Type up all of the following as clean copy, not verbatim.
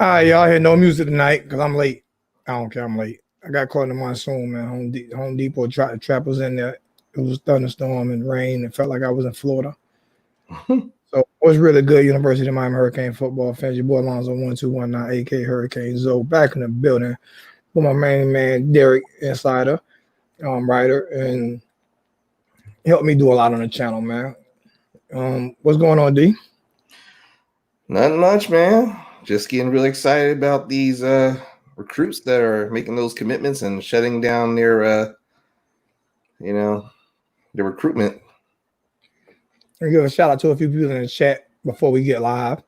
All right, y'all hear no music tonight because I'm late. I don't care, I'm late. I got caught in the monsoon, man. Home Depot trap was in there. It was thunderstorm and rain. It felt like I was in Florida. So it was really good. University of Miami Hurricane football fans. Your boy Alonzo 1219, AK Hurricane Zoe, back in the building with my main man Derek Insider, writer, and helped me do a lot on the channel, man. What's going on, D? Nothing much, man. Just getting really excited about these recruits that are making those commitments and shutting down you know, their recruitment. And give a shout out to a few people in the chat before we get live.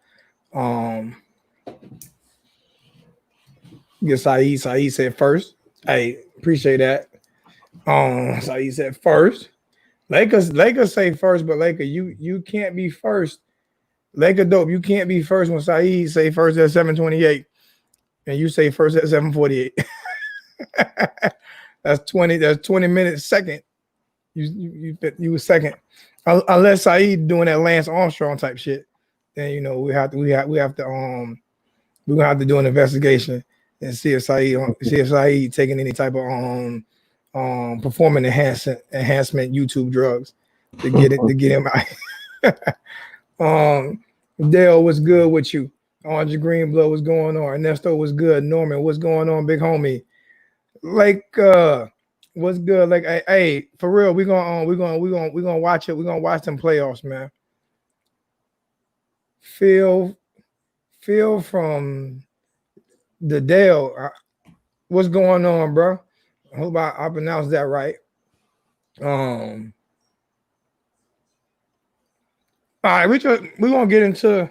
Get Saeed. Saeed said first. Hey, appreciate that. Saeed said first. Lakers say first, but Laker, you can't be first. Laker dope, you can't be first when Saeed say first at 7:28, and you say first at 7:48. That's 20 minutes second. You were second. Unless Saeed doing that Lance Armstrong type shit, then we're gonna have to do an investigation and see if Saeed taking any type of performance enhancement YouTube drugs to get him out. Dale, what's good with you? Orange Greenblood, what's going on? Ernesto, what's good? Norman, what's going on? Big homie, what's good? Like, hey, for real, we're gonna watch it. We're gonna watch them playoffs, man. Phil from the Dale, what's going on, bro? I hope I pronounced that right. All right, we're gonna get into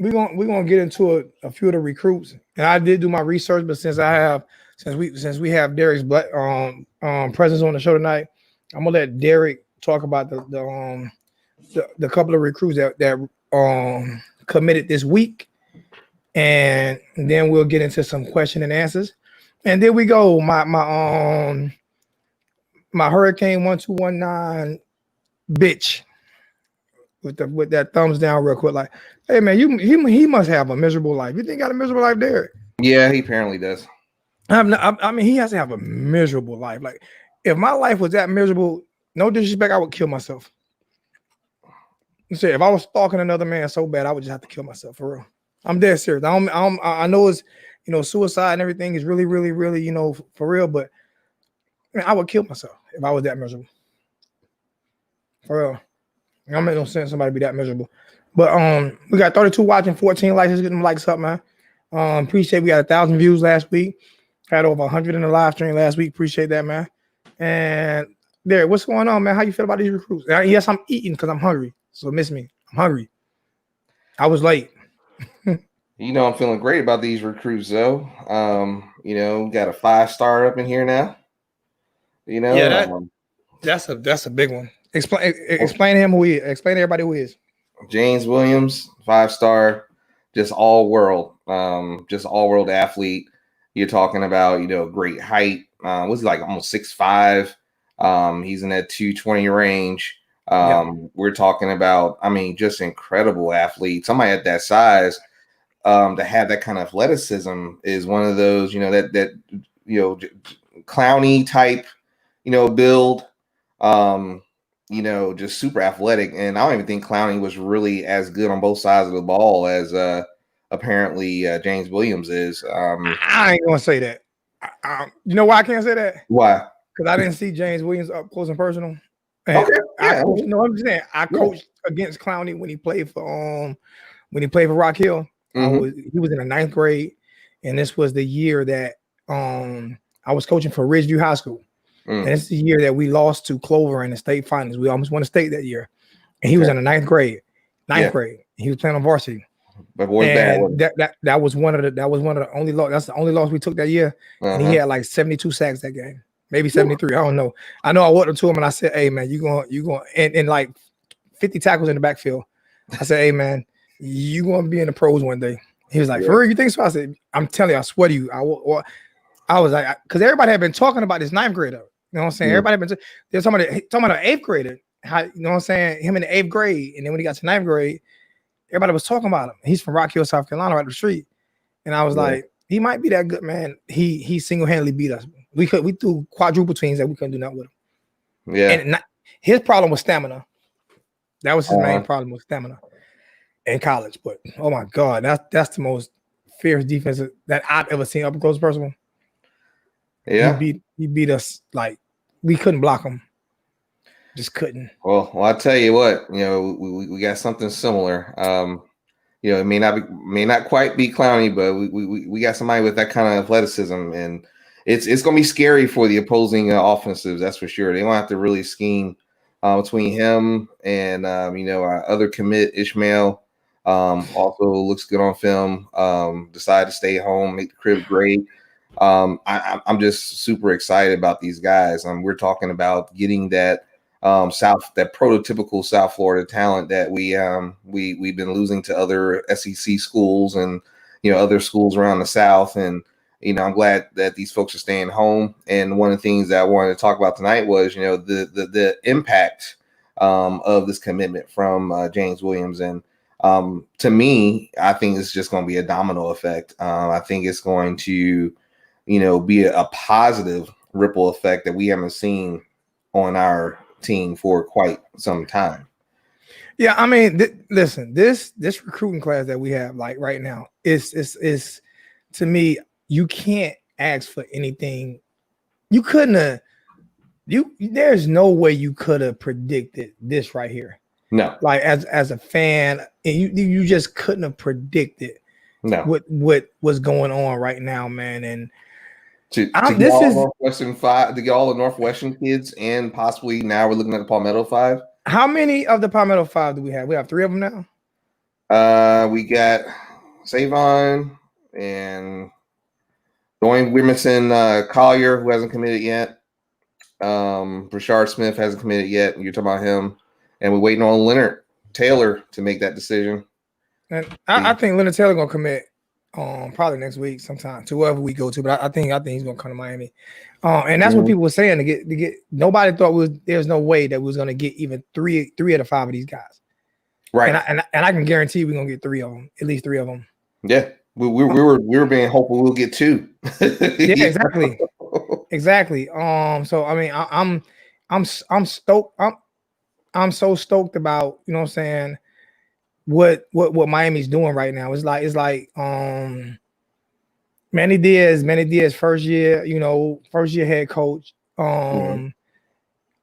a few of the recruits, and I did do my research, but since we have Derek's presence on the show tonight, I'm gonna let Derek talk about the couple of recruits that committed this week, and then we'll get into some question and answers, and then we go my Hurricane 1219 bitch with that thumbs down real quick, like, hey man, he must have a miserable life. You think he got a miserable life, Derek? Yeah, he apparently does. I mean, he has to have a miserable life. Like, if my life was that miserable, no disrespect, I would kill myself. Say, if I was stalking another man so bad, I would just have to kill myself for real. I'm dead serious. I know it's suicide and everything is really, really, really for real, but man, I would kill myself if I was that miserable. For real. It don't make no sense somebody be that miserable. But we got 32 watching, 14 likes. Let's get them likes up, man. Appreciate we got 1,000 views last week. Had over 100 in the live stream last week. Appreciate that, man. And there, what's going on, man? How you feel about these recruits? Yes, I'm eating because I'm hungry. So miss me. I'm hungry. I was late. I'm feeling great about these recruits, though. Got a 5-star up in here now. Yeah, that's a big one. Explain him who he is. Explain to everybody who he is. James Williams, 5-star, just all world athlete. You're talking about, great height. Was he like almost 6'5"? He's in that 220 range. We're talking about, just incredible athlete. Somebody at that size, to have that kind of athleticism is one of those, that Clowney type, build. Just super athletic. And I don't even think Clowney was really as good on both sides of the ball as apparently James Williams is. I ain't gonna say that. You know why I can't say that? Why? Because I didn't see James Williams up close and personal. And okay. I'm just saying I coached against Clowney when he played for Rock Hill. Mm-hmm. He was in the 9th grade, and this was the year that I was coaching for Ridgeview High School. And it's the year that we lost to Clover in the state finals. We almost won the state that year. And he was in the 9th grade. Grade. He was playing on varsity. But boy's bad. That was one of the only loss. That's the only loss we took that year. And he had like 72 sacks that game. Maybe 73. I don't know. I know I walked up to him and I said, hey man, you going and like 50 tackles in the backfield. I said, hey man, you gonna be in the pros one day. He was like, for real, you think so? I said, I'm telling you, I swear to you. I was like, because everybody had been talking about this 9th grader. You know what I'm saying? Everybody been they're talking about an 8th grader. How, you know what I'm saying? Him in the 8th grade, and then when he got to 9th grade, everybody was talking about him. He's from Rock Hill, South Carolina, right up the street. And I was like, he might be that good, man. He single-handedly beat us. We threw quadruple teams that we couldn't do nothing with him. Yeah. And his problem was stamina. That was his main problem, was stamina in college. But oh my God, that's the most fierce defense that I've ever seen up close personal. Yeah. He beat us like we couldn't block him. Just couldn't. Well, I tell you what, we got something similar. It may not quite be Clowney, but we got somebody with that kind of athleticism, and it's going to be scary for the opposing offensives. That's for sure. They won't have to really scheme between him and our other commit Ishmael. Also looks good on film. Decided to stay home, make the crib great. I'm just super excited about these guys. We're talking about getting that that prototypical South Florida talent that we've been losing to other SEC schools and other schools around the South. And I'm glad that these folks are staying home. And one of the things that I wanted to talk about tonight was the impact of this commitment from James Williams. And to me, I think it's just going to be a domino effect. I think it's going to be a positive ripple effect that we haven't seen on our team for quite some time. Yeah, I mean, listen, this recruiting class that we have like right now is to me, you can't ask for anything. You couldn't have. There's no way you could have predicted this right here. No, like as a fan, you just couldn't have predicted what was going on right now, man. And to get all the Northwestern kids, and possibly now we're looking at the Palmetto Five. How many of the Palmetto Five do we have? We have 3 of them now. We got Savon and Dwayne Wimmerson Collier, who hasn't committed yet. Brashard Smith hasn't committed yet. You're talking about him, and we're waiting on Leonard Taylor to make that decision. And I think Leonard Taylor gonna commit. Probably next week sometime to wherever we go to, but I think he's gonna come to Miami. And that's what people were saying to get. Nobody thought there's no way that we was gonna get even three of the 5 of these guys. Right. And I can guarantee we're gonna get 3 of them, at least 3 of them. Yeah. We were being hopeful we'll get 2. Yeah, exactly. So I mean, I'm stoked. I'm so stoked about, you know what I'm saying, what Miami's doing right now. It's like Manny Diaz first year head coach.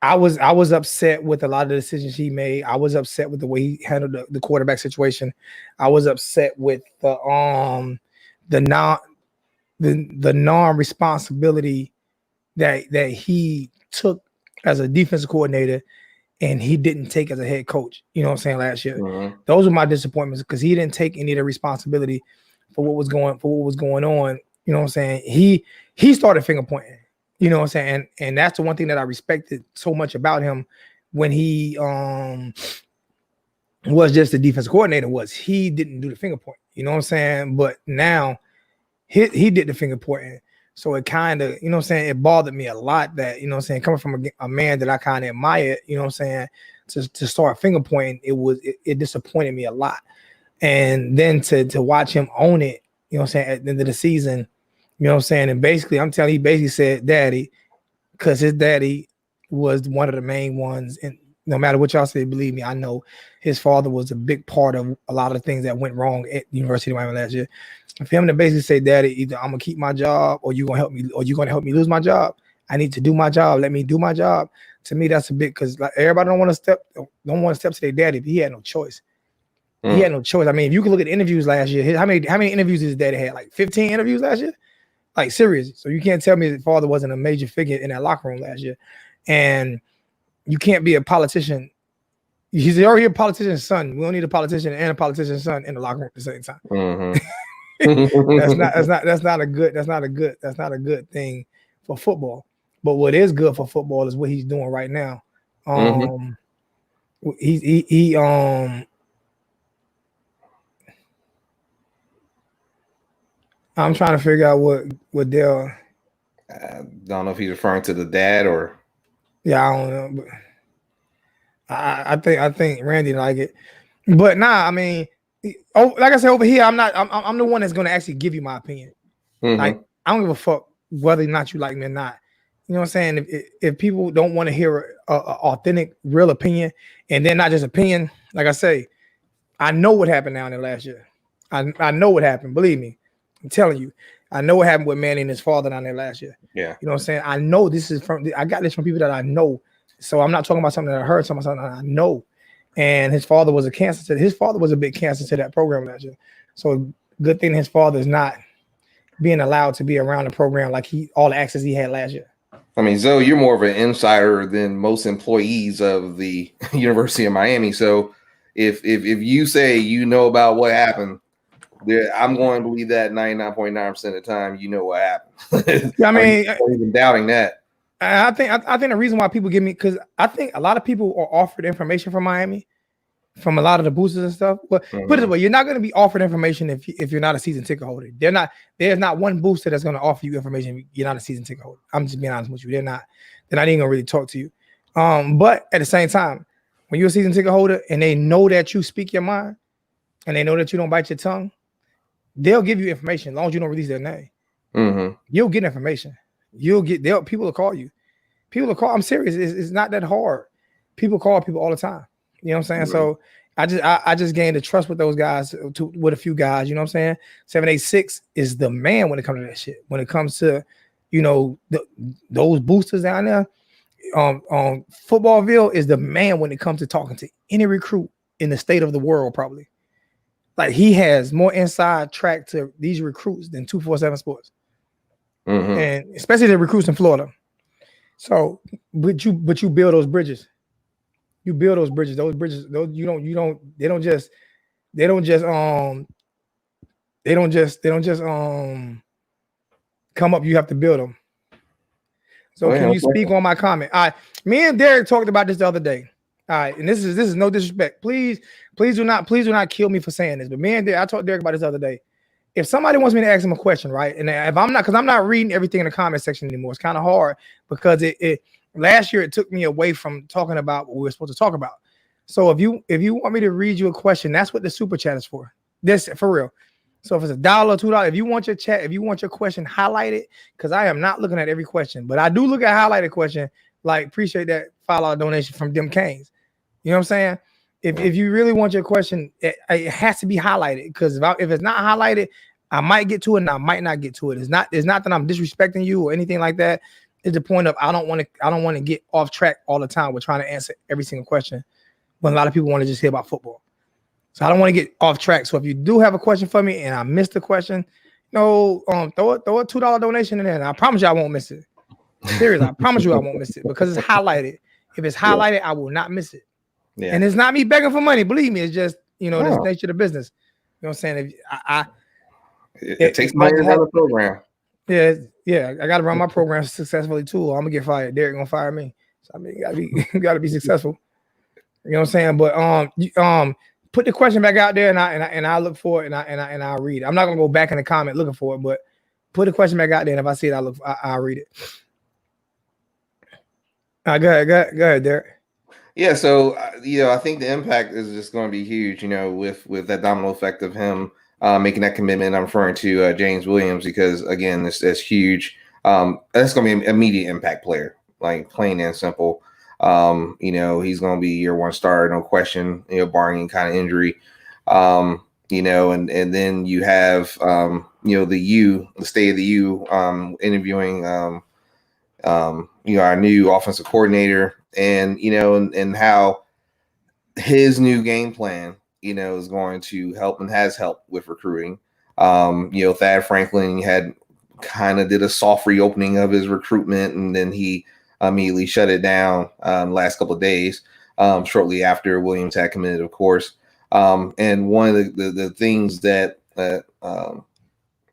I was upset with a lot of the decisions he made. I was upset with the way he handled the quarterback situation. I was upset with the non-responsibility that he took as a defensive coordinator and he didn't take as a head coach, you know what I'm saying, last year. Those were my disappointments because he didn't take any of the responsibility for what was going on. You know what I'm saying? He started finger pointing, you know what I'm saying? And that's the one thing that I respected so much about him when he was just the defensive coordinator, was he didn't do the finger point, you know what I'm saying? But now he did the finger pointing. So it kind of, you know what I'm saying, it bothered me a lot that, you know what I'm saying, coming from a man that I kind of admired, you know what I'm saying, to start finger pointing, it disappointed me a lot. And then to watch him own it, you know what I'm saying, at the end of the season, you know what I'm saying, and basically, he basically said daddy, because his daddy was one of the main ones. And no matter what y'all say, believe me, I know his father was a big part of a lot of the things that went wrong at the University of Miami last year. For him to basically say, daddy, either I'm gonna keep my job or you're gonna help me, or you're gonna help me lose my job. I need to do my job. Let me do my job. To me, that's a big, because like everybody don't want to step to their daddy, but he had no choice. He had no choice. I mean, if you can look at interviews last year, how many interviews did his daddy had? Like 15 interviews last year? Like serious. So you can't tell me his father wasn't a major figure in that locker room last year. And you can't be a politician. He's already a politician's son. We don't need a politician and a politician's son in the locker room at the same time. That's not a good thing for football. But what is good for football is what he's doing right now. I'm trying to figure out what Dale. I don't know if he's referring to the dad or. Yeah, I don't know, but I think Randy like it. But nah, I mean, Oh, like I said over here, I'm the one that's going to actually give you my opinion. Like I don't give a fuck whether or not you like me or not. You know what I'm saying? If people don't want to hear a authentic, real opinion, and then not just opinion, like I say, I know what happened down there last year. I know what happened. Believe me, I'm telling you. I know what happened with Manny and his father down there last year. Yeah. You know what I'm saying? I know this is I got this from people that I know. So I'm not talking about something that I heard, something that I know. And his father was a big cancer to that program last year. So good thing his father is not being allowed to be around the program like all the access he had last year. I mean, Zoe, you're more of an insider than most employees of the University of Miami. So if you say you know about what happened, I'm going to believe that 99.9% of the time you know what happened. Yeah, I mean, I'm not even doubting that. I think the reason why people give me, because I think a lot of people are offered information from Miami, from a lot of the boosters and stuff. But put it this way, you're not going to be offered information if you're not a season ticket holder. There's not one booster that's going to offer you information if you're not a season ticket holder. I'm just being honest with you. They're not even going to really talk to you. But at the same time, when you're a season ticket holder and they know that you speak your mind and they know that you don't bite your tongue, they'll give you information as long as you don't release their name. You'll get information. People will call you. People will call. I'm serious. It's not that hard. People call people all the time. You know what I'm saying? So I just gained the trust with those guys, with a few guys. You know what I'm saying? 786 is the man when it comes to that shit. When it comes to, those boosters down there, Footballville is the man when it comes to talking to any recruit in the state of the world, probably. Like he has more inside track to these recruits than 247 Sports, and especially the recruits in Florida. So, but you build those bridges. You build those bridges. Those bridges. They don't just come up. You have to build them. So can you speak on my comment? All right, me and Derek talked about this the other day. All right, and this is no disrespect. Please do not kill me for saying this. But me and Derek, I talked to Derek about this the other day. If somebody wants me to ask him a question, right? And if I'm not reading everything in the comment section anymore, it's kind of hard because it last year it took me away from talking about what we were supposed to talk about. So if you want me to read you a question, that's what the super chat is for. This for real. So if it's $1, $2, if you want your question highlighted, because I am not looking at every question, but I do look at highlighted question. Like appreciate that $5 donation from Dem Canes. You know what I'm saying? If you really want your question, it has to be highlighted, because if it's not highlighted, I might get to it and I might not get to it. It's not that I'm disrespecting you or anything like that. It's the point of I don't want to get off track all the time. We're trying to answer every single question when a lot of people want to just hear about football. So I don't want to get off track. So if you do have a question for me and I missed the question, throw a $2 donation in there. And I promise you I won't miss it. Seriously, I promise you I won't miss it because it's highlighted. If it's highlighted, I will not miss it. Yeah. And it's not me begging for money. Believe me, it's just this nature of the business. You know what I'm saying? It takes money to run the program. Yeah. I got to run my program successfully too, or I'm gonna get fired. Derek gonna fire me. So I mean, you gotta be successful. You know what I'm saying? But put the question back out there, and I look for it, and I'll read it. I'm not gonna go back in the comment looking for it, but put the question back out there, and if I see it, I'll read it. Go ahead, Derek. Yeah, so I think the impact is just going to be huge. With that domino effect of him making that commitment. I'm referring to James Williams because again, that's huge. That's going to be an immediate impact player, like plain and simple. He's going to be year one star, no question. Barring any kind of injury. And then you have the state of the U interviewing our new offensive coordinator, and how his new game plan, is going to help and has helped with recruiting. Thad Franklin had kind of did a soft reopening of his recruitment, and then he immediately shut it down last couple of days, shortly after Williams had committed, of course. And one of the things that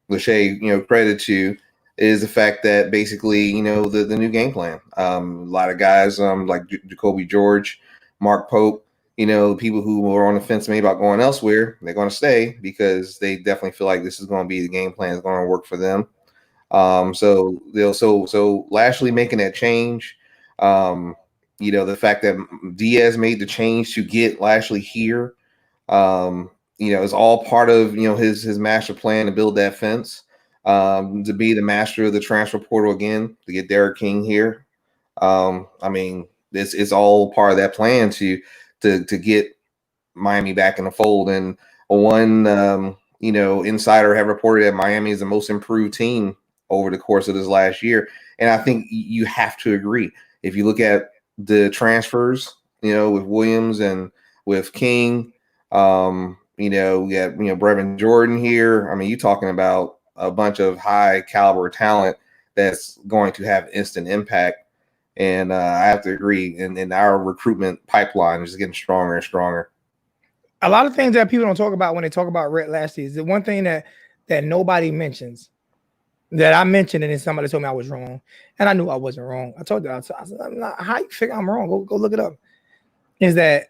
Lachey, credit to is the fact that basically, the new game plan. A lot of guys like Jacoby George, Mark Pope, people who were on the fence maybe about going elsewhere, they're going to stay because they definitely feel like this is going to be the game plan is going to work for them. So Lashley making that change, the fact that Diaz made the change to get Lashley here, it's all part of his master plan to build that fence, to be the master of the transfer portal again, to get Derek King here. I mean, this is all part of that plan to get Miami back in the fold. And one insider have reported that Miami is the most improved team over the course of this last year. And I think you have to agree. If you look at the transfers, with Williams and with King, we got Brevin Jordan here. I mean, you're talking about a bunch of high caliber talent that's going to have instant impact. And I have to agree. And our recruitment pipeline is getting stronger and stronger. A lot of things that people don't talk about when they talk about Reth last season. The one thing that nobody mentions, that I mentioned, and then somebody told me I was wrong, and I knew I wasn't wrong. I told you, I said, how you figure I'm wrong? Go look it up. Is that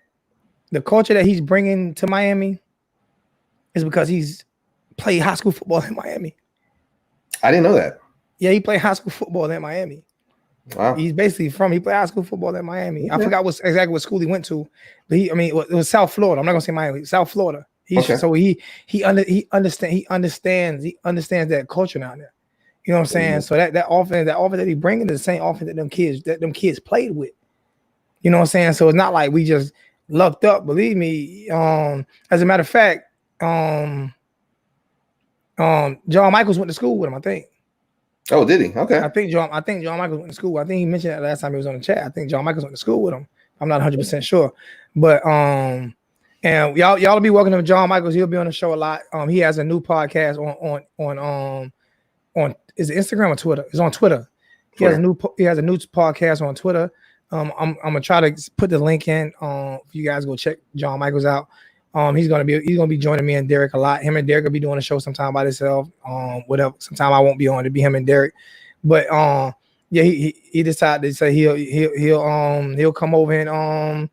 the culture that he's bringing to Miami is because he's played high school football in Miami. I didn't know that. Yeah, he played high school football in Miami. Wow. He's basically he played high school football in Miami. Okay. I forgot exactly what school he went to, but it was South Florida. I'm not gonna say Miami, South Florida. So he understands that culture down there. You know what I'm saying? Mm-hmm. So that offense that he bringing is the same offense that them kids played with. You know what I'm saying? So it's not like we just lucked up. Believe me. As a matter of fact, John Michaels went to school with him, I think. Oh, did he? Okay. I think John Michaels went to school. I think he mentioned that last time he was on the chat. I think John Michaels went to school with him. I'm not 100% sure. But and y'all be welcome to John Michaels. He'll be on the show a lot. He has a new podcast on is it Instagram or Twitter? It's on Twitter. He has a new podcast on Twitter. I'm gonna try to put the link in. If you guys go check John Michaels out. He's gonna be joining me and Derek a lot. Him and Derek will be doing a show sometime by themselves. Whatever. Sometime I won't be on. It'll be him and Derek. But yeah, he decided to say he'll come over and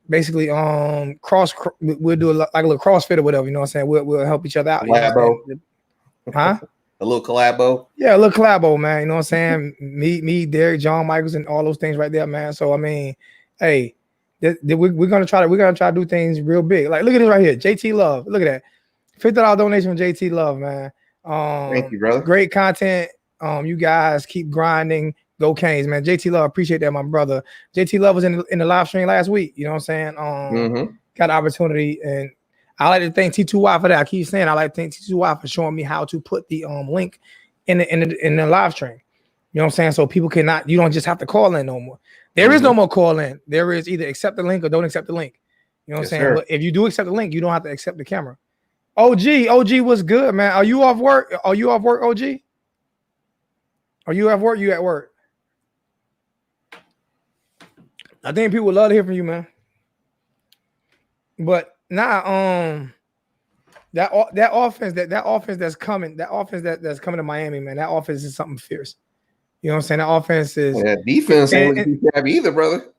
basically we'll do like a little CrossFit or whatever. You know what I'm saying? We'll help each other out. Collabo. You know, huh? A little collabo. Yeah, a little collabo, man. You know what I'm saying? me, Derek, John Michaels, and all those things right there, man. So I mean, hey. We're gonna try to do things real big. Like, look at this right here, JT Love. Look at that, $50 donation from JT Love, man. Thank you, brother. Great content. You guys keep grinding. Go Canes, man. JT Love, appreciate that, my brother. JT Love was in the live stream last week. You know what I'm saying? Got the opportunity, and I like to thank T2Y for that. I keep saying I like to thank T2Y for showing me how to put the link in the live stream. You know what I'm saying? So people you don't just have to call in no more. There is no more call in. There is either accept the link or don't accept the link. You know what I'm saying? Sir. But if you do accept the link, you don't have to accept the camera. OG was good, man. Are you off work? OG? Are you at work? You at work? I think people would love to hear from you, man. But now, that offense that's coming to Miami, man. That offense is something fierce. You know what I'm saying? The offense is defense ain't have either, brother.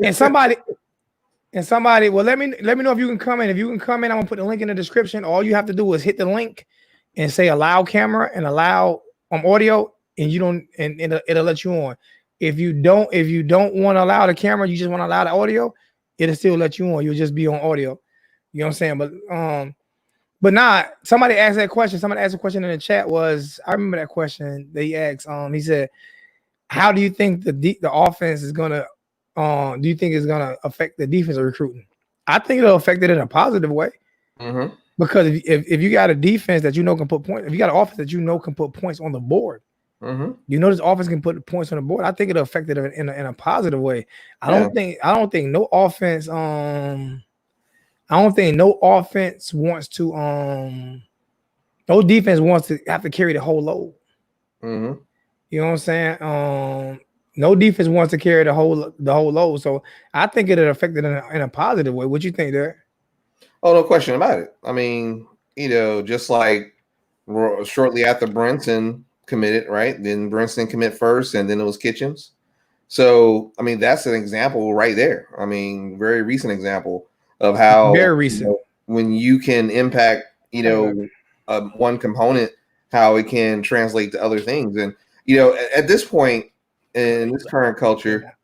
and somebody. Well, let me know if you can come in. If you can come in, I'm gonna put the link in the description. All you have to do is hit the link and say allow camera and allow audio, and it'll let you on. If you don't want to allow the camera, you just want to allow the audio, it'll still let you on. You'll just be on audio. You know what I'm saying? But somebody asked that question. Somebody asked a question in the chat. I remember that question they asked. He said, "How do you think the offense is gonna? Do you think it's gonna affect the defense of recruiting?" I think it'll affect it in a positive way. Because if you got a defense that can put points, if you got an offense that can put points on the board, this offense can put points on the board. I think it'll affect it in a positive way. I don't think no offense. I don't think no offense wants to no defense wants to have to carry the whole load. You know what I'm saying? No defense wants to carry the whole load. So I think it'll affect it in a positive way. What you think there? Oh, no question about it. I mean, just like shortly after Brinson committed, right? Then Brinson commit first, and then it was Kitchens. So I mean, that's an example right there. I mean, very recent example of how very recent when you can impact one component, how it can translate to other things. And at this point in this current culture,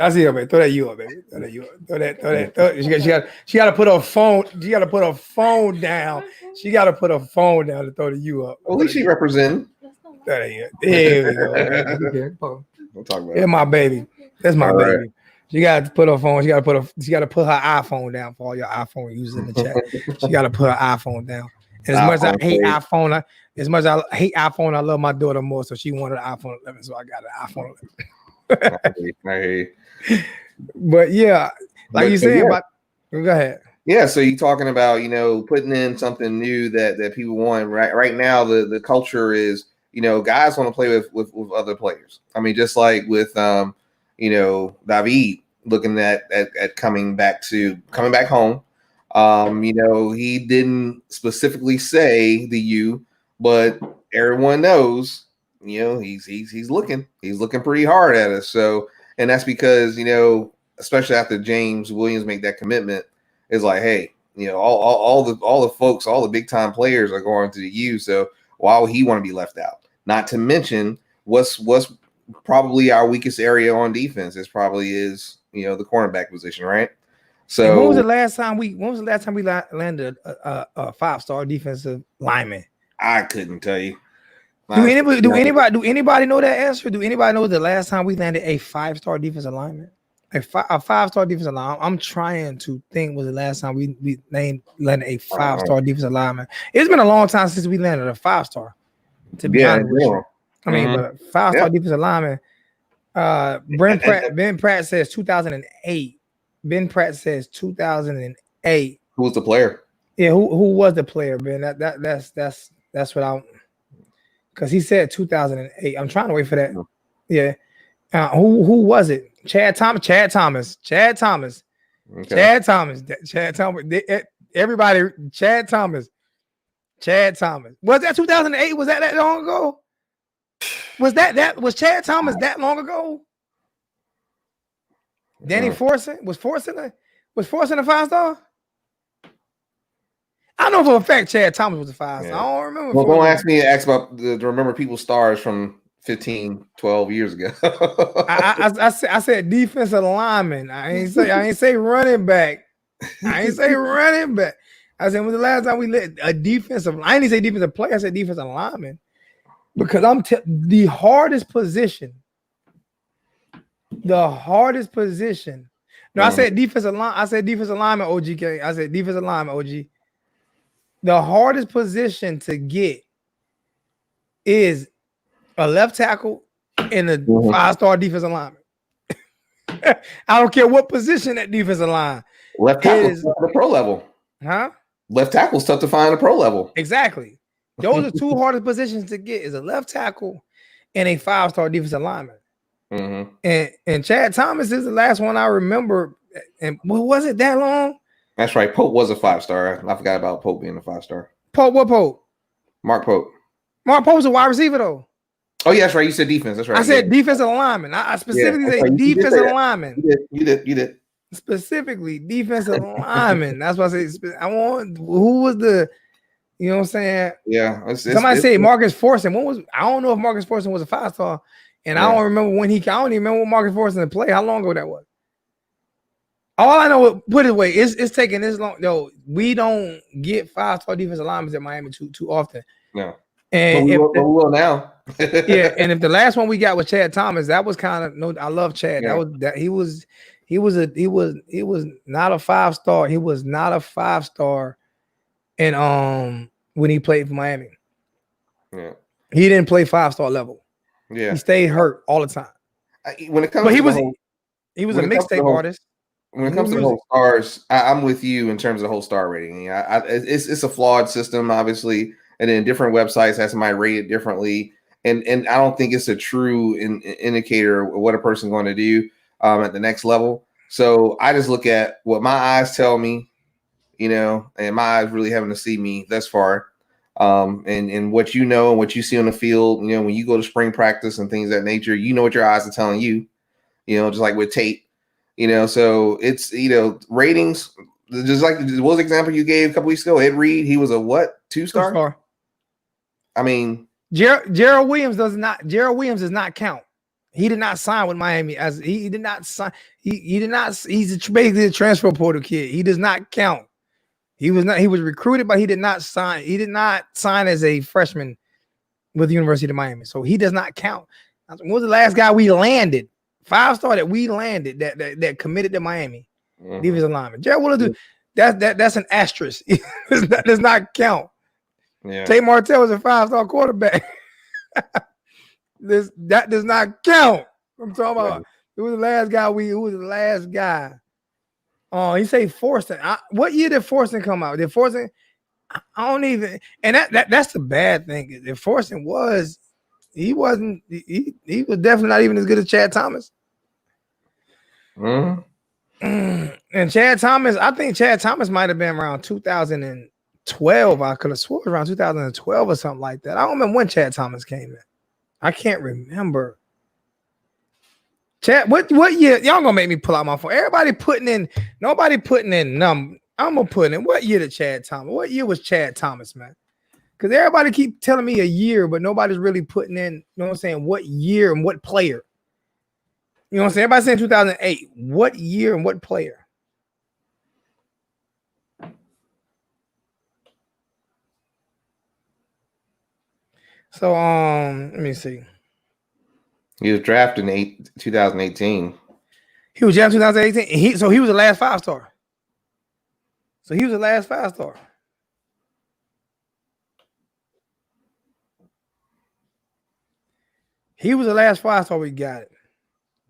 I see her, baby. Throw that you up, baby. Throw that you up. Throw that. She got to put her phone. She got to put her phone down. She got to put her phone down to throw the you up. Well, at least she representing. There we go. We'll talk about Yeah, my baby. That's my All baby. right. She got to put her phone. She got to put her iPhone down for all your iPhone users in the chat. She got to put her iPhone down. And as much as I hate iPhone, I love my daughter more. So she wanted an iPhone 11, so I got an iPhone 11. I hear you. But yeah, like you said, about go ahead. Yeah, so you're talking about, you know, putting in something new that people want. Right now, the culture is, you know, guys want to play with other players. I mean, just like with you know, David looking at coming back home. You know, he didn't specifically say the U, but everyone knows, you know, he's looking pretty hard at us. So, and that's because, you know, especially after James Williams make that commitment, is like, hey, you know, all the folks, all the big time players are going to the U. So why would he want to be left out? Not to mention what's probably our weakest area on defense is you know, the cornerback position, right? So and when was the last time we landed a 5-star defensive lineman? I couldn't tell you. Do anybody know that answer? Do anybody know the last time we landed a 5-star defensive lineman? A 5-star defensive lineman. I'm trying to think was the last time we landed a 5-star defensive lineman. It's been a long time since we landed a 5-star. To be honest with you. I mean, but a 5-star defensive lineman. Ben Pratt says 2008. Ben Pratt says 2008. Who was the player? Yeah, who was the player, Ben? That's what I, because he said 2008. I'm trying to wait for that. Yeah. Who was it? Chad Thomas. Okay. Chad Thomas. Everybody. Chad Thomas. Was that 2008? Was that long ago? Was Chad Thomas that long ago? Danny Forson was forcing a 5-star. I know for a fact Chad Thomas was a 5-star. Yeah. I don't remember. Well, don't ask me to ask about to remember people's stars from 15, 12 years ago. I said defensive lineman. I ain't say running back. I said when the last time we let a defensive, I didn't say defensive player, I said defensive lineman. Because the hardest position. No, I said defensive line. I said defensive lineman, OGK. I said defensive lineman, OG. The hardest position to get is a left tackle and a 5-star defensive lineman. I don't care what position that defensive line. Left tackle is the pro level. Huh? Left tackle's tough to find at the pro level. Exactly. Those are two hardest positions to get: is a left tackle and a 5-star defensive lineman. And Chad Thomas is the last one I remember. And was it that long? That's right. Pope was a 5-star. I forgot about Pope being a 5-star. Pope, what Pope? Mark Pope. Mark Pope was a wide receiver though. Oh yeah, that's right. You said defense. That's right. I said defensive lineman. I specifically said defensive lineman. You did. Specifically defensive lineman. That's what I said. I want who was the. You know what I'm saying? Yeah. Somebody say Marcus Forson. I don't know if Marcus Forson was a 5-star, and I don't remember when I don't even remember when Marcus Forson played. How long ago that was? All I know, put it away, it's taking this long. Yo, we don't get 5-star defensive linemen at Miami too often. No. And we will now. Yeah, and if the last one we got was Chad Thomas, that was kind of I love Chad. Yeah. He was not a 5-star. He was not a 5-star. And when he played for Miami, he didn't play 5-star level. Yeah, he stayed hurt all the time. When it comes, but he was a mixtape artist. When it comes to the whole stars, I'm with you in terms of the whole star rating. It's a flawed system, obviously, and then different websites have somebody rated differently, and I don't think it's a true indicator of what a person's going to do at the next level. So I just look at what my eyes tell me. You know, and my eyes really having to see me thus far. And what you know and what you see on the field, you know, when you go to spring practice and things of that nature, you know what your eyes are telling you, you know, just like with tape, you know, so it's, you know, ratings, just like what was the example you gave a couple weeks ago, Ed Reed, he was a what? 2-star? 2-star. I mean, Gerald Williams does not count. He did not sign with Miami as he did not sign. He did not. He's basically a transfer portal kid. He does not count. He was not. He was recruited, but he did not sign. He did not sign as a freshman with the University of Miami, so he does not count. What was the last guy we landed? 5-star that we landed that committed to Miami. Defensive lineman. Jared Willard, that's an asterisk. That does not count. Yeah. Tate Martell was a 5-star quarterback. That does not count. I'm talking about. Who was the last guy? Who was the last guy? Oh, he say Forston. What year did Forston come out? Did Forston? I don't even. And that's the bad thing. If Forston was, he wasn't. He was definitely not even as good as Chad Thomas. Mm-hmm. And Chad Thomas, I think Chad Thomas might have been around 2012. I could have swore around 2012 or something like that. I don't remember when Chad Thomas came in. I can't remember. Chad, what year? Y'all gonna make me pull out my phone. Nobody putting in number. I'm gonna put in what year did Chad Thomas? What year was Chad Thomas, man? Because everybody keep telling me a year, but nobody's really putting in, you know what I'm saying, what year and what player. You know what I'm saying? Everybody's saying 2008. What year and what player? So let me see. He was drafted in 2018. He was drafted in 2018. So he was the last 5-star. So he was the last 5-star. He was the last 5-star we got it.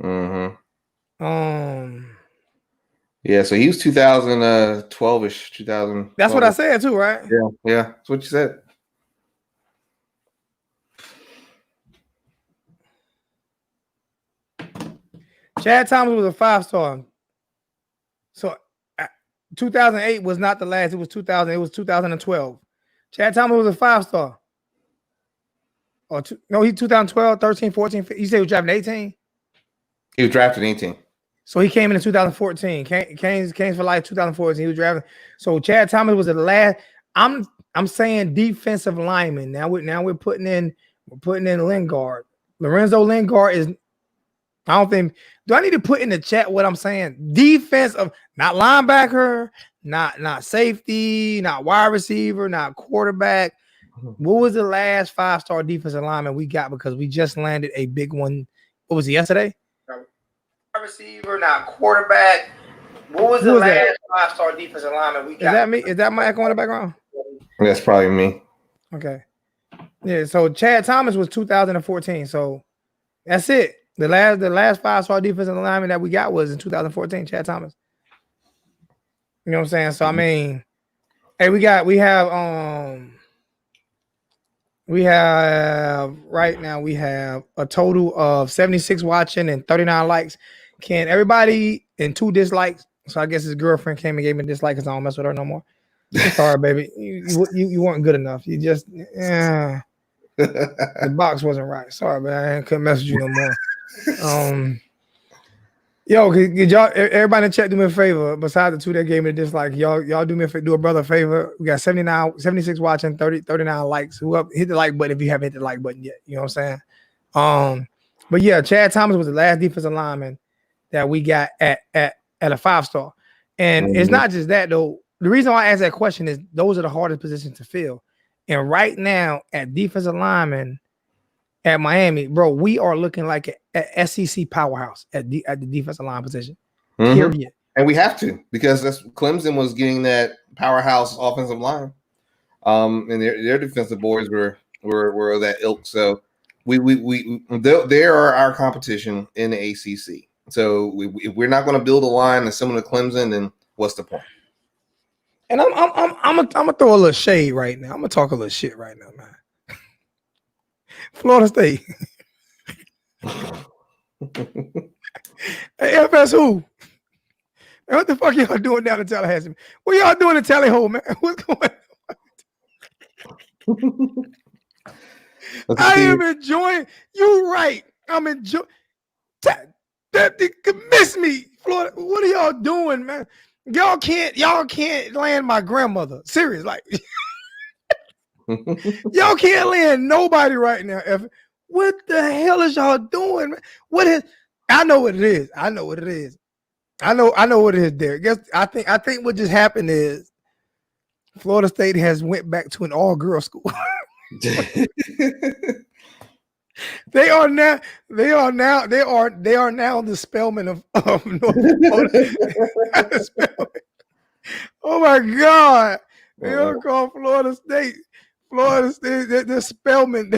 Mm-hmm. Yeah, so he was 2012-ish, 2000. That's what I said too, right? Yeah, that's what you said. Chad Thomas was a 5-star. So 2008 was not the last. It was 2000. It was 2012. Chad Thomas was a 5-star. No, he 2012, 13, 14. You said he was drafted in 18? He was drafted in 18. So he came in 2014. Canes for life 2014. He was drafted. So Chad Thomas was the last. I'm saying defensive lineman. Now we're putting in Lingard. Lorenzo Lingard is. I don't think. Do I need to put in the chat what I'm saying? Defensive, not linebacker, not safety, not wide receiver, not quarterback. What was the last 5-star defensive lineman we got? Because we just landed a big one. What was it, yesterday? Wide receiver, not quarterback. What was the last 5-star defensive lineman we got? Is that me? Is that my echo in the background? That's probably me. Okay. Yeah. So Chad Thomas was 2014. So that's it. The last 5-star defensive lineman that we got was in 2014, Chad Thomas. You know what I'm saying? So I mean, hey, we have right now we have a total of 76 watching and 39 likes. Can everybody and 2 dislikes? So I guess his girlfriend came and gave me a dislike because I don't mess with her no more. Sorry, baby. You weren't good enough. You just the box wasn't right. Sorry, man. I couldn't mess with you no more. Yo, could y'all, everybody in the chat, do me a favor. Besides the 2 that gave me a dislike, y'all do me do a brother a favor. We got 76 watching, 39 likes. Who up? Hit the like button if you haven't hit the like button yet. You know what I'm saying? But yeah, Chad Thomas was the last defensive lineman that we got at a 5-star. And it's not just that though. The reason why I asked that question is those are the hardest positions to fill. And right now at defensive lineman at Miami, bro, we are looking like an SEC powerhouse at the defensive line position. Period. And we have to, because that's Clemson was getting that powerhouse offensive line. And their defensive boys were that ilk. So they are our competition in the ACC. So if we're not going to build a line that's similar to Clemson, then what's the point? And I'm gonna throw a little shade right now. I'm gonna talk a little shit right now, man. Florida State. Hey, FSU. What the fuck y'all doing down in Tallahassee? What y'all doing in Tally Ho, man? What's going on? I am enjoying. You right. I'm enjoying. That miss me, Florida. What are y'all doing, man? Y'all can't land my grandmother. Serious, like y'all can't land nobody right now. What the hell is y'all doing, man? What is? I know what it is. I know what it is. I know what it is, Derek. I think what just happened is Florida State has went back to an all-girl school. They are now the Spelman of North Dakota. Oh my God. They don't call Florida State. They're Spelman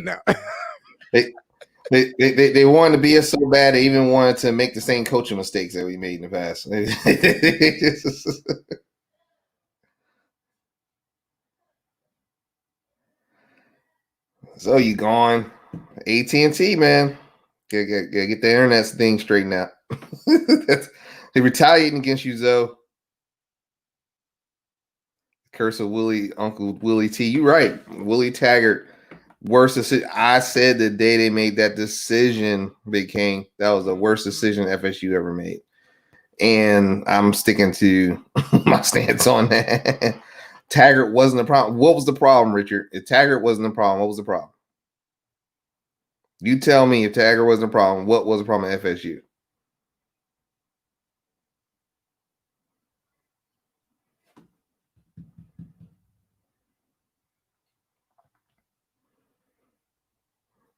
now. They wanted to be us so bad they even wanted to make the same coaching mistakes that we made in the past. So you gone AT&T, man. Gotta get the internet thing straightened out. They retaliating against you, Zoe. Curse of Uncle Willie T. You right. Willie Taggart. Worst decision. I said the day they made that decision, Big King, that was the worst decision FSU ever made. And I'm sticking to my stance on that. Taggart wasn't the problem. What was the problem, Richard? If Taggart wasn't the problem, what was the problem? You tell me if Taggart wasn't the problem, what was the problem at FSU?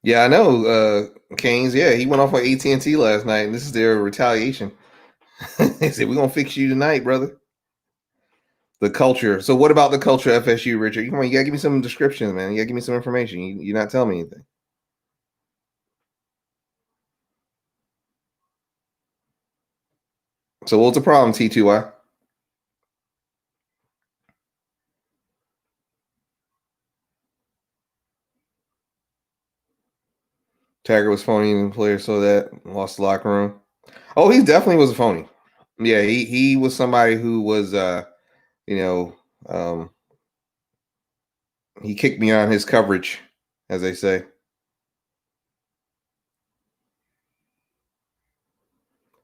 Yeah, I know, Canes. Yeah, he went off on AT&T last night, and this is their retaliation. They said, we're going to fix you tonight, brother. The culture. So what about the culture of FSU, Richard? You got to give me some description, man. You got to give me some information. You're not telling me anything. So what's the problem, T2Y? Taggart was phony and the players saw that, lost the locker room. Oh, he definitely was a phony. Yeah, he was somebody who was he kicked me on his coverage, as they say.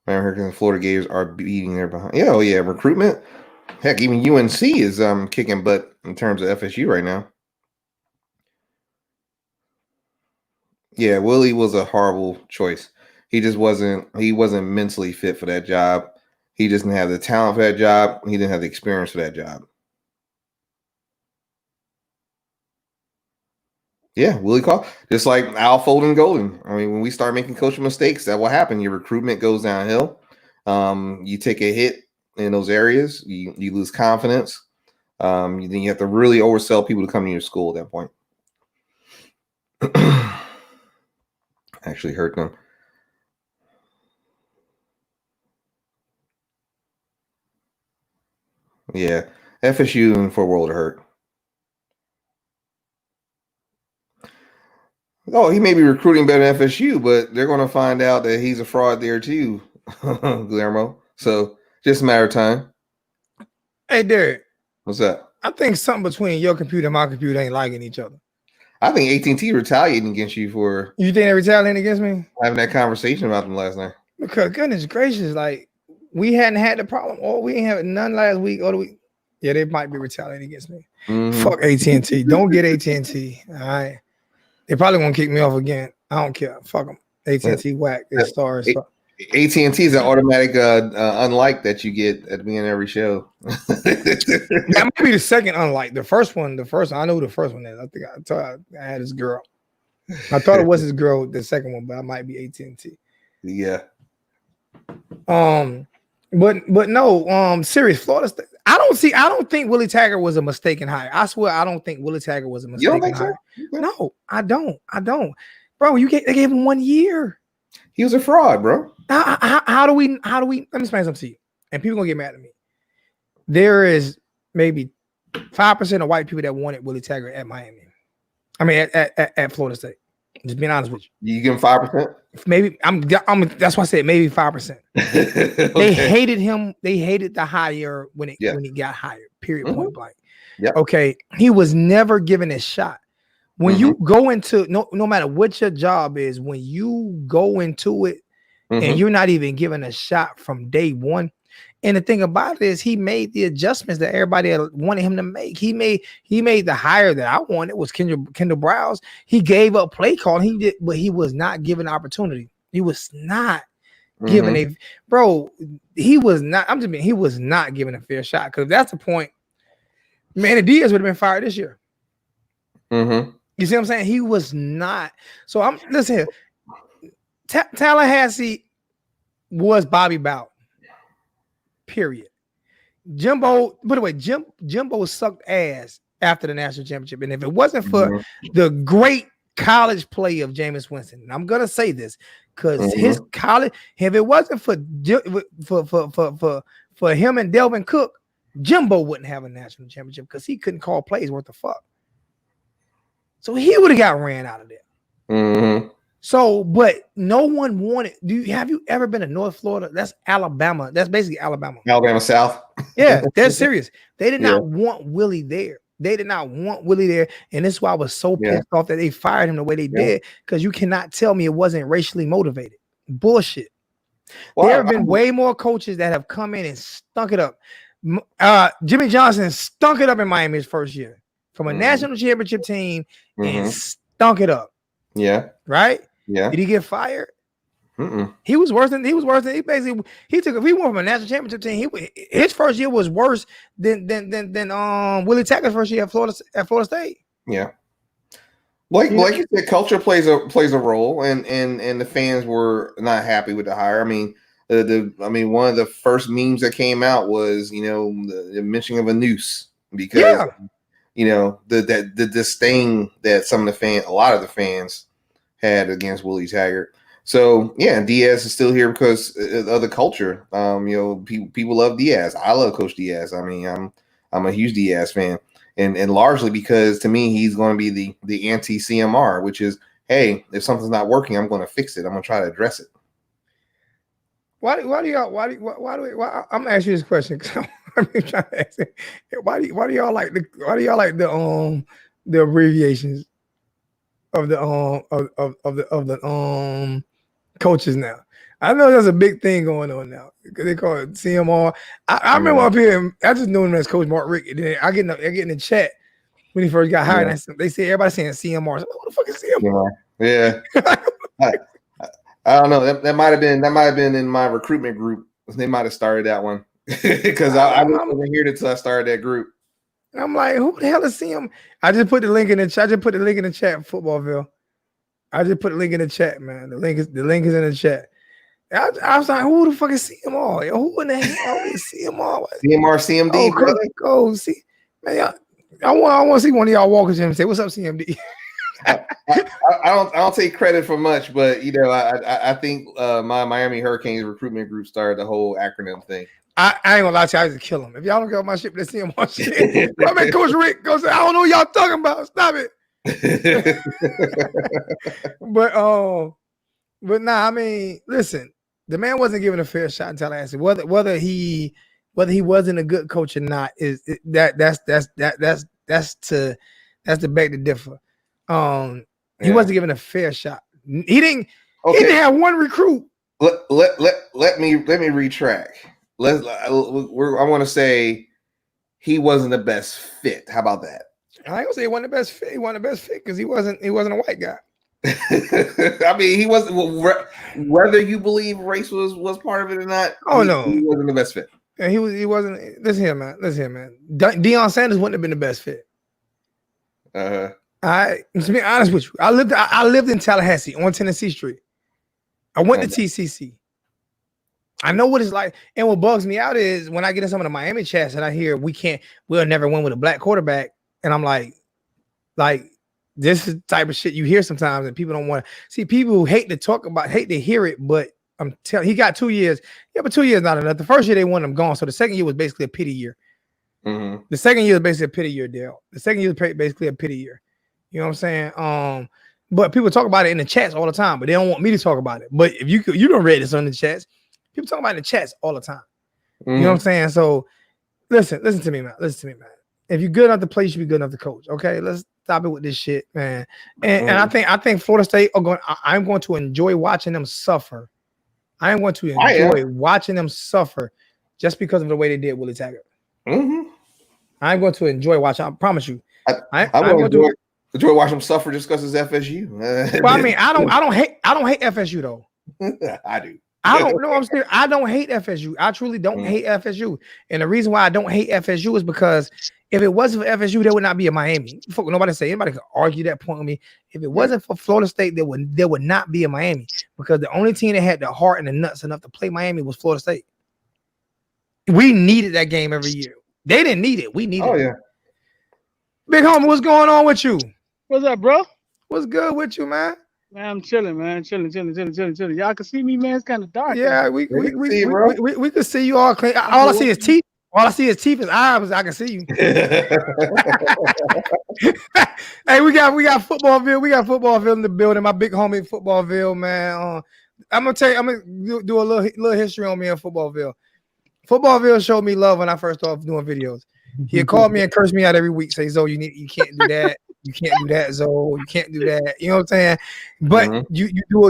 American Florida Gators are beating their behind. Yeah, oh yeah, recruitment. Heck, even UNC is kicking butt in terms of FSU right now. Yeah, Willie was a horrible choice. He just wasn't mentally fit for that job. He doesn't have the talent for that job. He didn't have the experience for that job. Yeah, Willie call just like Al Folden Golden. I mean, when we start making coaching mistakes, that will happen. Your recruitment goes downhill. You take a hit in those areas. You lose confidence. Then you have to really oversell people to come to your school at that point. Actually hurt them. Yeah, FSU and Fort World hurt. Oh, he may be recruiting better than FSU, but they're going to find out that he's a fraud there too, Guillermo. So just a matter of time. Hey, Derek. What's that? I think something between your computer and my computer ain't liking each other. I think AT&T retaliating against you for. You think they're retaliating against me? Having that conversation about them last night. Because goodness gracious, like we hadn't had the problem, or we ain't had none last week, or the week. Yeah, they might be retaliating against me. Mm-hmm. Fuck AT&T. Don't get AT&T. All right. They probably won't kick me off again. I don't care. Fuck them. AT&T whack. It's stars. AT&T is an automatic unlike that you get at the beginning of every show. That might be the second unlike. The first one, I know who the first one is. I think I had his girl. I thought it was his girl, the second one, but I might be AT&T. Yeah. But no, serious Florida State. I don't think Willie Taggart was a mistaken hire. I swear I don't think Willie Taggart was a mistaken hire. So? No, I don't. Bro, they gave him 1 year. He was a fraud, bro. How do we let me explain something to you. And people gonna get mad at me. There is maybe 5% of white people that wanted Willie Taggart at Miami. I mean at Florida State. Just being honest with you. You give him 5%? Maybe I'm that's why I said maybe 5%. Okay. They hated him. They hated the hire when he got hired. Period. Point blank. Yep. Okay. He was never given a shot. When you go into no matter what your job is, when you go into it and you're not even given a shot from day one, And the thing about it is he made the adjustments that everybody wanted him to make. He made the hire that I wanted was Kendall Browse. He gave up play call. He did, but he was not given opportunity. He was not given a bro. He was not. I'm just being. He was not given a fair shot. Because that's the point. Manny Diaz would have been fired this year. You see what I'm saying? He was not. So I'm listen here. Tallahassee was Bobby Bowden. Period. Jimbo, by the way, Jimbo sucked ass after the national championship. And if it wasn't for the great college play of Jameis Winston, and I'm gonna say this because his college, if it wasn't for him and Delvin Cook, Jimbo wouldn't have a national championship because he couldn't call plays worth the fuck. So he would have got ran out of there. So, but no one wanted. Have you ever been to North Florida? That's Alabama. That's basically Alabama. Alabama South. Yeah, they're serious. They did not want Willie there. They did not want Willie there, and this is why I was so pissed off that they fired him the way they did. Because you cannot tell me it wasn't racially motivated. Bullshit. Well, there have been way more coaches that have come in and stunk it up. Jimmy Johnson stunk it up in Miami his first year from a national championship team and stunk it up. Yeah. Right. Yeah. Did he get fired? He was worse than he basically he took. If he went from a national championship team, his first year was worse than Willie Tacker's first year at Florida State. Yeah. Like you said, culture plays a role, and the fans were not happy with the hire. I mean, one of the first memes that came out was the mention of a noose because the disdain that a lot of the fans had against Willie Taggart. So Diaz is still here because of the culture. People love Diaz. I love Coach Diaz. I mean, I'm a huge Diaz fan, and largely because to me he's going to be the anti CMR, which is, hey, if something's not working, I'm going to fix it. I'm going to try to address it. Why do I'm gonna ask you this question because I'm trying to ask it. Why do y'all like the abbreviations of the coaches now? I know there's a big thing going on now because they call it CMR. I remember up here, I just knew him as Coach Mark Rick. And then I get in the chat when he first got hired. They say everybody saying CMR. So, what the fuck is CMR? Yeah. I don't know. That might have been in my recruitment group. They might have started that one because I wasn't here until I started that group. And I'm like, who the hell is CM? I just put the link in the chat. Footballville. I just put the link in the chat, man. The link is in the chat. I was like, who the fuck is CMR? Who in the hell is CMR? CMR, CMD. Go see, man. I want to see one of y'all walk in and say, "What's up, CMD?" I don't take credit for much, but I think my Miami Hurricanes recruitment group started the whole acronym thing. I ain't gonna lie to you, I used to kill them. If y'all don't get on my shit, let's see him on shit. I mean, Coach Rick goes, I don't know what y'all talking about. Stop it. But nah, I mean, listen, the man wasn't given a fair shot in Tallahassee. Whether he wasn't a good coach or not that's to beg to differ. He wasn't given a fair shot. He didn't have one recruit. Let me retract. I want to say he wasn't the best fit. How about that? I ain't gonna say he wasn't the best fit. He wasn't the best fit because he wasn't a white guy. I mean, he wasn't. Whether you believe race was part of it or not, he wasn't the best fit. And he wasn't. Listen here, man. Deion Sanders wouldn't have been the best fit. To be honest with you, I lived in Tallahassee on Tennessee Street. I went to TCC. I know what it's like. And what bugs me out is when I get in some of the Miami chats and I hear we'll never win with a black quarterback. And I'm like this is the type of shit you hear sometimes, and people don't want to see. People who hate to hear it, but I'm telling, he got 2 years. Yeah, but 2 years not enough. The first year they wanted him gone, so the second year was basically a pity year. The second year was basically a pity year, Dale. The second year was basically a pity year. You know what I'm saying? But people talk about it in the chats all the time, but they don't want me to talk about it. But if you don't read this on the chats, people talk about it in the chats all the time. You know what I'm saying? So listen to me, man. If you're good enough to play, you should be good enough to coach. Okay, let's stop it with this shit, man. And I think Florida State I'm going to enjoy watching them suffer. I am going to enjoy watching them suffer just because of the way they did Willie Taggart. Mm-hmm. I'm going to enjoy watching. I promise you. I'm going to enjoy watching him suffer just because it's FSU. Well, I mean, I don't hate FSU though. I do. I don't know. I'm serious. I don't hate FSU. I truly don't hate FSU. And the reason why I don't hate FSU is because if it wasn't for FSU, there would not be a Miami. Fuck, nobody say anybody could argue that point with me. If it wasn't for Florida State, there would not be a Miami, because the only team that had the heart and the nuts enough to play Miami was Florida State. We needed that game every year. They didn't need it. We needed it. Yeah. Big homie, what's going on with you? What's up, bro? What's good with you, man? Man, I'm chilling, man. Chilling. Y'all can see me, man. It's kind of dark. Yeah, we can see you all clean. All I see is teeth. All I see is teeth and eyes. I can see you. Hey, we got Footballville. We got Footballville in the building. My big homie Footballville, man. I'm gonna do a little history on me in Footballville. Footballville showed me love when I first started doing videos. He'd call me and curse me out every week. Say, Zoe, you can't do that. You can't do that, Zoe. You can't do that. You know what I'm saying? But you do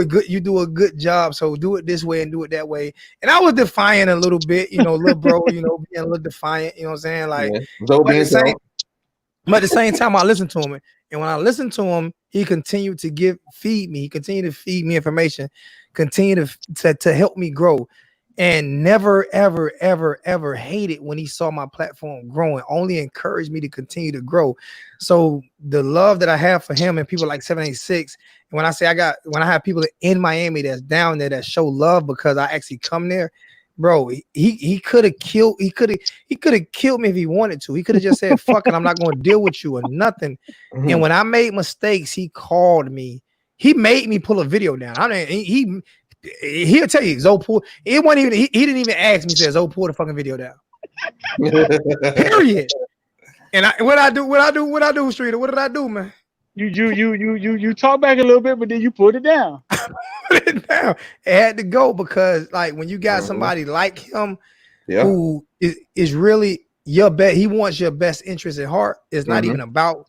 a good job. So do it this way and do it that way. And I was defiant a little bit, little bro, being a little defiant. You know what I'm saying? Like, but at the same time, I listened to him, and when I listened to him, he continued to feed me. He continued to feed me information, continue to help me grow. And never, ever, ever, ever hated when he saw my platform growing, only encouraged me to continue to grow. So the love that I have for him and people like 786, and when I have people in Miami that's down there that show love because I actually come there, bro, he could have killed me if he wanted to. He could have just said, fuck it, I'm not going to deal with you or nothing. And when I made mistakes, he called me. He made me pull a video down. I mean, he'll tell you, Zoe, pull. It wasn't even. He didn't even ask me. He said, Zoe, pull the fucking video down. Period. And what I do, Streeter? What did I do, man? You talk back a little bit, but then you put it down. Put it down. It had to go because, like, when you got somebody like him, who is really your best, he wants your best interest at heart. It's not even about.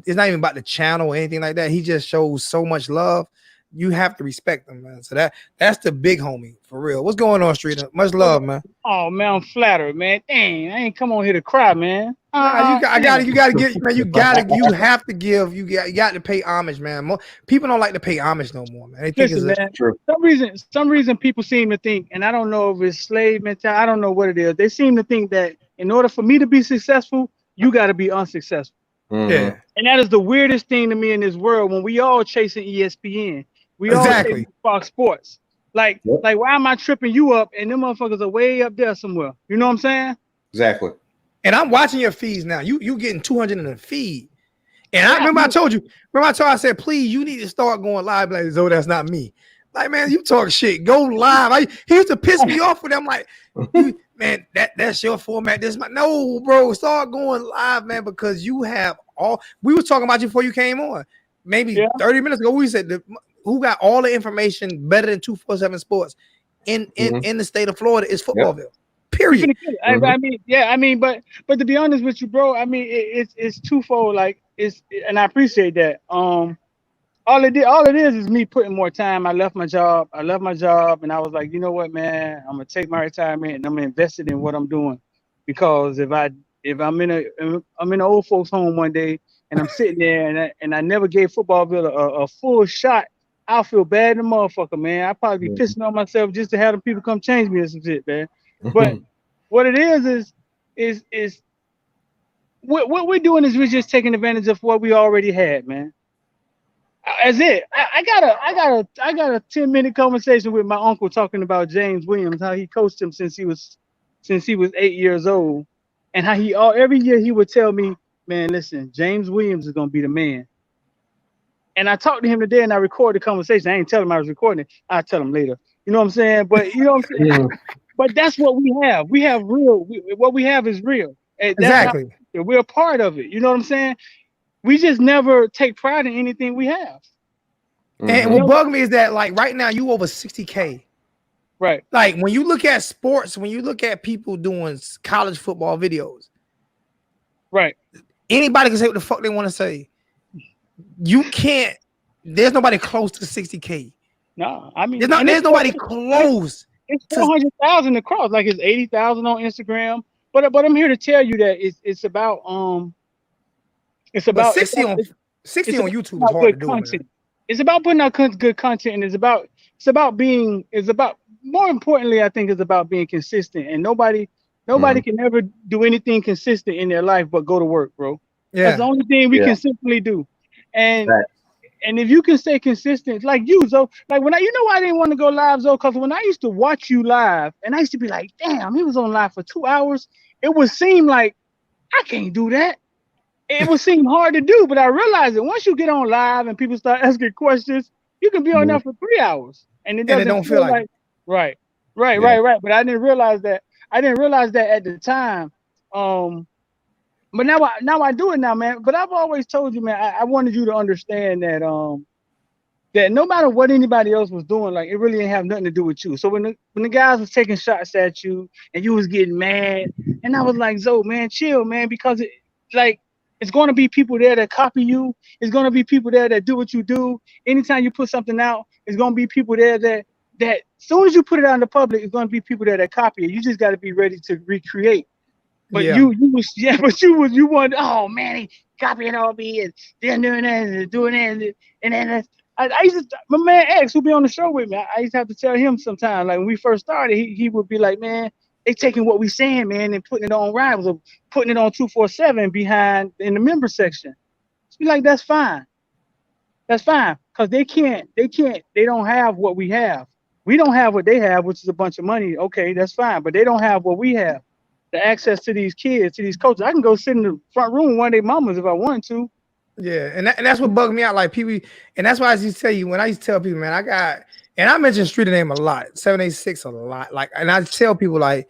It's not even about the channel or anything like that. He just shows so much love. You have to respect them, man. So that's the big homie for real. What's going on, Streeter? Much love, man. Oh man, I'm flattered, man. Dang, I ain't come on here to cry, man. You have to give. You got to pay homage, man. People don't like to pay homage no more, man. They think it's true. Some reason people seem to think, and I don't know if it's slave mentality. I don't know what it is. They seem to think that in order for me to be successful, you got to be unsuccessful. Yeah, and that is the weirdest thing to me in this world when we all chasing ESPN. We all chasing Fox Sports. Like why am I tripping you up and them motherfuckers are way up there somewhere? You know what I'm saying? Exactly. And I'm watching your feeds now. You getting 200 in the feed. And I remember I told you, I said, please, you need to start going live. Like, Zoe, that's not me. Like, man, you talk shit. Go live. He used to piss me off with them. Like, man, that's your format. No, bro. Start going live, man, because you have all. We were talking about you before you came on. Maybe 30 minutes ago, we said who got all the information better than 247 Sports in the state of Florida is Footballville. Period. I mean, but to be honest with you, bro, I mean, it's twofold. Like, and I appreciate that. All it is me putting more time. I left my job, and I was like, you know what, man, I'm gonna take my retirement and I'm gonna invest it in what I'm doing, because if I'm in an old folks home one day and I'm sitting there and I never gave Footballville a full shot, I'll feel bad in the motherfucker, man. I'll probably be pissing on myself just to have them people come change me or some shit, man. But what it is what we're doing is we're just taking advantage of what we already had, man. That's it. I got a 10-minute conversation with my uncle talking about James Williams, how he coached him since he was 8 years old, and how every year he would tell me, man, listen, James Williams is gonna be the man. And I talked to him today and I recorded the conversation. I ain't tell him I was recording it. I'll tell him later. You know what I'm saying? But you know what I'm saying? But that's what we have. We have real. What we have is real. And exactly. We're a part of it. You know what I'm saying? We just never take pride in anything we have. And what bugged me is that, like, right now you over 60K. Right. Like, when you look at sports, when you look at people doing college football videos, right? Anybody can say what the fuck they want to say. You can't. There's nobody close to 60K. No, I mean, there's nobody close. it's 400,000 across. Like it's 80,000 on Instagram. But I'm here to tell you that it's about it's But about 60 on about YouTube is hard good to do, content. man. It's about putting out good content, and it's about more importantly, I think it's about being consistent. And nobody can ever do anything consistent in their life but go to work, bro. That's the Yeah. only thing we consistently do. And if you can stay consistent, like you, Zo, like when you know why I didn't want to go live, Zo, because when I used to watch you live, and I used to be like, damn, he was on live for 2 hours, it would seem like I can't do that. It would seem hard to do, but I realized that once you get on live and people start asking questions, you can be on there for 3 hours, and it doesn't don't feel like right. But I didn't realize that. I didn't realize that at the time. But now I do it now, man. But I've always told you, man, I wanted you to understand that that no matter what anybody else was doing, like it really didn't have nothing to do with you. So when the guys was taking shots at you and you was getting mad, and I was like, Zo, man, chill, man, because it's going to be people there that copy you. It's going to be people there that do what you do. Anytime you put something out, it's going to be people there that as soon as you put it out in the public, it's going to be people there that copy it. You just got to be ready to recreate. But you want, oh man, he copying all me and they're doing that and doing that and then I used to, my man X who be on the show with me, I used to have to tell him sometimes, like when we first started, he would be like, man, they taking what we saying, man, and putting it on Rivals or putting it on 247 behind in the member section. Be like, that's fine, because they don't have what we have. We don't have what they have, which is a bunch of money. Okay, that's fine, but they don't have what we have. The access to these kids, to these coaches. I can go sit in the front room with one of their mamas if I want to. Yeah, and that's what bugged me out. Like people, and that's why I used to tell you when I used to tell people, man, I mention street name a lot, 786 a lot. Like, and I tell people like,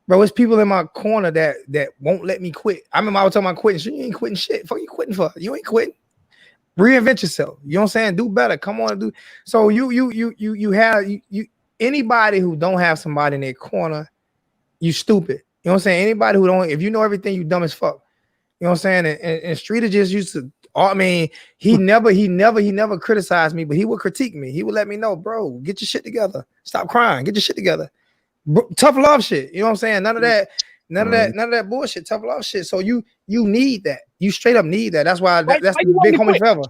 bro, it's people in my corner that won't let me quit. I remember I was talking about quitting. Shit, you ain't quitting shit. Fuck you quitting for? You ain't quitting. Reinvent yourself. You know what I'm saying? Do better. Come on and do. So you have anybody who don't have somebody in their corner, you stupid. You know what I'm saying? Anybody who don't, if you know everything, you dumb as fuck. You know what I'm saying? And Streeter just used to, I mean, he never criticized me, but he would critique me. He would let me know, bro, get your shit together. Stop crying. Get your shit together. Tough love shit. You know what I'm saying? None of that bullshit. Tough love shit. So you need that. You straight up need that. That's why that's the big homie forever.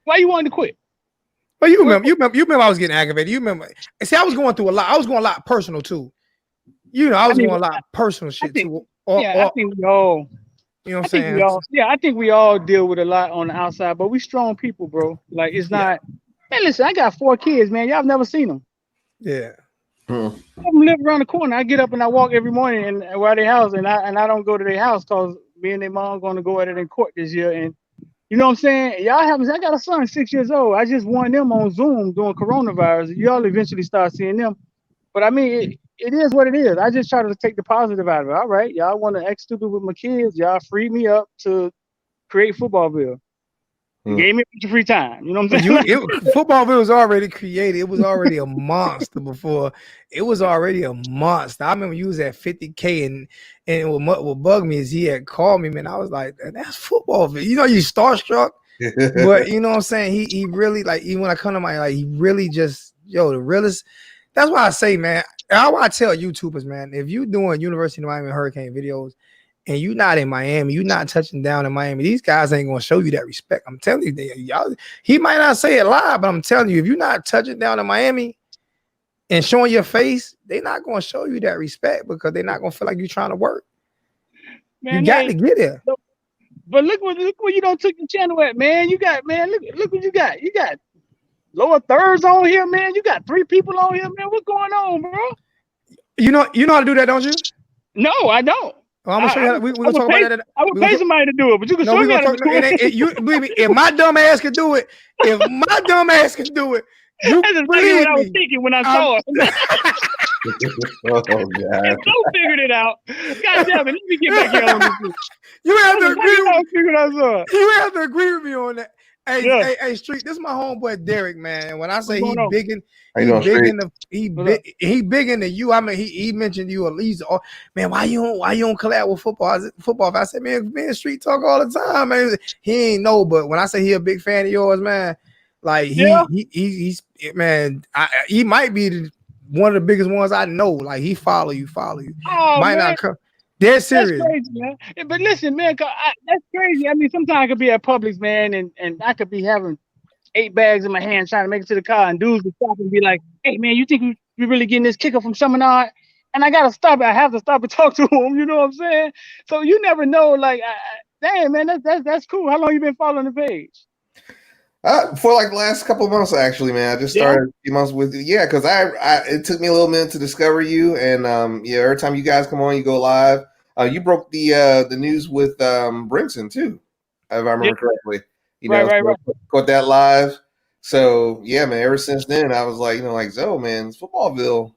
Why you wanted to quit? Well, you remember I was getting aggravated. You remember? And see, I was going through a lot. I was going a lot personal too. You know, I was going a lot personal shit too. I think we all. You know what I'm saying? I think we all deal with a lot on the outside, but we strong people, bro. Like it's not. Man, listen, I got 4 kids, man. Y'all have never seen them. Yeah. I live around the corner. I get up and I walk every morning and around their house, and I don't go to their house because me and their mom going to go at it in court this year. And you know what I'm saying? I got a son, 6 years old. I just won them on Zoom doing coronavirus. Y'all eventually start seeing them. But I mean, it is what it is. I just try to take the positive out of it. All right, y'all want to act stupid with my kids? Y'all freed me up to create Footballville. Gave me a bunch of free time. You know what I'm saying? Footballville was already created. It was already a monster before. It was already a monster. I remember you was at 50K, and what bugged me is he had called me, man. I was like, that's Footballville. You know, you starstruck. But you know what I'm saying? He really, like, even when I come to my, like, he really just, the realest. That's why I say, man, I tell YouTubers, man, if you doing University of Miami Hurricane videos and you not in Miami, you not touching down in Miami, these guys ain't going to show you that respect. I'm telling you, y'all, he might not say it live, but I'm telling you, if you're not touching down in Miami and showing your face, they're not going to show you that respect because they're not going to feel like you're trying to work. Man, you got to get there. But look where you don't took the channel at, man. You got, man, look what you got. You got lower thirds on here, man. You got 3 people on here, man. What's going on, bro? You know how to do that, don't you? No, I don't. Well, I'm gonna show you how we're gonna talk about that. I would pay somebody to do it, but you can show me how to do it. You believe me, if my dumb ass can do it, you That's exactly what I was thinking when I saw it. Oh God! Joe figured it out. God damn it! Let me get back here on this. You have to agree. You have to agree with me on that. Hey, Street, this is my homeboy Derek, man. And when I say he big in the you, I mean he mentioned you at least. Man, why you don't collab with football? I said, man, Street talk all the time, man. He ain't know, but when I say he a big fan of yours, man, like he's man, he might be one of the biggest ones I know. Like he follow you. Oh Might man, not come. Dead that's serious. crazy, man. But listen, man, that's crazy. I mean, sometimes I could be at Publix, man, and I could be having 8 bags in my hand trying to make it to the car, and dudes would stop and be like, "Hey, man, you think we really getting this kicker from Chaminade?" And I gotta stop. I have to stop and talk to him. You know what I'm saying? So you never know. Like, damn, man, that's cool. How long you been following the page? For like the last couple of months, actually, man. I just started a few months with you. Yeah, because it took me a little minute to discover you, and every time you guys come on, you go live. You broke the news with Brinson too, if I remember correctly. Right. Caught that live. So yeah, man. Ever since then, I was like, Zoe, man, it's Footballville.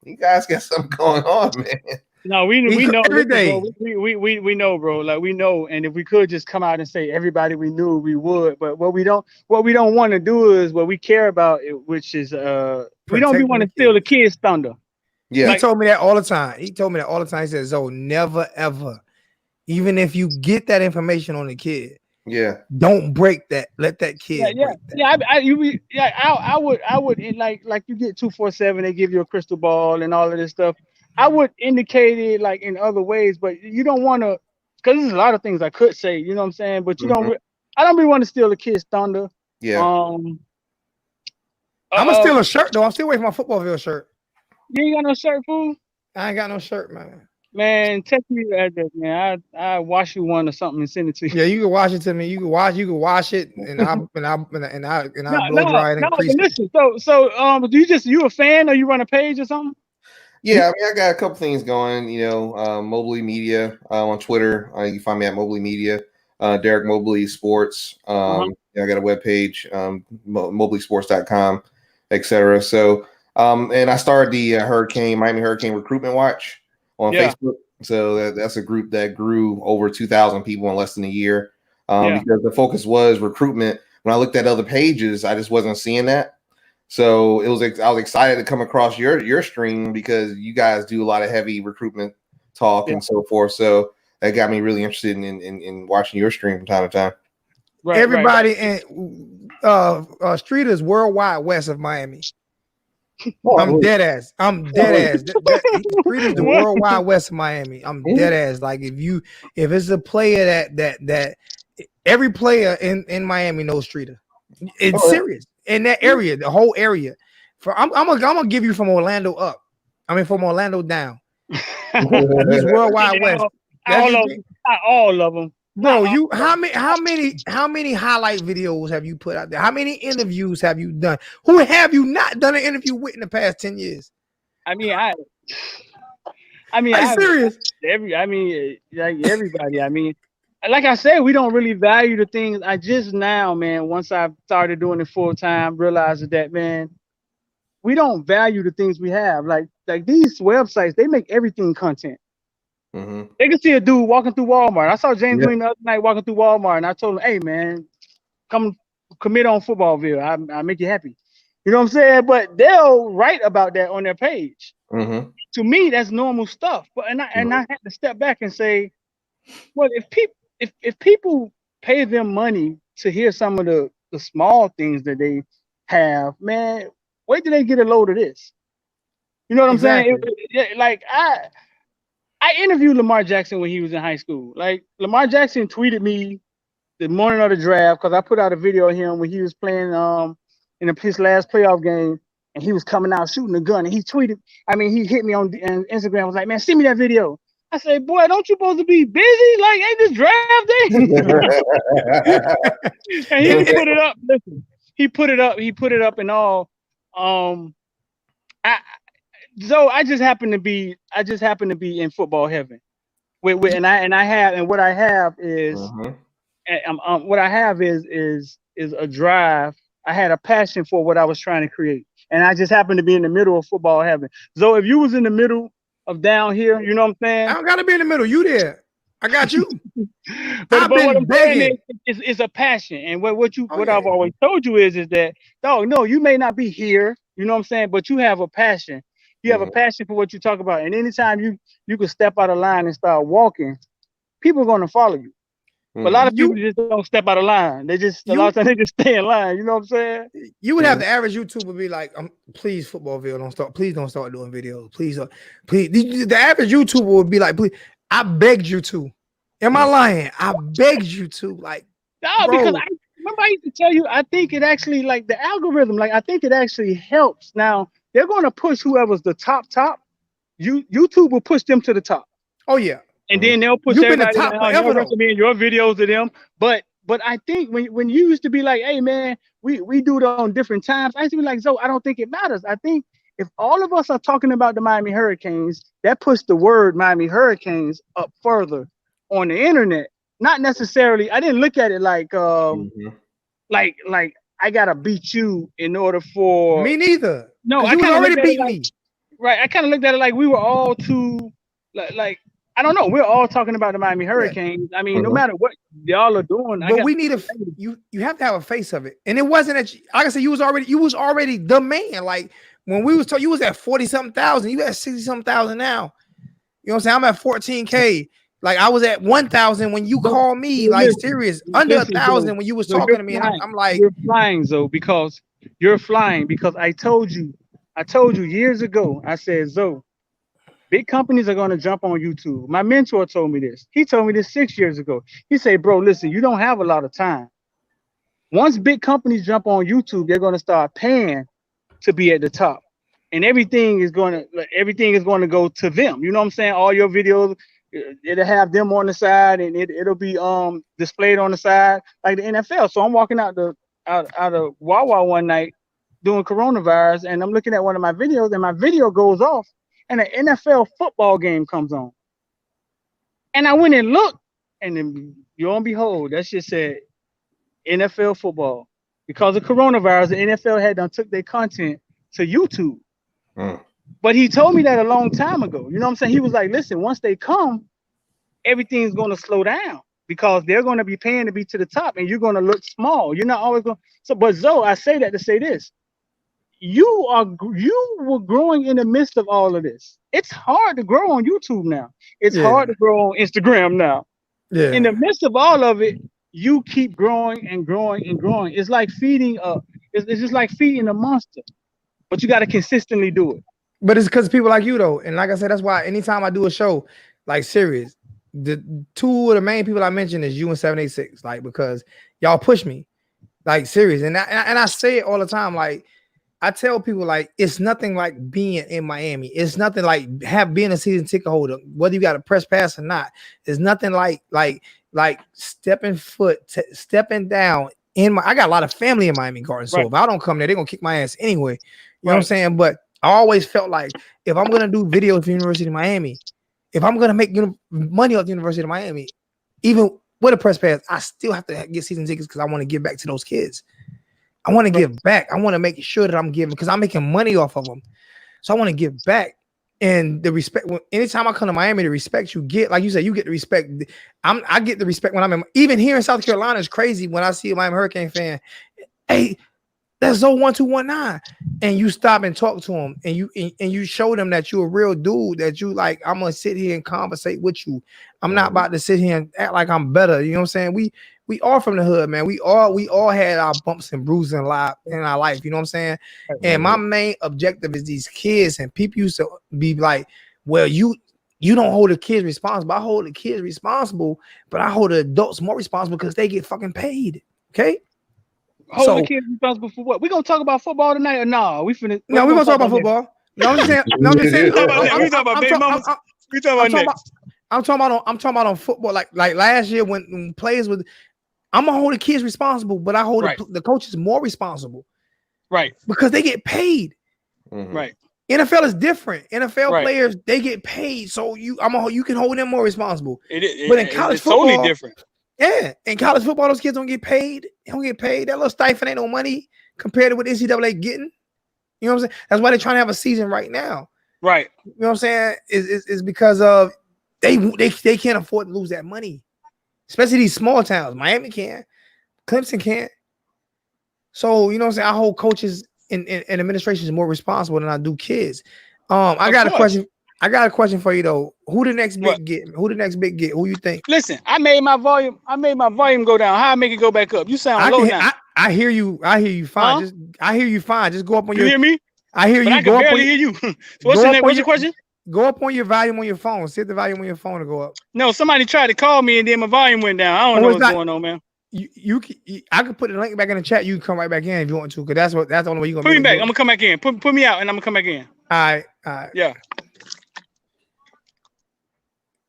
You guys got something going on, man. No, we know every listen, day. bro. We know, bro. Like we know, and if we could just come out and say everybody we knew, we would. But what we don't want to do is what we care about, which is we don't want to steal the kids' thunder. Yeah, he told me that all the time. He said, "Zoe, never ever, even if you get that information on the kid, don't break that. Let that kid break that." I would like you get 247. They give you a crystal ball and all of this stuff. I would indicate it like in other ways, but you don't want to, because there's a lot of things I could say. You know what I'm saying? But you don't. I don't really want to steal the kid's thunder. Yeah. I'm gonna steal a shirt though. I'm still waiting for my Footballville shirt. You ain't got no shirt, fool? I ain't got no shirt, man. Man, text me your address, man. I wash you one or something and send it to you. Yeah, you can wash it to me. You can wash it, and I blow dry it and crease but listen, so you a fan or you run a page or something? Yeah, I mean, I got a couple things going. Mobley Media on Twitter. You can find me at Mobley Media. Derek Mobley Sports. I got a webpage, mobleysports.com, etc. So, and I started the Miami Hurricane Recruitment Watch on Facebook. So that's a group that grew over 2,000 people in less than a year. Because the focus was recruitment. When I looked at other pages, I just wasn't seeing that. So I was excited to come across your stream because you guys do a lot of heavy recruitment talk and so forth. So that got me really interested in watching your stream from time to time. Right, everybody in Street is worldwide west of Miami. I'm dead ass. Street is the worldwide west of Miami. I'm dead ass. Like if it's a player that every player in Miami knows Streeter. It's serious. In that area, the whole area. I'm gonna give you from Orlando up. I mean from Orlando down. He's worldwide west. All of them. Bro, how many highlight videos have you put out there? How many interviews have you done? Who have you not done an interview with in the past 10 years? I'm serious. Like everybody. I mean, like I said, we don't really value the things. I just now, man, once I started doing it full time, realized that, man, we don't value the things we have. Like these websites, they make everything content. They can see a dude walking through Walmart. I saw James Green the other night walking through Walmart, and I told him, "Hey, man, come commit on Footballville. I make you happy." You know what I'm saying? But they'll write about that on their page. To me, that's normal stuff. But I had to step back and say, well, if people pay them money to hear some of the small things that they have, man, wait till they get a load of this. You know what I'm saying? Like I interviewed Lamar Jackson when he was in high school. Like Lamar Jackson tweeted me the morning of the draft because I put out a video of him when he was playing in his last playoff game and he was coming out shooting a gun and he tweeted. I mean, he hit me on Instagram. Was like, "Man, send me that video." I said, "Boy, don't you supposed to be busy? Like, ain't this draft day?" And he put it up. Listen, he put it up and all. I just happen to be in football heaven. What I have is a drive. I had a passion for what I was trying to create, and I just happened to be in the middle of football heaven. So if you was in the middle of down here, you know what I'm saying? I don't gotta be in the middle. You there? I got you. but what I'm saying is a passion, and what I've always told you is that no, you may not be here, you know what I'm saying, but you have a passion. You have a passion for what you talk about, and anytime you can step out of line and start walking, people are going to follow you. But a lot of You- people just don't step out of line. They just a lot of times they just stay in line. You know what I'm saying? You would have the average YouTuber be like, please, Footballville, don't start doing videos. Please. The average YouTuber would be like, please, I begged you to. Am I lying? I begged you to. Like, No, bro, because I remember I used to tell you, I think it actually like the algorithm, like I think it actually helps. Now they're gonna push whoever's the top. YouTube will push them to the top. oh yeah. And then they'll push You've been the everybody top down. They'll forever though. recommend your videos to them. But I think when you used to be like, hey man, we do it on different times. I used to be like, so I don't think it matters. I think if all of us are talking about the Miami Hurricanes, that puts the word Miami Hurricanes up further on the internet. Not necessarily. I didn't look at it like like I gotta beat you in order for Me neither. No, I you kind of already looked at it beat like, me. right. I kind of looked at it like we were all too like I don't know. We're all talking about the Miami Hurricanes. I mean, no matter what y'all are doing, But we need you have to have a face of it. And it wasn't that like I said, you was already the man. Like when we was told you was at 40-something thousand, you at 60-something thousand now. You know what I'm saying? I'm at 14K. Like I was at 1,000 when you called me, like serious, under 1,000 when you was talking to me. And I'm like, you're flying, Zoe, because you're flying because I told you years ago, I said, Zoe, big companies are going to jump on YouTube. My mentor told me this. He told me this 6 years ago. He said, bro, listen, you don't have a lot of time. Once big companies jump on YouTube, they're going to start paying to be at the top. And everything is going to go to them. You know what I'm saying? All your videos, it'll have them on the side and it'll be displayed on the side like the NFL. So I'm walking out of Wawa one night doing coronavirus and I'm looking at one of my videos and my video goes off and an NFL football game comes on. And I went and looked and then lo and behold, that shit said NFL football. Because of coronavirus, the NFL had done took their content to YouTube. But he told me that a long time ago. You know what I'm saying? He was like, listen, once they come, everything's going to slow down because they're going to be paying to be to the top and you're going to look small. You're not always going to. So, but Zoe, I say that to say this. You were growing in the midst of all of this. It's hard to grow on YouTube now. It's hard to grow on Instagram now. yeah. In the midst of all of it, you keep growing and growing and growing. It's like feeding it's just like feeding a monster, but you got to consistently do it. But it's because people like you though, and like I said, that's why anytime I do a show, like serious, the two of the main people I mentioned is you and 786, like because y'all push me, like serious, and I say it all the time, like I tell people like it's nothing like being in Miami, it's nothing like being a season ticket holder, whether you got a press pass or not, it's nothing like stepping down in I got a lot of family in Miami Gardens, so if I don't come there, they're gonna kick my ass anyway. You know what I'm saying? But I always felt like if I'm gonna do videos for University of Miami, if I'm gonna make money off the University of Miami, even with a press pass, I still have to get season tickets because I want to give back to those kids. I want to give back. I want to make sure that I'm giving because I'm making money off of them. So I want to give back. And the respect, anytime I come to Miami, the respect you get, like you said, you get the respect. I get the respect when I'm in, even here in South Carolina, it's crazy when I see a Miami Hurricane fan. Hey, that's 01219, and you stop and talk to them, and you show them that you're a real dude. That you like, I'm gonna sit here and conversate with you. I'm not about to sit here and act like I'm better. You know what I'm saying? We all from the hood, man. We all had our bumps and bruises in our life. You know what I'm saying? And my main objective is these kids. And people used to be like, well, you don't hold the kids responsible. I hold the kids responsible, but I hold the adults more responsible because they get fucking paid. Okay. Hold the kids responsible for what? We gonna talk about football tonight or no? We finna. No, we're gonna talk about football. No, I'm just saying. No, I'm just saying. We talking about big mamas. We talking about next. I'm talking about on football. Like last year when players with, I'm gonna hold the kids responsible, but I hold the coaches more responsible. Right. Because they get paid. Right. NFL is different. NFL players, they get paid, so you can hold them more responsible. But in college football, totally different. Yeah, in college football, those kids don't get paid. They don't get paid. That little stipend ain't no money compared to what NCAA getting. You know what I'm saying? That's why they're trying to have a season right now. Right. You know what I'm saying? Is because of they can't afford to lose that money, especially these small towns. Miami can't, Clemson can't. So you know what I'm saying? I hold coaches and administrations more responsible than I do kids. I got a question. I got a question for you though. Who the next What? big get? Who the next big get? Who you think? Listen, I made my volume go down. How I make it go back up? You sound I low can. now. I hear you. I hear you fine. Huh? Just I hear you fine. Just go up on You your. hear me? I hear But you. I can Go up on barely hear you. So what's go the up name? on What's your your question? go up on your volume on your phone. Set the volume on your phone to go up. No, somebody tried to call me and then my volume went down. I don't Oh, know it's what's not. going on, man. I could put the link back in the chat. You can come right back in if you want to, because that's the only way you're Put gonna me be back. able I'm to gonna come back in. Put me out and I'm gonna come back in. all right, all right. Yeah.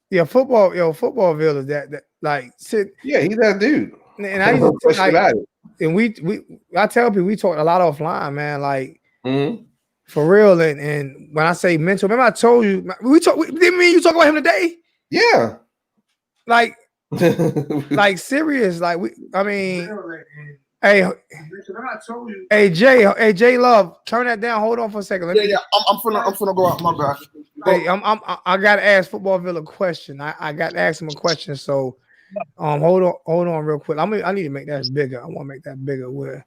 Yeah, footballville is that like sit Yeah, he's that dude. and I No used to question like about it. and I tell people we talk a lot offline, man, like Mhm. for real. And when I say mental, remember I told you didn't me and you talk about him today? Yeah. Like serious. Like hey, hey Jay Love, turn that down. Hold on for a second. Yeah. I'm finna go out. My bad. Hey, I gotta ask Footballville a question. I gotta ask him a question. So hold on real quick. I need to make that bigger. I want to make that bigger where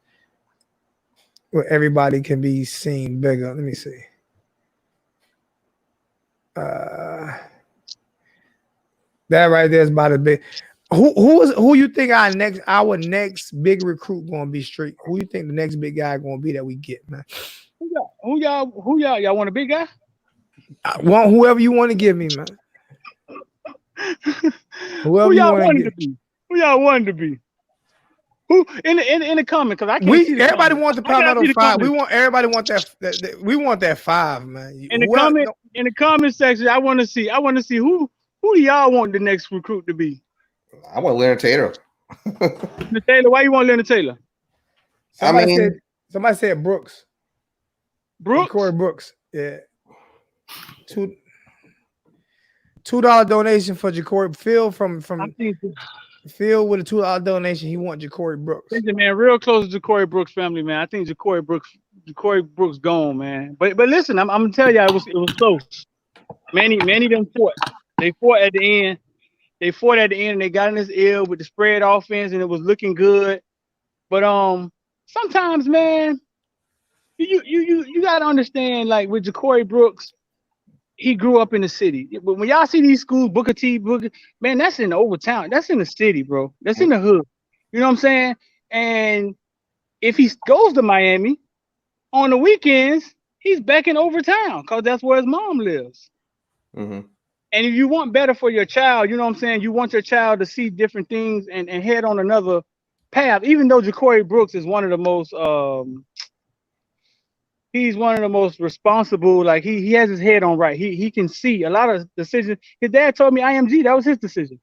everybody can be seen bigger. Let me see. That right there is about as big. Who you think our next big recruit gonna be street? Who you think the next big guy gonna be that we get, man? Who y'all want a big guy? I want whoever you want to give me, man. Whoever Who you y'all want wanted to to get. be? Who y'all wanted to be? Who in the comment? Because I can't see the Everybody comment. wants the I gotta Palmetto see the 5. comment. Everybody want that we want that 5, man. In the comment section, I want to see who do y'all want the next recruit to be? I want Leonard Taylor. Leonard Taylor, why you want Leonard Taylor? Somebody said Brooks. Brooks? Corey Brooks. Yeah. $2 donation for Jacory. Phil from Phil with a $2 donation. He want Jacory Brooks. Listen, man, real close to Jacory Brooks family, man. I think Jacory Brooks gone, man. But listen, I'm gonna tell y'all it was close. Many them fought. They fought at the end. And they got in this ill with the spread offense and it was looking good. But sometimes, man, you gotta understand, like with Jacory Brooks, he grew up in the city. But when y'all see these schools, Booker, man, that's in the overtown. That's in the city, bro. That's in the hood. You know what I'm saying? And if he goes to Miami on the weekends, he's back in Overtown because that's where his mom lives. Mm-hmm. And if you want better for your child, you know what I'm saying? You want your child to see different things and head on another path. Even though Jacory Brooks is one of the most he's one of the most responsible, like he has his head on right. He can see a lot of decisions. His dad told me IMG, that was his decision.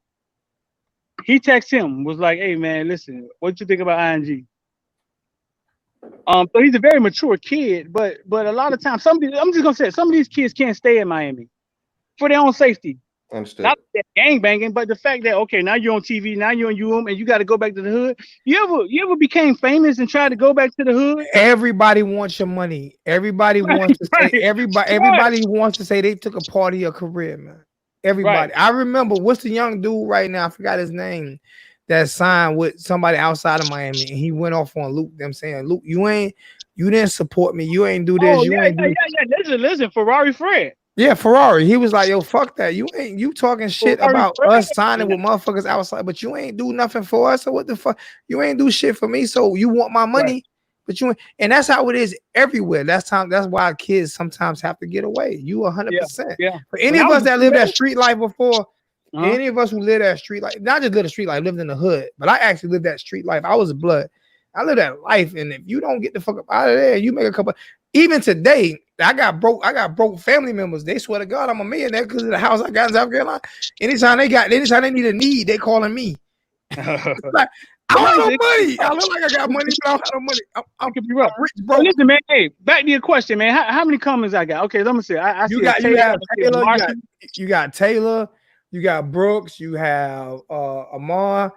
He texted him, was like, hey man, listen, what you think about IMG? So he's a very mature kid, but a lot of times I'm just gonna say it, some of these kids can't stay in Miami for their own safety. Understood. Not that gang banging, but the fact that okay, now you're on TV, now you're on UM, and you got to go back to the hood. You ever became famous and tried to go back to the hood? Everybody wants your money. Everybody wants to say everybody wants to say they took a part of your career, man. Everybody. I remember what's the young dude right now? I forgot his name. That signed with somebody outside of Miami, and he went off on Luke. Them saying, Luke, you didn't support me. You ain't do this. Listen, Ferrari Fred. Yeah, Ferrari. He was like, yo, fuck that. You talking shit Ferrari about Fred. us signing with motherfuckers outside, but you ain't do nothing for us. So what the fuck? You ain't do shit for me. So you want my money, but you ain't. And that's how it is everywhere. That's why kids sometimes have to get away. You 100%. Yeah. For any of us that lived that street life before, any of us who lived that street life, not just lived the street life, lived in the hood, but I actually lived that street life. I was a blood. I lived that life, and if you don't get the fuck up out of there, you make a couple. Even today, I got broke family members. They swear to God I'm a millionaire because of the house I got in South Carolina. Anytime they need a need, they calling me. Like, I don't have no money. I look like I got money, but I don't have no money. I'm rich, bro. Well, listen, man. Hey, back to your question, man. How many comments I got? Okay, let me see. You got Taylor, you got Brooks, you have Amar,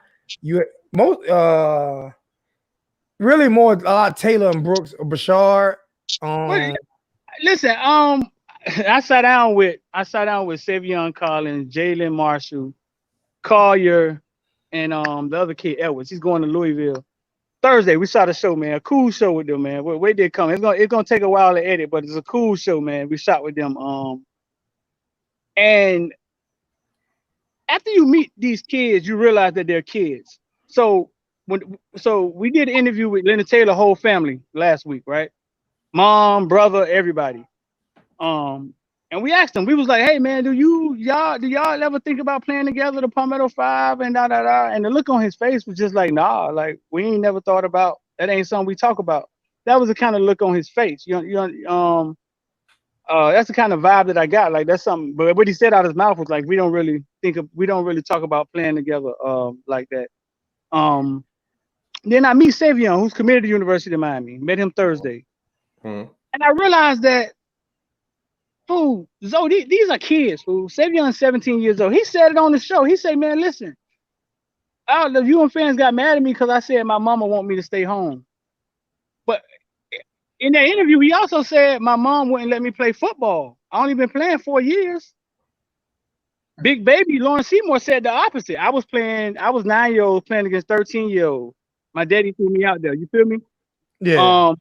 really more a lot Taylor and Brooks or Bashard. Listen, I sat down with Savion Collins, Jalen Marshall, Collier, and the other kid Edwards. He's going to Louisville Thursday. We shot a show, man. A cool show with them, man. Where they come? It's gonna take a while to edit, but it's a cool show, man. We shot with them. And after you meet these kids, you realize that they're kids. So we did an interview with Leonard Taylor whole family last week, right? Mom, brother, everybody. And we asked them, we was like, hey man, do y'all ever think about playing together the Palmetto Five and da da da? And the look on his face was just like, nah, like we ain't never thought about that. Ain't something we talk about. That was the kind of look on his face. That's the kind of vibe that I got. Like that's something. But what he said out of his mouth was like, we don't really talk about playing together like that. Then I meet Savion, who's committed to University of Miami. Met him Thursday, and I realized that, fool, Zoe, these are kids, fool. Savion's 17 years old. He said it on the show. He said, man, listen, all the viewing fans got mad at me because I said my mama want me to stay home. But in that interview, he also said my mom wouldn't let me play football. I only been playing 4 years. Big baby Lauren Seymour said the opposite. I was 9-year-old playing against 13-year-old. My daddy threw me out there. You feel me? Yeah.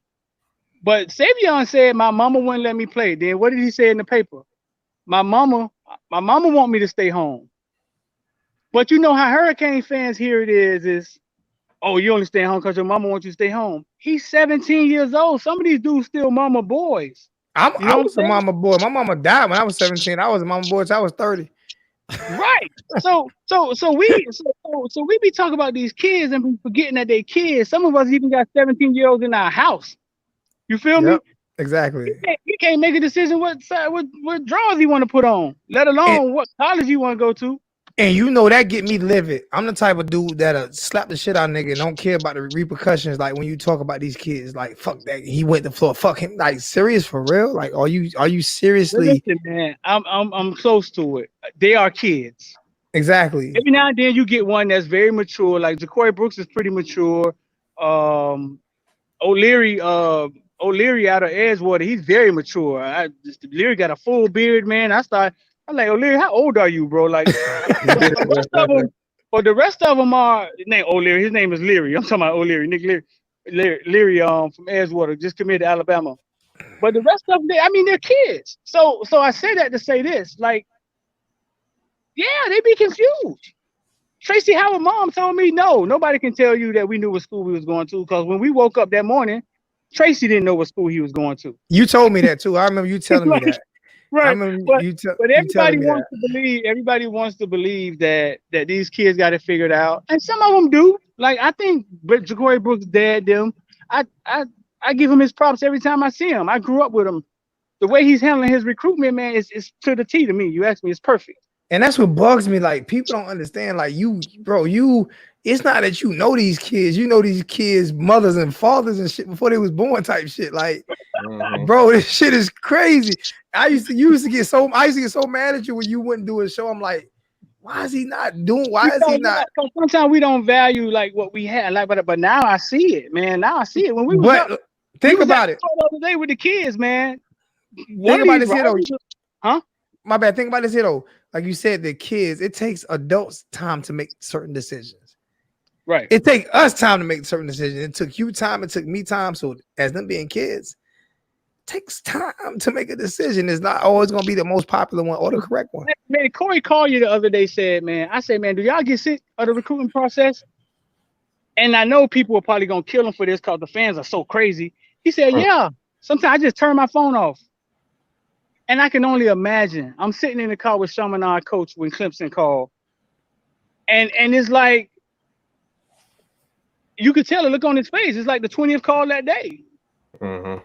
But Savion said my mama wouldn't let me play. Then what did he say in the paper? My mama want me to stay home. But you know how Hurricane fans hear it is, oh, you only stay home because your mama wants you to stay home. He's 17 years old. Some of these dudes still mama boys. I was a mama boy. My mama died when I was 17. I was a mama boy until I was 30. Right. So we be talking about these kids and be forgetting that they kids. Some of us even got 17-year-olds in our house. You feel me? Exactly. He can't make a decision what drawers he want to put on, let alone what college he want to go to. And you know that get me livid. I'm the type of dude that'll slap the shit out of nigga and don't care about the repercussions. Like when you talk about these kids, like fuck that, he went to the floor. Fuck him. Like serious for real? Like are you seriously? Listen, man, I'm close to it. They are kids. Exactly. Every now and then you get one that's very mature. Like Ja'Cory Brooks is pretty mature. O'Leary out of Edgewater, he's very mature. O'Leary got a full beard, man. I'm like, O'Leary, how old are you, bro? Like, the rest of them are name O'Leary. His name is Leary. I'm talking about O'Leary, Nick Leary, from Edgewater, just committed to Alabama. But the rest of them, they're kids. So I say that to say this, like, yeah, they be confused. Tracy Howard mom told me, no, nobody can tell you that we knew what school we was going to, because when we woke up that morning, Tracy didn't know what school he was going to. You told me that too. I remember you telling me that. Right. But everybody wants to believe that these kids got it figured out. And some of them do. Like I think Ja'Cory Brooks' dad, I give him his props every time I see him. I grew up with him. The way he's handling his recruitment, man, is to the T to me. You ask me, it's perfect. And that's what bugs me. Like people don't understand. Like it's not that you know these kids. You know these kids' mothers and fathers and shit before they was born, type shit. Like, bro, this shit is crazy. I used to get so mad at you when you wouldn't do a show. I'm like, why is he not doing? Why is he not? Sometimes we don't value like what we had. Like, but now I see it, man. Now I see it. When we was think about it. The other day with the kids, man. Think about this here, though. Huh? My bad. Think about this here, though. Like you said, the kids, it takes adults time to make certain decisions. Right. It takes us time to make certain decisions. It took you time. It took me time. So as them being kids, it takes time to make a decision. It's not always going to be the most popular one or the correct one. Man, Corey Collier the other day said, man, I said, man, do y'all get sick of the recruitment process? And I know people are probably going to kill him for this because the fans are so crazy. He said, yeah, sometimes I just turn my phone off. And I can only imagine. I'm sitting in the car with Shaman, our coach, when Clemson called. And it's like, you could tell the look on his face. It's like the 20th call that day. Mm-hmm.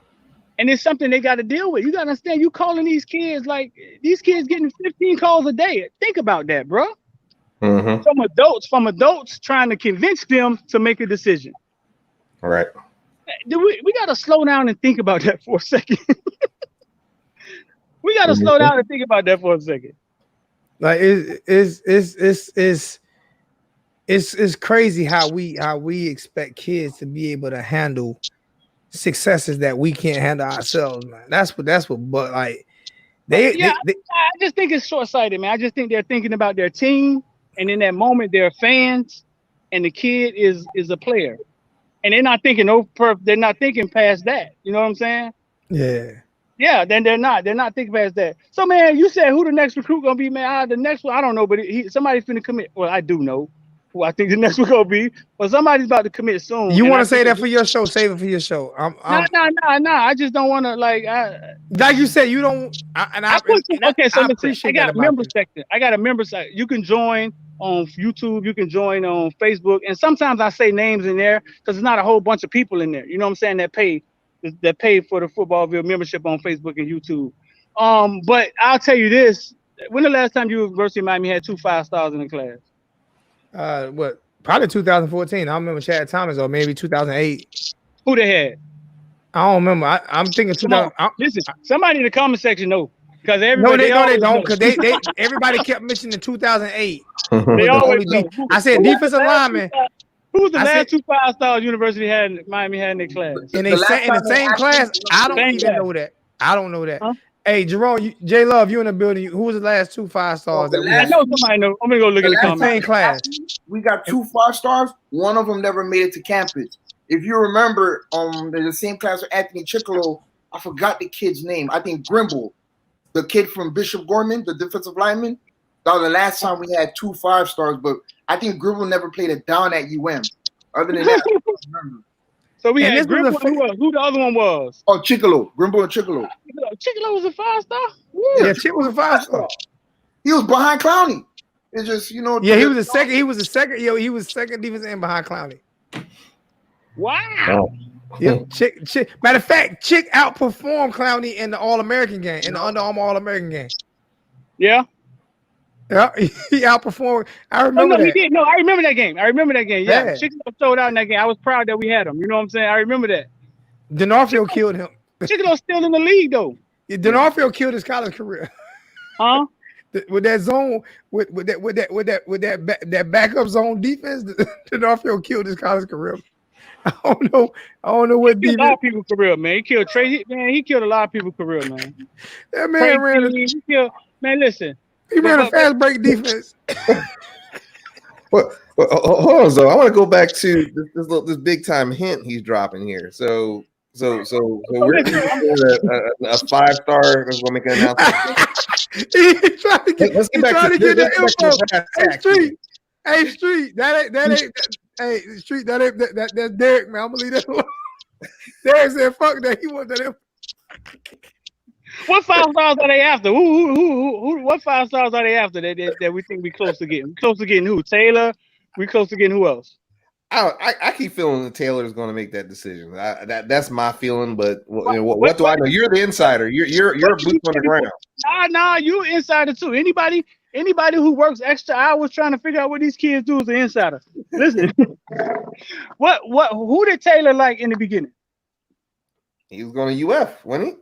And it's something they got to deal with. You got to understand, you calling these kids, like, these kids getting 15 calls a day. Think about that, bro. Mm-hmm. From adults trying to convince them to make a decision. All right. We got to slow down and think about that for a second. We got to slow down and think about that for a second. Like it's crazy how we expect kids to be able to handle successes that we can't handle ourselves, man. That's what. But like I just think it's short-sighted, man. I just think they're thinking about their team, and in that moment, they're fans, and the kid is a player, and they're not thinking they're not thinking past that. You know what I'm saying? Yeah. Yeah, then they're not thinking past that. So man, you said who the next recruit gonna be, man? The next one, I don't know, but somebody's finna commit. Well, I do know who I think the next one gonna be, but somebody's about to commit soon. You and want I to say think that for your show? Save it for your show. no. I just don't want to like. Like you said, you don't. Okay, so I listen, I appreciate that got about member you. section. I got a member section. You can join on YouTube. You can join on Facebook, and sometimes I say names in there because it's not a whole bunch of people in there. You know what I'm saying? That pay for the Footballville membership on Facebook and YouTube. But I'll tell you this: when the last time University of Miami had 2 5-stars in the class? What? Probably 2014. I don't remember Chad Thomas, or maybe 2008. Who they had? I don't remember. I'm thinking Come on, 2000. listen. Somebody in the comment section know because No, everybody they always don't, know. because they everybody kept mentioning 2008 They was the always only know. I said defensive lineman. Who's the I last said 2 5-stars University had Miami had in their class? in The last in the time they same asked class. him, I don't Same even class. know that. I don't know that. Huh? Hey, Jerome, J Love, you in the building? Who was the last 2 5-stars that we I had? know somebody know. I'm gonna go look in the last comments. time Same they class. asked me, we got 2 5-stars. One of them never made it to campus. If you remember, the same class with Anthony Chickolo, I forgot the kid's name. I think Grimble, the kid from Bishop Gorman, the defensive lineman. That was the last time we had 2 5-stars, but I think Grimble never played it down at UM. Other than that, I don't remember. So we And had this was Grimble. Who the other one was? Oh, Chickolo, Grimble and Chickolo. Chickalo was a 5-star. Yeah, Chip was a 5-star. He was behind Clowney. It's just, Yeah, he was a second. He was a second. Yo, he was second defense end behind Clowney. Wow. Yeah, Chick. Matter of fact, Chick outperformed Clowney in the All-American game, in the Under Armour All-American game. Yeah. Yeah, he outperformed. I Oh remember no, he that. did. No, I remember that game. Yeah, Yeah. Chickalo showed out in that game. I was proud that we had him. You know what I'm saying? I remember that. Denarfield killed him. Chickalo's still in the league though. Denarfield killed his college career. Huh? With that zone, with that backup zone defense, Denarfield killed his college career. I don't know what He killed a lot defense. of people's career, man. He killed Trey. Man, he killed a lot of people's career, man. That man Man, listen. he ran a fast break defense. Well, hold on, though. I want to go back to this big time hint he's dropping here. So we're going to a 5-star. We're going to make an announcement. He trying to get. Let's He get back trying to get the info. Street. Hey, Street. That ain't. Hey, Street. That's Derek, man. I'm gonna leave that alone. Derek said, "Fuck that." He want that info. What 5-stars are they after? Who? What 5-stars are they after that we think we close to getting? Close to getting who? Taylor. We close to getting who else? I keep feeling that Taylor is going to make that decision. That's my feeling. But what do I know? You're the insider. You're a boots on the ground. Nah, you insider too. Anybody who works extra hours trying to figure out what these kids do is an insider. Listen, who did Taylor like in the beginning? He was going to UF, wasn't he?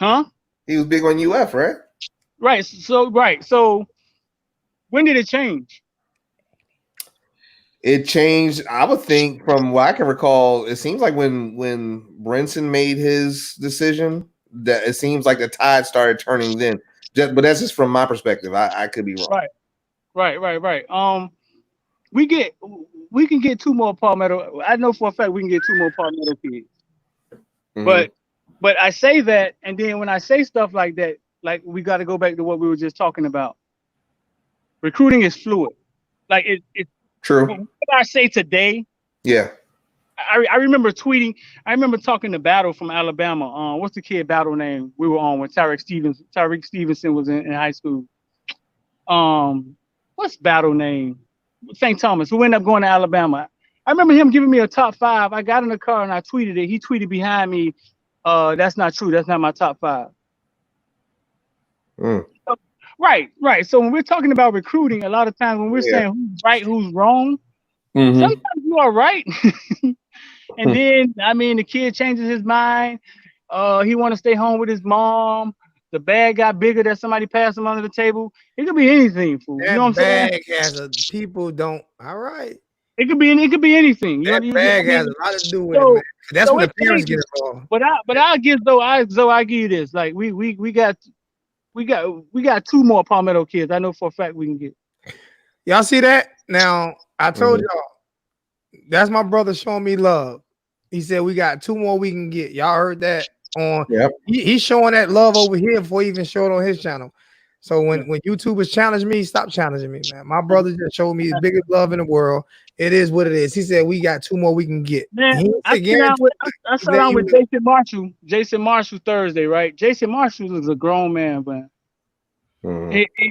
Huh? He was big on UF, right? Right. So when did it change? It changed, I would think, from what I can recall. It seems like when Brinson made his decision, that it seems like the tide started turning then. But that's just from my perspective. I could be wrong. Right. We can get 2 more Palmetto. I know for a fact we can get 2 more Palmetto kids. Mm-hmm. But I say that, and then when I say stuff like that, like we got to go back to what we were just talking about. Recruiting is fluid. Like it. True. What I say today. Yeah. I remember tweeting. I remember talking to Battle from Alabama. What's the kid Battle name we were on when Tyreek Stevenson was in high school? What's Battle name? St. Thomas, who ended up going to Alabama. I remember him giving me a top 5. I got in the car and I tweeted it. He tweeted behind me, that's not true. That's not my top 5. Right. So when we're talking about recruiting, a lot of times when we're saying who's right, who's wrong, sometimes you are right. And then, the kid changes his mind. He want to stay home with his mom. The bag got bigger that somebody passed him under the table. It could be anything, fool. That you know what I'm saying? bag has people don't. All right. It could be anything. That bag has a lot to do with it, So- man. That's so when it the parents changes. get involved. But I'll give I give you this. Like we got 2 more Palmetto kids. I know for a fact we can get. Y'all see that? Now I told y'all that's my brother showing me love. He said we got 2 more we can get. Y'all heard that? on. Yep. He's showing that love over here before he even showed it on his channel. So when YouTubers challenge me, stop challenging me, man. My brother just showed me his biggest love in the world. It is what it is. He said we got 2 more we can get. Man, I sat down with Jason Marshall Thursday, right? Jason Marshall is a grown man, man.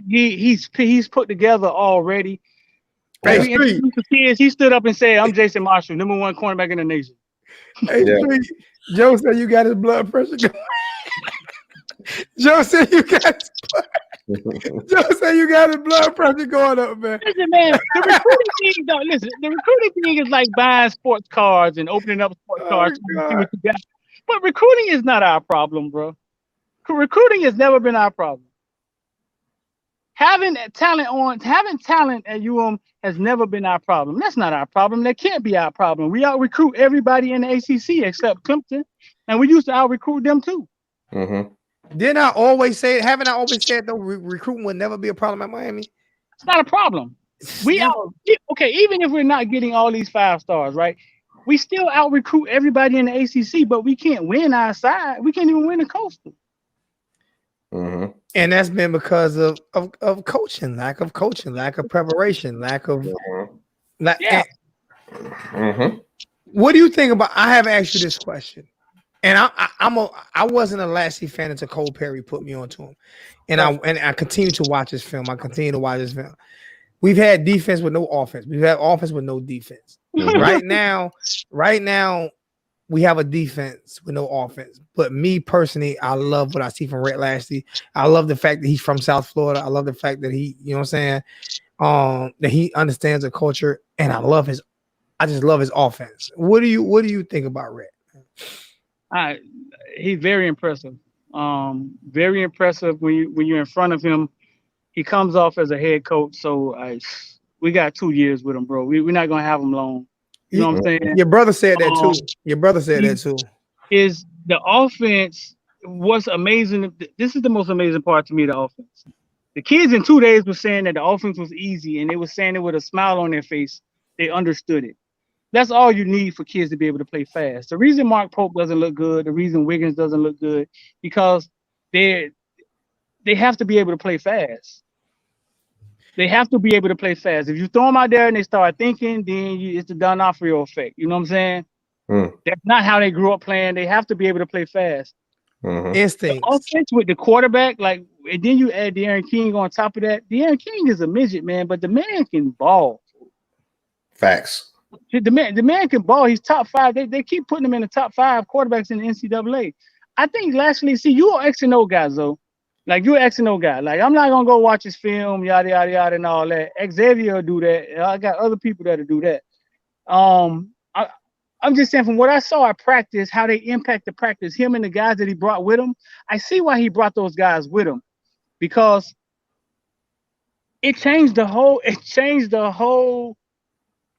He's put together already. Hey, we introduced the kids. He stood up and said, "I'm Jason Marshall, #1 cornerback in the nation." Hey, Joe said you got his blood pressure going. Joe said you got his blood pressure going up, man. Listen, man, the recruiting thing, though. Listen, the recruiting thing is like buying sports cards and opening up sports cards. But recruiting is not our problem, bro. Recruiting has never been our problem. Having talent at UM has never been our problem. That's not our problem. That can't be our problem. We out recruit everybody in the ACC except Clemson, and we used to out recruit them too. Didn't I always say it? Haven't I always said though recruitment would never be a problem at Miami? It's not a problem. Even if we're not getting all these 5 stars, right? We still out recruit everybody in the ACC, but we can't win our side. We can't even win the Coastal. And that's been because of coaching, lack of preparation, lack of What do you think about? I have asked you this question, and I wasn't a Lassie fan until Cole Perry put me onto him, and I continue to watch his film. We've had defense with no offense. We've had offense with no defense. Right now, we have a defense with no offense. But me personally, I love what I see from Reth Lashley. I love the fact that he's from South Florida. I love the fact that he, you know what I'm saying, that he understands the culture, and I just love his offense. What do you think about Reth? He's very impressive. Very impressive when you're in front of him. He comes off as a head coach, so we got 2 years with him, bro. We're not gonna have him long. You know what I'm saying? Your brother said that too. Is the offense was amazing. This is the most amazing part to me, the offense. The kids in 2 days were saying that the offense was easy, and they were saying it with a smile on their face. They understood it. That's all you need for kids to be able to play fast. The reason Mark Pope doesn't look good, the reason Wiggins doesn't look good, because they have to be able to play fast. They have to be able to play fast. If you throw them out there and they start thinking, then it's the D'Onofrio effect. You know what I'm saying? That's not how they grew up playing. They have to be able to play fast. Instincts. The offense with the quarterback, and then you add De'Aaron King on top of that. De'Aaron King is a midget, man, but the man can ball. Facts. The man can ball. He's top 5. They keep putting him in the top 5 quarterbacks in the NCAA. I think lastly, see, you're an X and O guy, though. Like, you're an X and O guy. Like, I'm not gonna go watch his film, yada yada yada, and all that. Xavier will do that. I got other people that'll do that. I'm just saying, from what I saw at practice, how they impact the practice, him and the guys that he brought with him. I see why he brought those guys with him, because it changed the whole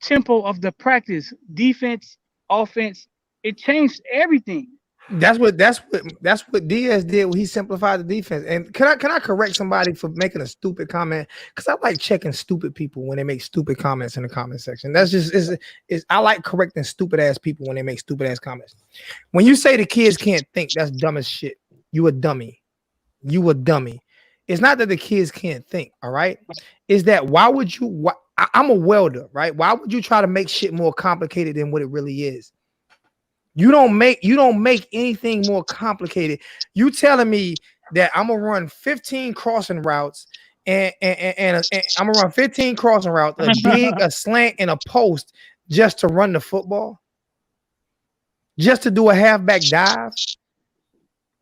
tempo of the practice. Defense, offense, it changed everything. That's what Diaz did when he simplified the defense. And can I correct somebody for making a stupid comment? Because I like checking stupid people when they make stupid comments in the comment section. That's just I like correcting stupid ass people when they make stupid ass comments. When you say the kids can't think, that's dumb as shit. You a dummy. It's not that the kids can't think, all right? Is that I'm a welder, right? Why would you try to make shit more complicated than what it really is? You don't make anything more complicated. You telling me that I'm gonna run 15 crossing routes and I'm gonna run 15 crossing routes, a dig, a slant, and a post just to run the football? Just to do a halfback dive?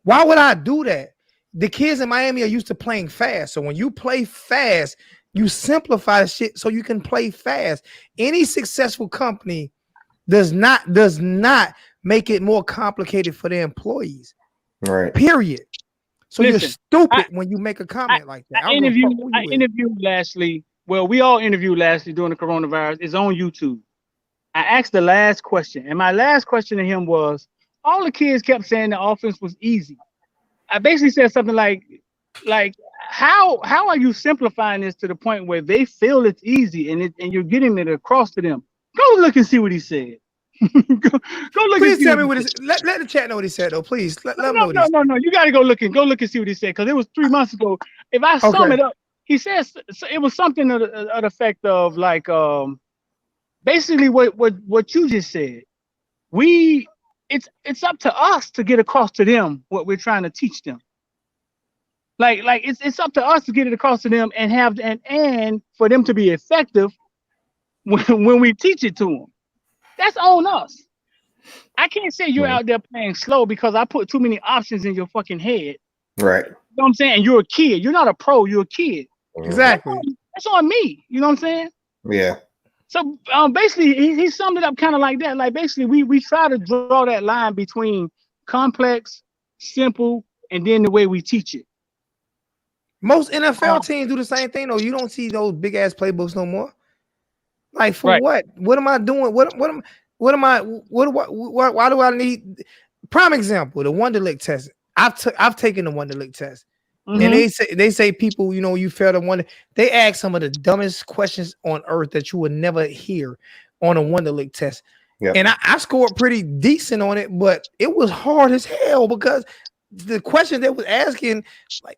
Why would I do that? The kids in Miami are used to playing fast. So when you play fast, you simplify the shit so you can play fast. Any successful company does not make it more complicated for their employees. Right. Period. So listen, you're stupid when you make a comment like that. I interviewed Lashley. Well, we all interviewed Lashley during the coronavirus. It's on YouTube. I asked the last question, and my last question to him was, all the kids kept saying the offense was easy. I basically said something like how are you simplifying this to the point where they feel it's easy and you're getting it across to them? Go look and see what he said. Go look. Please and tell see me what what he it is. Let the chat know what he said though. Please let said. them know what he said. No. You got to go look and see what he said because it was 3 months ago. If I sum Okay. it up, he says it was something of the effect of like basically what you just said. It's up to us to get across to them what we're trying to teach them. Like it's up to us to get it across to them and have and for them to be effective when we teach it to them. That's on us. I can't say you're out there playing slow because I put too many options in your fucking head. Right. You know what I'm saying? You're a kid. You're not a pro. You're a kid. Exactly. That's on me. You know what I'm saying? Yeah. So basically, he summed it up kind of like that. Like basically, we try to draw that line between complex, simple, and then the way we teach it. Most NFL teams do the same thing though. You don't see those big ass playbooks no more. Like for Right. what? What am I doing? What am I? Why do I need? Prime example: the Wonderlic test. I've taken the Wonderlic test, and they say people, you know, you fail the Wonder. They ask some of the dumbest questions on earth that you would never hear on a Wonderlic test. Yeah. And I scored pretty decent on it, but it was hard as hell because the question they was asking, like,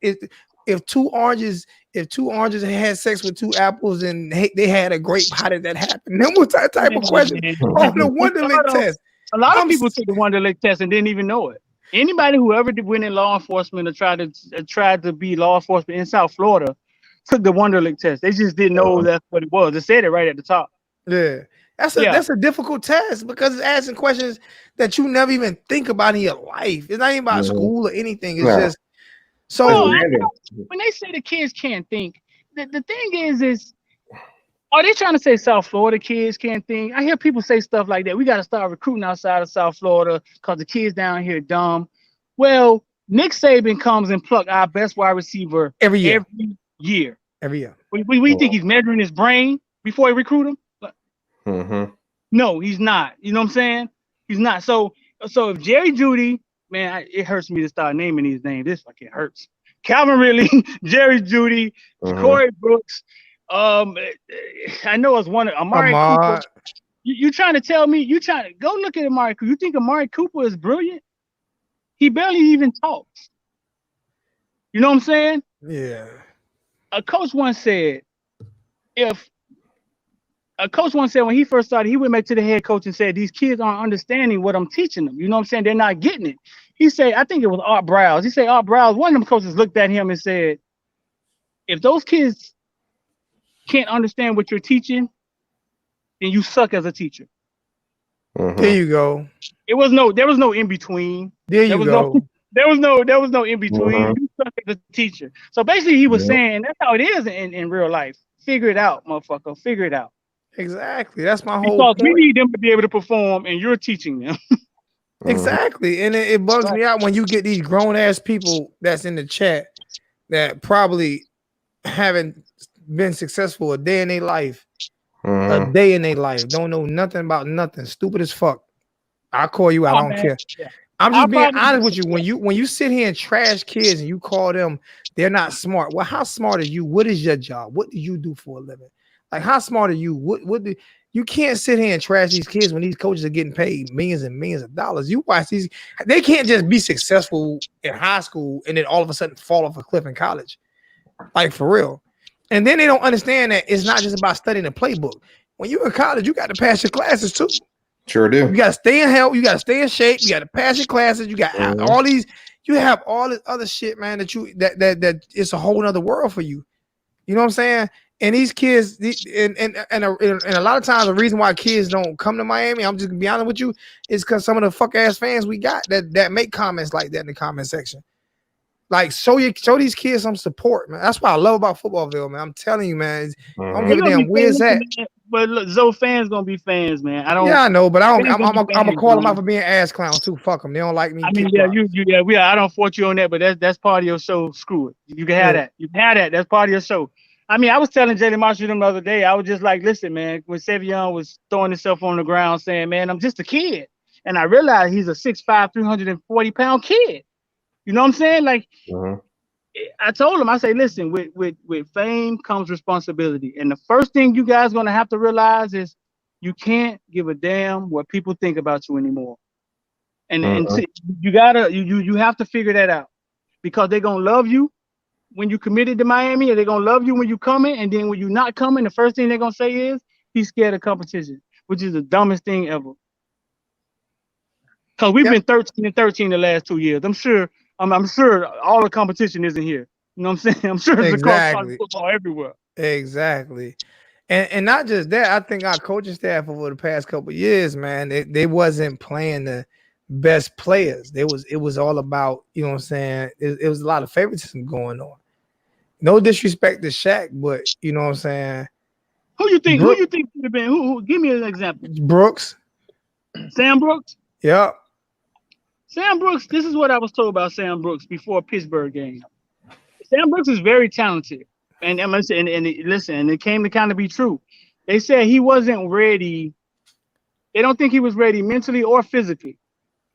if two oranges had sex with two apples and they had a grape, how did that happen? That was that type of question on the Wonderlic test. A lot of people took the Wonderlic test and didn't even know it. Anybody who ever went in law enforcement or tried to be law enforcement in South Florida took the Wonderlic test. They just didn't know that's what it was. They said it right at the top. Yeah. That's a difficult test because it's asking questions that you never even think about in your life. It's not even about school or anything. It's just so. When they say the kids can't think, the thing is are they trying to say South Florida kids can't think? I hear people say stuff like that. We got to start recruiting outside of South Florida because the kids down here are dumb. Well, Nick Saban comes and pluck our best wide receiver every year. We think he's measuring his brain before he recruit him. No, he's not. You know what I'm saying? He's not. So if Jerry Jeudy, man, it hurts me to start naming these names. This fucking hurts. Calvin Ridley, Jerry Jeudy, Corey Brooks. I know it's one of Amari Cooper. You trying to tell me? You trying to go look at Amari Cooper? You think Amari Cooper is brilliant? He barely even talks. You know what I'm saying? Yeah. A coach once said when he first started, he went back to the head coach and said, these kids aren't understanding what I'm teaching them. You know what I'm saying? They're not getting it. He said, I think it was Art Browse. He said, Art Browse, one of them coaches looked at him and said, if those kids can't understand what you're teaching, then you suck as a teacher. There you go. There was no in between. There was no in between. You suck as a teacher. So basically he was saying that's how it is in real life. Figure it out, motherfucker. Figure it out. Exactly. That's my whole because point. we need them to be able to perform and you're teaching them. Exactly. And it bugs me out when you get these grown ass people that's in the chat that probably haven't been successful a day in their life. A day in their life. Don't know nothing about nothing. Stupid as fuck. I'll call you out. I don't care. Yeah. I'm just being honest with you. When you sit here and trash kids and you call them they're not smart. Well, how smart are you? What is your job? What do you do for a living? Like, how smart are you? What do you can't sit here and trash these kids when these coaches are getting paid millions and millions of dollars. You watch these, they can't just be successful in high school and then all of a sudden fall off a cliff in college. Like, for real. And then they don't understand that it's not just about studying the playbook. When you're in college, you got to pass your classes too. Sure do. You got to stay in health. You got to stay in shape. You got to pass your classes. You got all these. You have all this other shit, man. That it's a whole nother world for you. You know what I'm saying? And these kids, and a lot of times, the reason why kids don't come to Miami, I'm just gonna be honest with you, is because some of the fuck ass fans we got that make comments like that in the comment section. Like, show these kids some support, man. That's what I love about Footballville, man. I'm telling you, man. Don't give a damn where's that. But look, Zoe fans gonna be fans, man. I know, but I'm gonna call them out for being ass clowns too. Fuck them. They don't like me. I mean, I don't fault you on that, but that's part of your show. Screw it. You can have that. You can have that. That's part of your show. I mean, I was telling Jalen Marshall them the other day. I was just like, listen, man. When Sevion was throwing himself on the ground, saying, "Man, I'm just a kid," and I realized he's a 6'5", 340-pound kid. You know what I'm saying? Like, I told him, I say, listen, with fame comes responsibility. And the first thing you guys are going to have to realize is You can't give a damn what people think about you anymore. And Mhm. see, you have to figure that out, because they're gonna love you when you committed to Miami, and they're gonna love you when you coming, and then when you're not coming, the first thing they're gonna say is he's scared of competition, which is the dumbest thing ever. Because we've Yep. been 13 and 13 the last 2 years. I'm sure all the competition isn't here. You know what I'm saying? I'm sure it's across college Exactly. football everywhere. Exactly. And not just that, I think our coaching staff over the past couple of years, man, they wasn't playing the best players. It was all about, you know what I'm saying? It was a lot of favoritism going on. No disrespect to Shaq, but you know what I'm saying? Who you think Brook, should have been? Who? Give me an example. Brooks. Sam Brooks. Yep. Sam Brooks. This is what I was told about Sam Brooks before a Pittsburgh game. Sam Brooks is very talented, and listen, and it came to kind of be true. They said he wasn't ready. They don't think he was ready mentally or physically.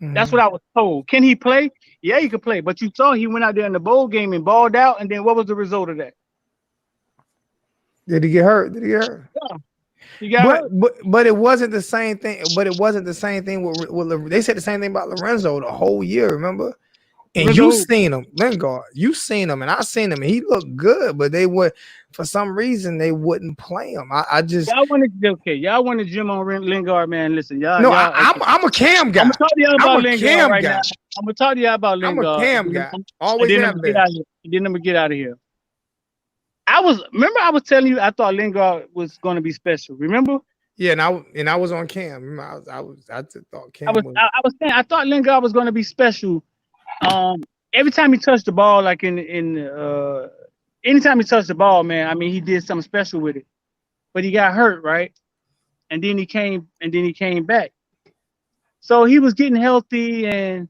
That's what I was told. Can he play? Yeah, he could play. But you saw he went out there in the bowl game and balled out, and then what was the result of that? Did he get hurt? Did he get hurt? Yeah, he got hurt. But it wasn't the same thing. But it wasn't the same thing with they said the same thing about Lorenzo the whole year. Remember? And you seen him, Lingard. You seen him, and I seen him, and he looked good. But they would, for some reason, they wouldn't play him. I just y'all wanted Jim on Lingard, man. Listen, y'all. No, y'all, I'm a Cam guy. I'm gonna talk to y'all about I'm a Lingard Cam right guy. now. I'm gonna talk to y'all about Lingard. I'm a Cam guy. Always and then have I'm been. gonna get out of here. I was telling you I thought Lingard was gonna be special. Remember? Yeah, and I was on Cam. Remember, I thought Cam was. I was saying I thought Lingard was gonna be special. Every time he touched the ball, like anytime he touched the ball, man, I mean, he did something special with it. But he got hurt, right? And then he came back. So he was getting healthy, and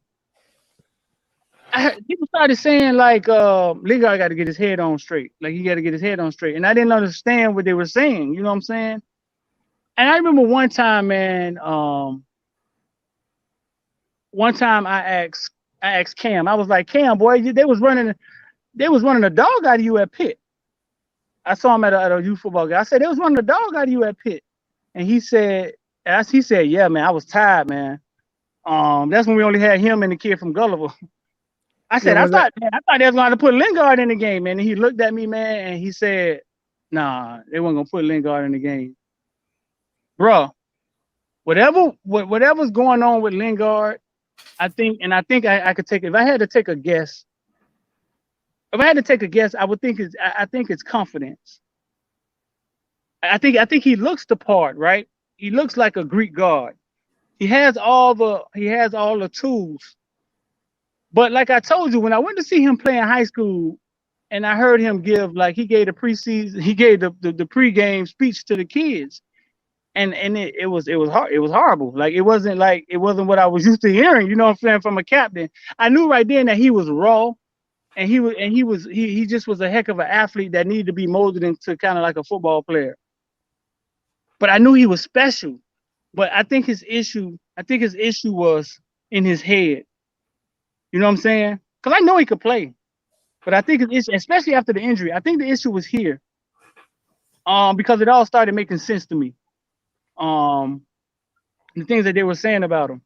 people started saying like Lingard got to get his head on straight. Like he got to get his head on straight. And I didn't understand what they were saying. You know what I'm saying? And I remember one time, man. One time I asked Cam. I was like, Cam, boy, they was running a dog out of you at Pitt. I saw him at a youth football game. I said, they was running a dog out of you at Pitt. And he said, yeah, man, I was tired, man. That's when we only had him and the kid from Gulliver. I said, I thought they was going to put Lingard in the game, man. And he looked at me, man, and he said, nah, they weren't going to put Lingard in the game. Bro, whatever's going on with Lingard, I think I could take it. If I had to take a guess, I would think it's confidence. I think he looks the part, right? He looks like a Greek god. He has all the tools. But like I told you, when I went to see him play in high school, and I heard him give he gave the pregame speech to the kids, and it was horrible. Like it wasn't what I was used to hearing. You know what I'm saying, from a captain. I knew right then that he was raw. And he just was a heck of an athlete that needed to be molded into kind of like a football player. But I knew he was special. But I think his issue was in his head. You know what I'm saying? Because I know he could play. But I think his issue, especially after the injury, I think the issue was here. Because it all started making sense to me. The things that they were saying about him.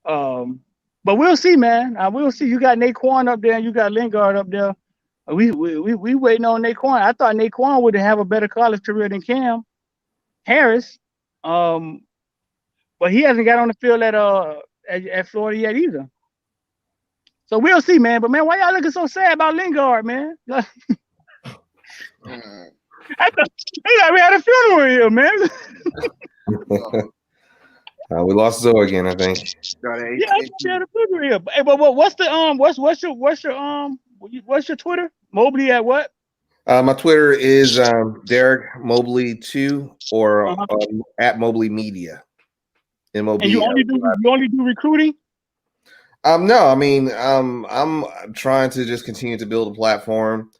But we'll see, man. We'll see. You got Naquan up there, and you got Lingard up there. We waiting on Naquan. I thought Naquan would have a better college career than Cam Harris. But he hasn't got on the field at Florida yet either. So we'll see, man. But man, why y'all looking so sad about Lingard, man? We had a funeral here, man. We lost Zoe again, I think. Yeah, we had a funeral here. Hey, but what's your Twitter? Mobley at what? My Twitter is Derek Mobley 2 or at Mobley Media. MOB. And you only do recruiting? No, I mean, I'm trying to just continue to build a platform.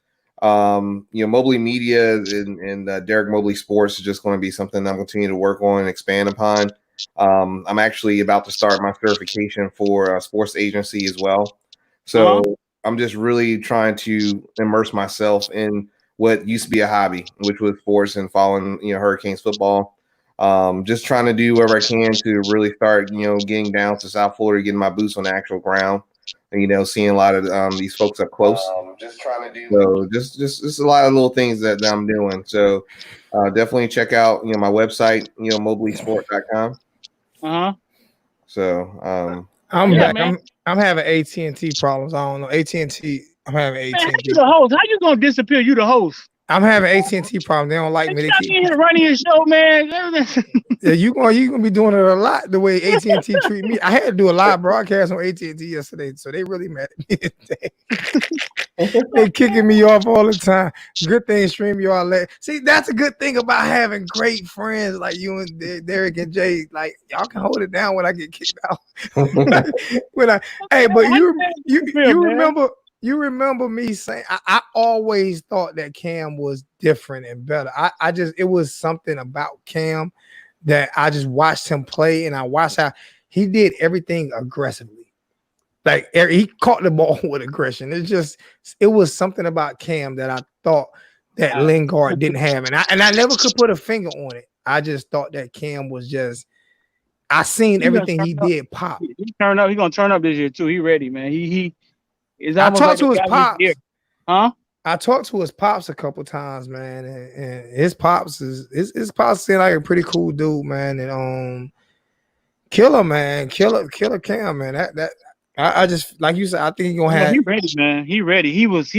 Mobley Media and Derek Mobley Sports is just going to be something I'm continuing to work on and expand upon. I'm actually about to start my certification for a sports agency as well. So I'm just really trying to immerse myself in what used to be a hobby, which was sports and following, Hurricanes football. Just trying to do whatever I can to really start, getting down to South Florida, getting my boots on the actual ground, and seeing a lot of these folks up close. Just trying to do. So just a lot of little things that I'm doing. So definitely check out my website, mobleysport.com. So I'm Yeah, back. man. I'm having AT&T problems. I don't know. AT&T. I'm having Man, how AT&T. you the host? How you gonna disappear? You the host? I'm having AT&T problems. They don't like me. You They got keep. me in here running your show, man. Yeah, you gonna be doing it a lot the way AT&T treat me. I had to do a live broadcast on AT&T yesterday, so they really mad at me today. They kicking me off all the time. Good thing stream you all let. See, that's a good thing about having great friends like you and Derek and Jay. Like y'all can hold it down when I get kicked out. Hey, but you remember me saying I always thought that Cam was different and better. It was something about Cam that I just watched him play, and I watched how he did everything aggressively. Like he caught the ball with aggression. It was something about Cam that I thought that Lingard didn't have, and I never could put a finger on it. I just thought that Cam was just. I seen everything he did pop. He turn up. He gonna turn up this year too. He ready, man. He is I almost talked like to his the guy pops. here. Huh? I talked to his pops a couple times, man, and his pops seemed like a pretty cool dude, man. And killer Cam, man. I just like you said, I think he's gonna have. He ready, man. He ready. He was.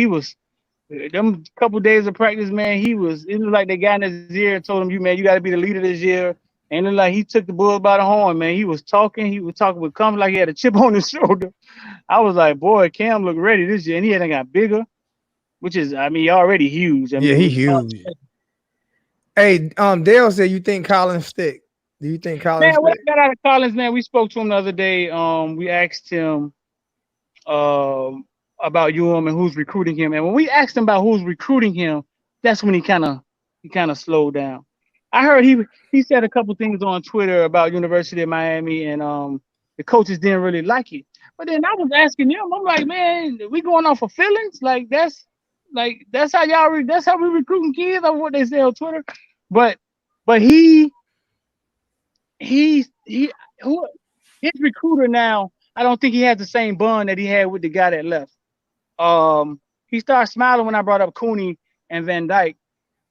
Them couple days of practice, man. It was like they got in his ear and told him, "You got to be the leader this year." And then like he took the bull by the horn, man. He was talking with confidence like he had a chip on his shoulder. I was like, boy, Cam look ready this year, and he hadn't got bigger, which is, he already huge. I mean, he huge. Hey, Dale said you think Collins stick. Do you think Collins stick? Man, what I got out of Collins, man, we spoke to him the other day. We asked him about and who's recruiting him. And when we asked him about who's recruiting him, that's when he kind of slowed down. I heard he said a couple things on Twitter about University of Miami, and the coaches didn't really like it. But then I was asking him, I'm like, man, we going off of feelings? That's how we recruiting kids, or what they say on Twitter. But his recruiter now, I don't think he has the same bond that he had with the guy that left. He started smiling when I brought up Cooney and Van Dyke,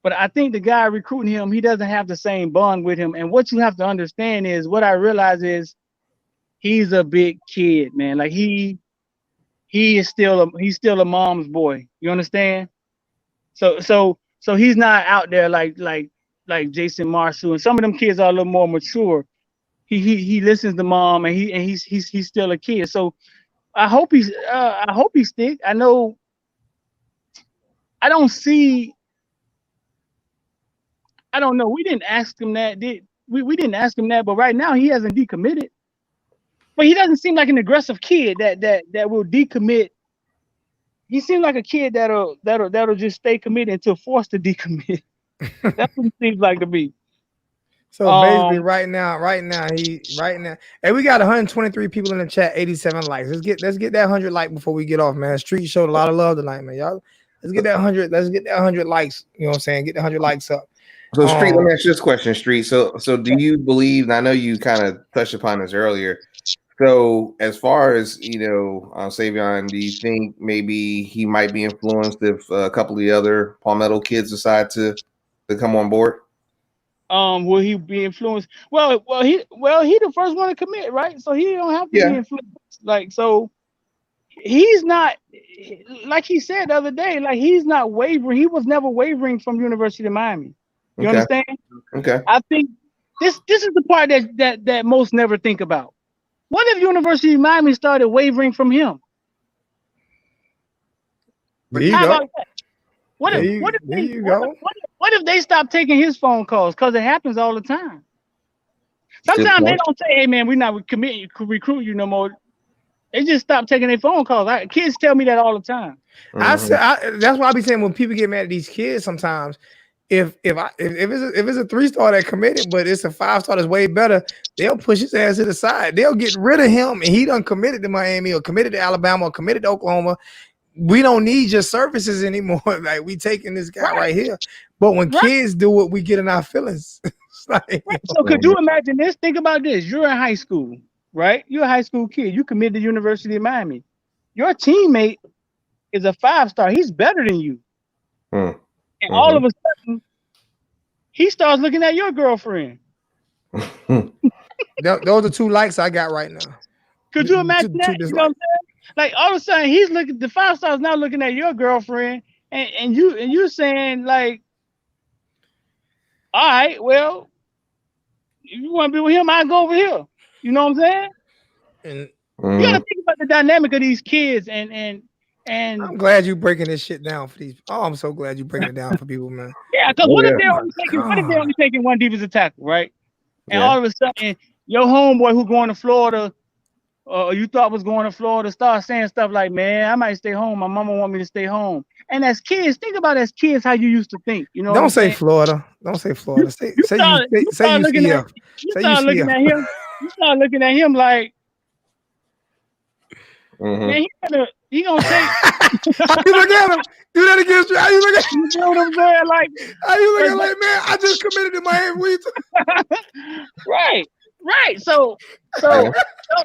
but I think the guy recruiting him, he doesn't have the same bond with him. And what you have to understand is, what I realize is, he's a big kid, man. Like he's still a mom's boy. You understand? So he's not out there like Jason Marshall, and some of them kids are a little more mature. He listens to mom, and he's still a kid. So I hope he stick. I know. I don't know. We didn't ask him that. We didn't ask him that, but right now he hasn't decommitted. But he doesn't seem like an aggressive kid that will decommit. He seems like a kid that'll just stay committed until forced to decommit. That's what he seems like to be. So basically, right now, hey, we got 123 people in the chat, 87 likes. Let's get that 100 like before we get off, man. Street showed a lot of love tonight, man. Y'all, let's get that 100. Let's get that 100 likes. You know what I'm saying? Get the 100 likes up. So, Street, let me ask you this question, Street. So do you believe? And I know you kind of touched upon this earlier. So, as far as Savion, do you think maybe he might be influenced if a couple of the other Palmetto kids decide to come on board? Will he be influenced? Well, he the first one to commit, right? So he don't have to be influenced. Like, so he's not, like he said the other day, like he's not wavering. He was never wavering from University of Miami. You understand? Okay. I think this is the part that most never think about. What if University of Miami started wavering from him? There you go. What if they stop taking his phone calls? Because it happens all the time. Sometimes they don't say, "Hey man, we're not committing recruit you no more." They just stop taking their phone calls. Kids tell me that all the time. Mm-hmm. That's why I be saying, when people get mad at these kids, sometimes if it's a 3-star that committed, but it's a 5-star that's way better, they'll push his ass to the side. They'll get rid of him, and he done committed to Miami or committed to Alabama or committed to Oklahoma. We don't need your services anymore. Like, we taking this guy right here. But when kids do it, we get in our feelings. like, Right. So could you imagine this? Think about this. You're in high school, right? You're a high school kid. You commit to University of Miami. Your teammate is a 5-star. He's better than you. Mm. And all of a sudden, he starts looking at your girlfriend. those are 2 likes I got right now. Could you imagine Two that? You know dislikes. what I'm saying? Like all of a sudden, he's looking. The 5-star's now looking at your girlfriend, and you saying like, all right, well, if you want to be with him, I go over here. You know what I'm saying? And you gotta think about the dynamic of these kids, and I'm glad you breaking this shit down for these. Oh, I'm so glad you breaking it down for people, man. Yeah, because what if they're only taking one defensive tackle, right? And all of a sudden, your homeboy who going to Florida, you thought was going to Florida, start saying stuff like, "Man, I might stay home. My mama want me to stay home." And as kids, think about as kids how you used to think. You know, don't say Florida. Don't say Florida. Say UCF. You start looking at him. You start looking at him like, man, he gonna take. How you look at him? Do that again. How you look at him? You know what I'm saying? Like, how you look at like, man, I just committed to Miami. Right. So,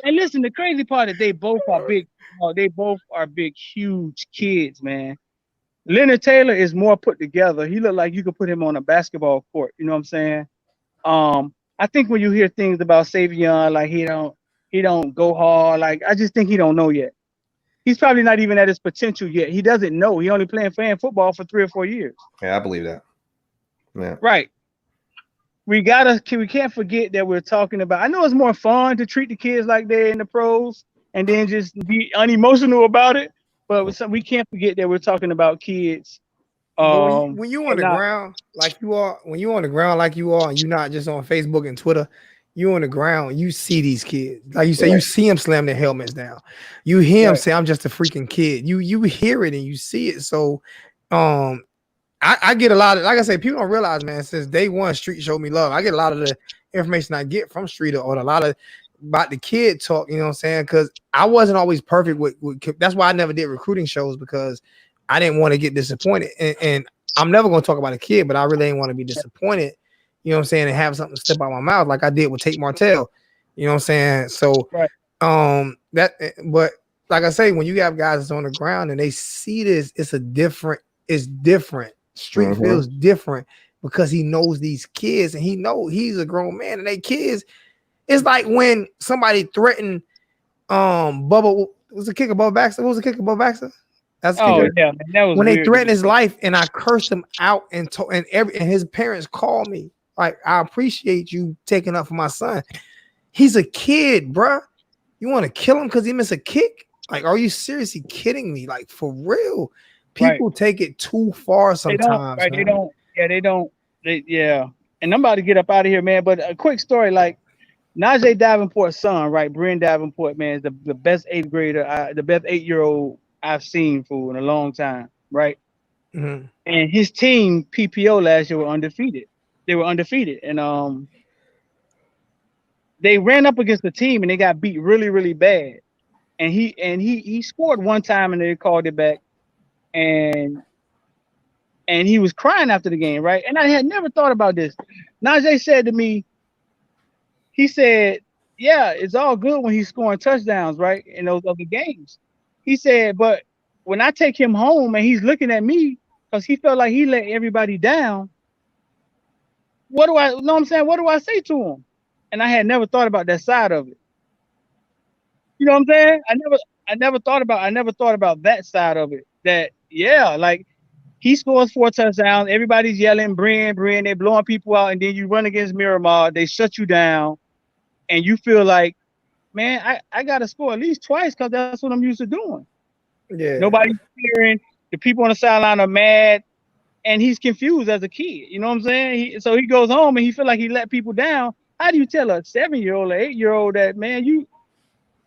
and listen, the crazy part is they both are big. They both are big, huge kids, man. Leonard Taylor is more put together. He looked like you could put him on a basketball court. You know what I'm saying? I think when you hear things about Savion, like he don't go hard. Like I just think he don't know yet. He's probably not even at his potential yet. He doesn't know. He only playing fan football for 3 or 4 years. Yeah, I believe that. Yeah. Right. We can't forget that we're talking about. I know it's more fun to treat the kids like they're in the pros and then just be unemotional about it. But we can't forget that we're talking about kids. When you on the ground like you are, and you're not just on Facebook and Twitter, you on the ground, you see these kids. Like you say, you see them slam their helmets down. You hear them say, I'm just a freaking kid. You hear it and you see it. So I get a lot of, like I say, people don't realize, man, since day one, Street showed me love. I get a lot of the information I get from Street or a lot of about the kid talk, you know what I'm saying? Because I wasn't always perfect with that's why I never did recruiting shows, because I didn't want to get disappointed. And I'm never going to talk about a kid, but I really ain't want to be disappointed, you know what I'm saying, and have something slip out my mouth like I did with Tate Martell, you know what I'm saying? So, but like I say, when you have guys that's on the ground and they see this, it's different. Street feels different because he knows these kids and he knows he's a grown man and they kids. It's like when somebody threatened Bubba, was the kicker Bubba Baxter? What was the kicker Bubba Baxter? That's man, that was when they weird. threatened his life, and I cursed him out, and his parents called me like, I appreciate you taking up for my son. He's a kid, bruh. You want to kill him because he missed a kick? Like, are you seriously kidding me? Like, for real? People take it too far sometimes. They don't. And I'm about to get up out of here, man. But a quick story, like Najee Davenport's son, right? Bryn Davenport, man, is the best 8th grader, the best 8-year-old I've seen for in a long time, right? And his team PPO last year were undefeated. They were undefeated, and they ran up against the team and they got beat really, really bad. And he scored one time and they called it back, and he was crying after the game, right? And I had never thought about this. Najee said to me, he said, "Yeah, it's all good when he's scoring touchdowns, right, in those other games." He said, "But when I take him home and he's looking at me because he felt like he let everybody down, what do I say to him?" And I had never thought about that side of it. You know what I'm saying? I never thought about that side of it. That like he scores 4 touchdowns, everybody's yelling, Bryn, they're blowing people out, and then you run against Miramar, they shut you down, and you feel like, man, I gotta score at least twice because that's what I'm used to doing. Yeah. Nobody's cheering. The people on the sideline are mad, and he's confused as a kid. You know what I'm saying? So he goes home and he feel like he let people down. How do you tell a 7-year-old or 8-year-old that, man, you?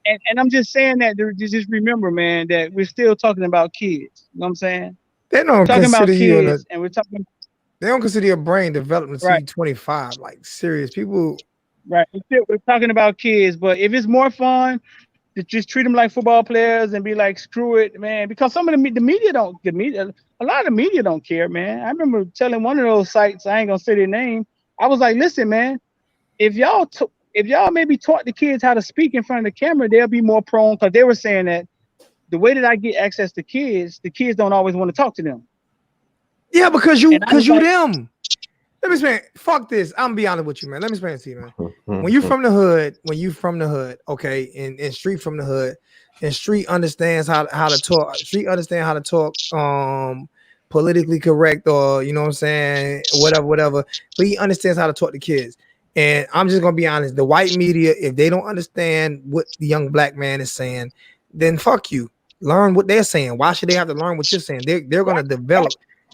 And I'm just saying that to just remember, man, that we're still talking about kids. You know what I'm saying? They don't talking consider about you kids, and we're talking. They don't consider your brain development until you're 25. Like, serious people. Right. We're talking about kids, but if it's more fun to just treat them like football players and be like, screw it, man, because some of the media, a lot of the media don't care, man. I remember telling one of those sites, I ain't gonna say their name, I was like, listen, man, if y'all maybe taught the kids how to speak in front of the camera, they'll be more prone, because they were saying that the way that I get access to kids, the kids don't always want to talk to them. Yeah, because And I was you like, them. Let me explain. Fuck this. I'm gonna be honest with you, man. Let me explain to you, man. When you from the hood, okay, and street from the hood, and street understands how to talk. Street understand how to talk politically correct, or you know what I'm saying, whatever. But he understands how to talk to kids. And I'm just gonna be honest, the white media, if they don't understand what the young black man is saying, then fuck you. Learn what they're saying. Why should they have to learn what you're saying? They're gonna develop.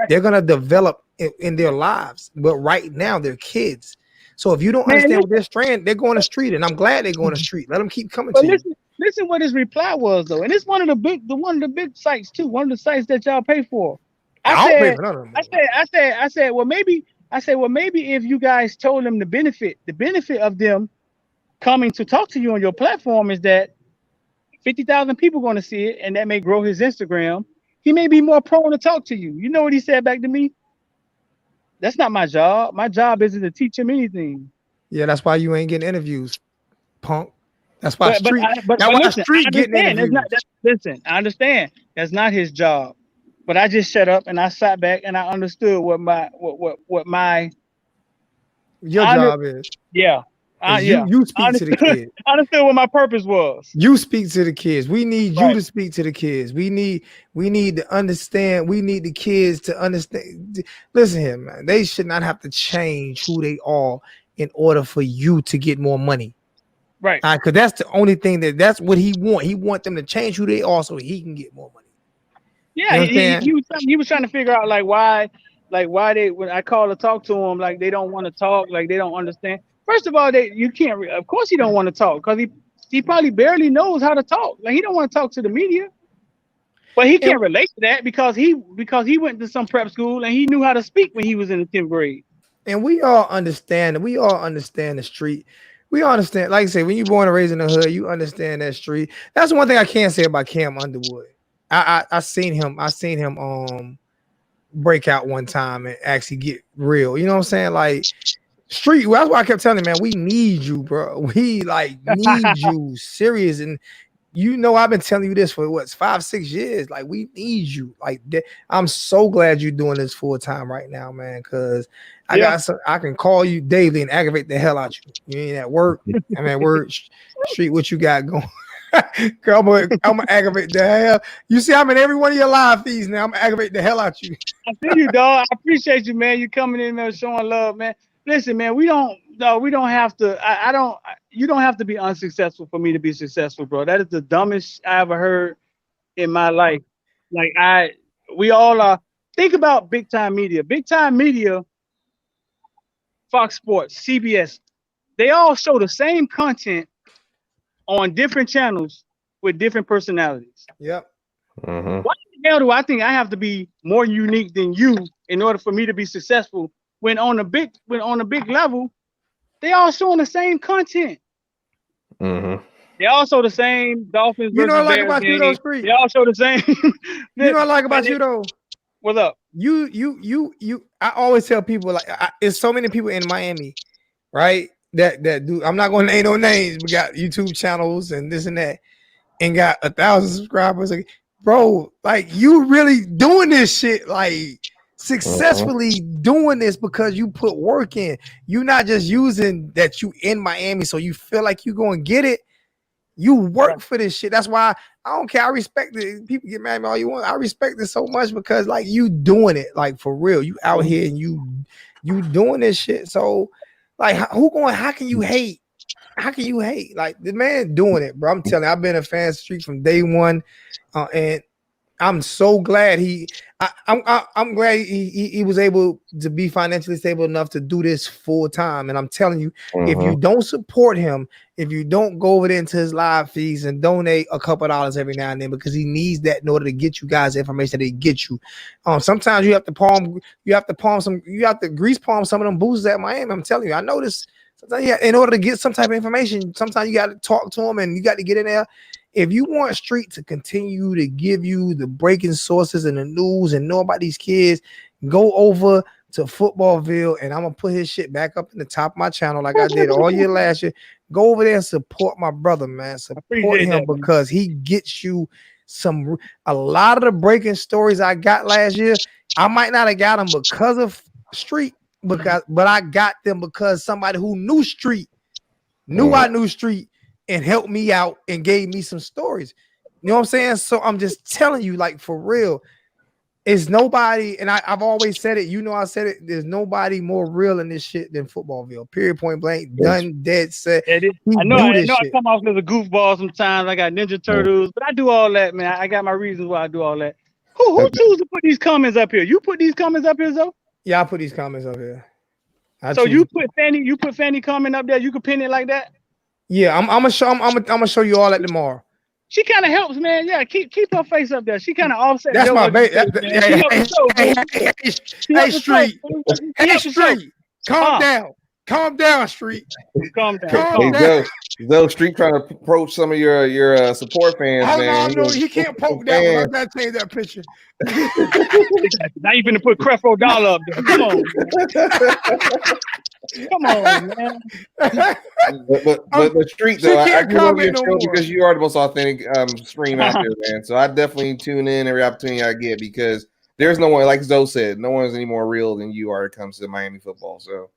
They're gonna develop in their lives, but right now they're kids. So if you don't understand what they're saying, they're going to street, and I'm glad they're going to street. Let them keep coming to you. Listen what his reply was though, and it's one of the big sites too. One of the sites that y'all pay for. I said, well, maybe if you guys told them the benefit of them coming to talk to you on your platform is that 50,000 people going to see it, and that may grow his Instagram. He may be more prone to talk to you. You know what he said back to me? That's not my job. My job isn't to teach him anything. Yeah, that's why you ain't getting interviews, punk. That's why street getting interviews. Listen, I understand. That's not his job. But I just shut up and I sat back and I understood what my job is. Yeah. You speak to the kids. I understood what my purpose was. You speak to the kids. We need you to speak to the kids. We need to understand. We need the kids to understand. Listen here, man. They should not have to change who they are in order for you to get more money. Right. Because that's the only thing that's what he want. He want them to change who they are so he can get more money. Yeah, he was trying to figure out why they, when I call to talk to him, like they don't want to talk, like they don't understand. First of all, you can't. Of course, he don't want to talk because he probably barely knows how to talk. Like he don't want to talk to the media, but he can't relate to that because he went to some prep school and he knew how to speak when he was in the 10th grade. And we all understand the street. We understand, like I say, when you're born and raised in the hood, you understand that street. That's one thing I can't say about Cam Underwood. I seen him break out one time and actually get real. You know what I'm saying? Like street. That's why I kept telling him, man, we need you, bro. We need you serious. And you know, I've been telling you this for 5-6 years. Like we need you. Like I'm so glad you're doing this full time right now, man. Because I can call you daily and aggravate the hell out you. You ain't at work. I mean, word street. What you got going? I'm gonna aggravate the hell. You see, I'm in every one of your live feeds now. I'm gonna aggravate the hell out you. I see you, dog. I appreciate you, man. You coming in there showing love, man. Listen, man, we don't have to. You don't have to be unsuccessful for me to be successful, bro. That is the dumbest I ever heard in my life. Like we all are. Think about big time media. Big time media, Fox Sports, CBS. They all show the same content on different channels with different personalities. Yep. Mm-hmm. Why the hell do I think I have to be more unique than you in order for me to be successful? When on a big level, they all showing the same content. Mm-hmm. They all show the same Dolphins. You know what I like Bears about game. You though, Street? They all show the same. You know what I like about you though? What's up? You. I always tell people there's so many people in Miami, right? That do. I'm not going to name no names. We got YouTube channels and this and that, and got 1,000 subscribers. Like, bro, like you really doing this shit, like successfully doing this because you put work in. You're not just using that you in Miami so you feel like you going to get it. You work for this shit. That's why I don't care. I respect it. People get mad at me all you want. I respect it so much because like you doing it, like for real. You out here and you doing this shit. So like how can you hate? How can you hate? Like the man doing it, bro. I'm telling you, I've been a fan of Street from day one. And I'm so glad I'm glad he was able to be financially stable enough to do this full time. And I'm telling you, if you don't support him, if you don't go over there into his live feeds and donate a couple of dollars every now and then, because he needs that in order to get you guys the information that he get you. Sometimes you have to grease palm some of them boosters at Miami. I'm telling you, I know this. Sometimes in order to get some type of information, sometimes you got to talk to him and you got to get in there. If you want Street to continue to give you the breaking sources and the news and know about these kids, go over to Footballville, and I'm gonna put his shit back up in the top of my channel like I did all year last year. Go over there and support my brother, man. Support appreciate him that, man. because he gets you a lot of the breaking stories I got last year. I might not have got them because of Street, but I got them because somebody who knew Street knew I knew Street and helped me out and gave me some stories. You know what I'm saying? So I'm just telling you, like, for real, it's nobody, and I've always said it, you know, I said it, there's nobody more real in this shit than Footballville. Period, point blank, done, dead set. I know I come off as a goofball sometimes. I got Ninja Turtles, but I do all that, man. I got my reasons why I do all that. Who choose to put these comments up here? You put these comments up here, Zoe? Yeah, I put these comments up here. So you put Fanny comment up there, you can pin it like that? Yeah, I'm gonna show you all that tomorrow. She kind of helps, man. Yeah, keep her face up there. She kind of offset. That's my baby. Hey, Street. Hey, Street. Calm down, Street. Calm down. Though Street trying to approach some of your support fans, man. No, he can't poke that one. I gotta change that picture. Now you finna put Creflo Dollar up there. Come on, come on, man. But Street though, I do love your show because you are the most authentic stream out there, man. So I definitely tune in every opportunity I get because there's no one, like Zoe said, no one's any more real than you are when it comes to Miami football. So,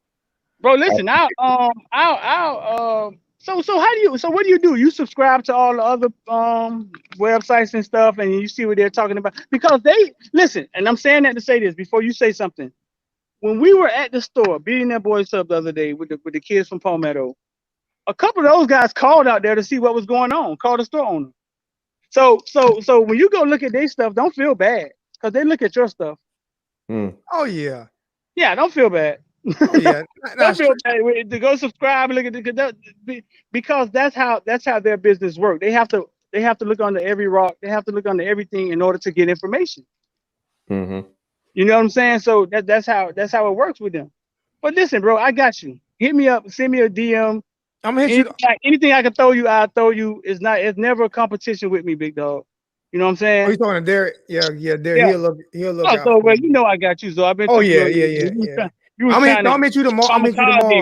bro, listen, so what do? You subscribe to all the other websites and stuff, and you see what they're talking about because they listen. And I'm saying that to say this before you say something. When we were at the store beating that boys up the other day with the kids from Palmetto, a couple of those guys called out there to see what was going on. Called the store owner. So when you go look at their stuff, don't feel bad because they look at your stuff. Oh yeah. Yeah, don't feel bad. Oh yeah. Don't feel bad to go subscribe and look at because that's how their business works. They have to look under every rock. They have to look under everything in order to get information. Mm-hmm. You know what I'm saying? So that's how it works with them. But listen, bro, I got you. Hit me up, send me a DM. I'm gonna hit you. Anything I can throw you, I'll throw you. It's never a competition with me, big dog. You know what I'm saying? Oh, you talking to Derek? Yeah, Derek. Yeah. He'll look. So well, you know I got you. So I've been. Oh yeah. I'm hit you tomorrow.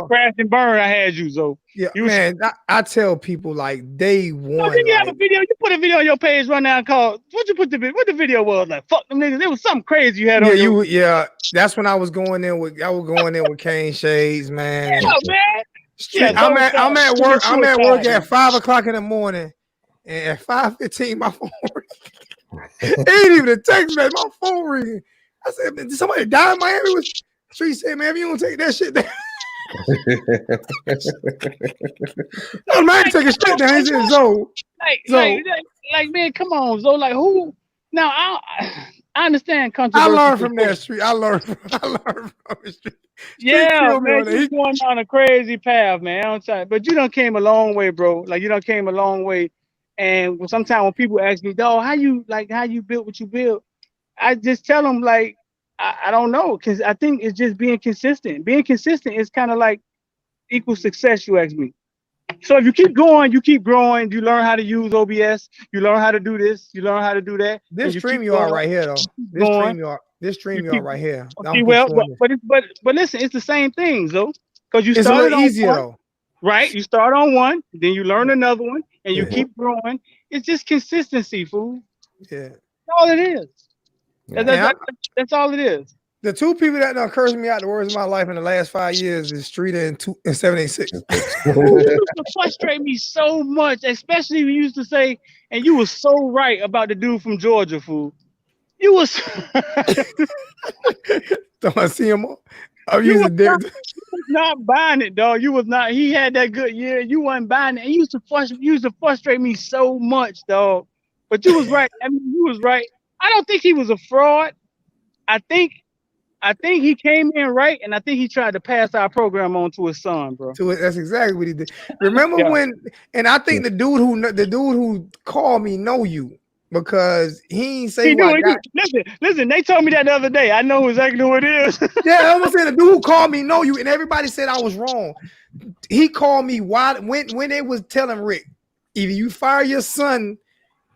Crash and burn. I had you, so yeah, man. I tell people like day one. Did you have a video? You put a video on your page right now called what the video was like? Fuck them niggas. It was something crazy you had on. That's when I was going in with Kane Shades, man. Yeah, man. I'm at work. I'm at work at 5:00 in the morning, and at 5:15 my phone ringing. It ain't even a text message. My phone ringing. I said, "Did somebody die in Miami?" Street said, "Man, if you don't take that shit down." I'm not taking shit down. He said, Zoe. Like, man, come on, Zoe. Like, who? Now, I understand controversy. I learned from that, Street. I learned from the Street. Yeah, man, you're going down a crazy path, man. But you done came a long way, bro. Like, you done came a long way. And sometimes when people ask me, dog, how you built what you built? I just tell them, like, I don't know, because I think it's just being consistent. Being consistent is kind of like equal success, you ask me. So if you keep going, you keep growing, you learn how to use OBS, you learn how to do this, you learn how to do that. This stream you are right here, though. This stream you are right here. But listen, it's the same thing, though. Because you it's a little easier, though. Right? You start on one, then you learn another one, and you keep growing. It's just consistency, fool. Yeah. That's all it is. That's all it is. The two people that done cursed me out the worst of my life in the last 5 years is Street and 786. You used to frustrate me so much, especially when you used to say, and you were so right about the dude from Georgia, fool. You was Don't I see him? I'm you using Derek. was not buying it, dog. You was not. He had that good year. You wasn't buying it. And you used to frustrate me so much, dog. But you was right. I mean, you was right. I don't think he was a fraud. I think he came in right, and I think he tried to pass our program on to his son, bro. That's exactly what he did. Remember when? And I think the dude who called me know you because he ain't say what. Listen. They told me that the other day. I know exactly who it is. Yeah, I was saying the dude who called me know you, and everybody said I was wrong. He called me when they was telling Rick, either you fire your son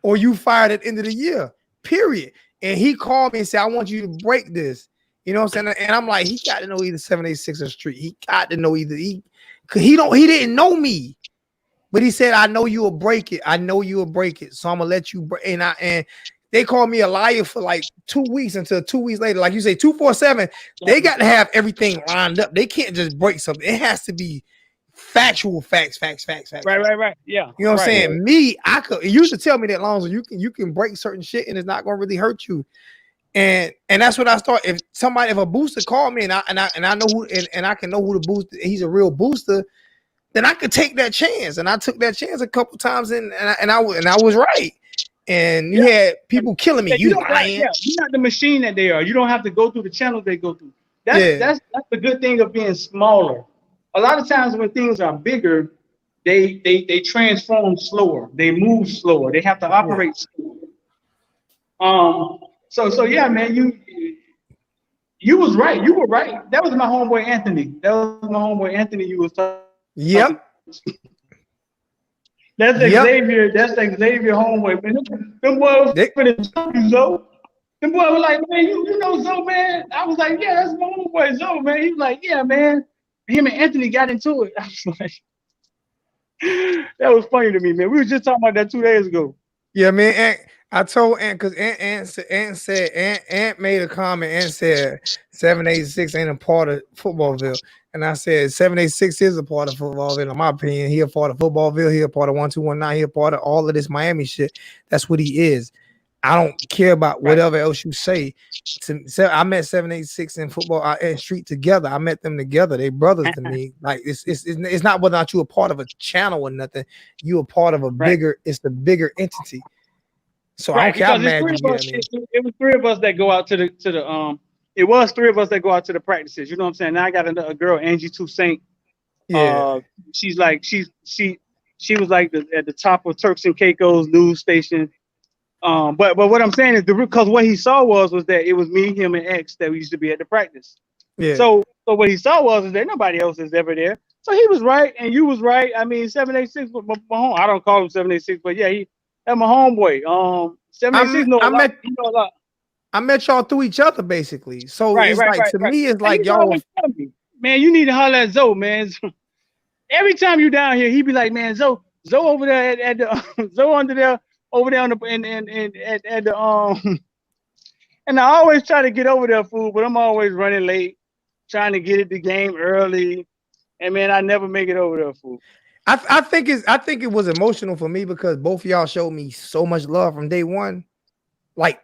or you fired at the end of the year. Period. And he called me and said, I want you to break this. You know what I'm saying? And I'm like, he got to know either 786 or Street. He got to know either cause he didn't know me. But he said, I know you will break it. I know you will break it. So I'm gonna let you break. And they called me a liar for like 2 weeks until 2 weeks later. Like you say, 247, they got to have everything lined up. They can't just break something. It has to be factual facts. Right. Yeah. You know what I'm right. saying? Me, I could. You used to tell me that, Lonzo, you can break certain shit and it's not gonna really hurt you. And that's what I start. If a booster called me and I know who and I can know who the booster, he's a real booster, then I could take that chance. And I took that chance a couple times and I was right. And you had people killing me. Yeah, you lying. You're not the machine that they are. You don't have to go through the channels they go through. That's the good thing of being smaller. A lot of times when things are bigger, they transform slower. They move slower. They have to operate slower. So yeah, man, you was right. You were right. That was my homeboy Anthony. You was talking. Yep. That's Xavier. That's Xavier homeboy. Man, them boys finna Zoe. Them boys were like, man, you know Zoe, man. I was like, yeah, that's my homeboy Zoe, man. He was like, yeah, man. Him and Anthony got into it. I was like, that was funny to me, man. We were just talking about that 2 days ago. Yeah, man. I told Ant because Ant made a comment and said 786 ain't a part of Footballville. And I said 786 is a part of Footballville. In my opinion, he a part of Footballville, he a part of 1219, he a part of all of this Miami shit. That's what he is. I don't care about whatever else you say. I met 786 in football and Street together. I met them together. They brothers to me. Like it's not whether or not you a part of a channel or nothing. You a part of a bigger. It's the bigger entity. So I don't care how mad you get at me. It was three of us that go out to the It was three of us that go out to the practices. You know what I'm saying? Now I got a girl, Angie Toussaint. Yeah. She's like she was like at the top of Turks and Caicos news station. But what I'm saying is because what he saw was that it was me, him, and X that we used to be at the practice. Yeah. So what he saw was that nobody else is ever there. So he was right and you was right. I mean, 786 was my home. I don't call him 786, but yeah, that's my homeboy. 786 know a lot. I met y'all through each other basically. So me, it's like y'all. Man, you need to holler at Zoe, man. Every time you down here, he be like, man, Zoe over there at the Zoe under there. Over there on the at the and I always try to get over there, fool, but I'm always running late, trying to get at the game early, and man, I never make it over there, fool. I think it was emotional for me because both of y'all showed me so much love from day one, like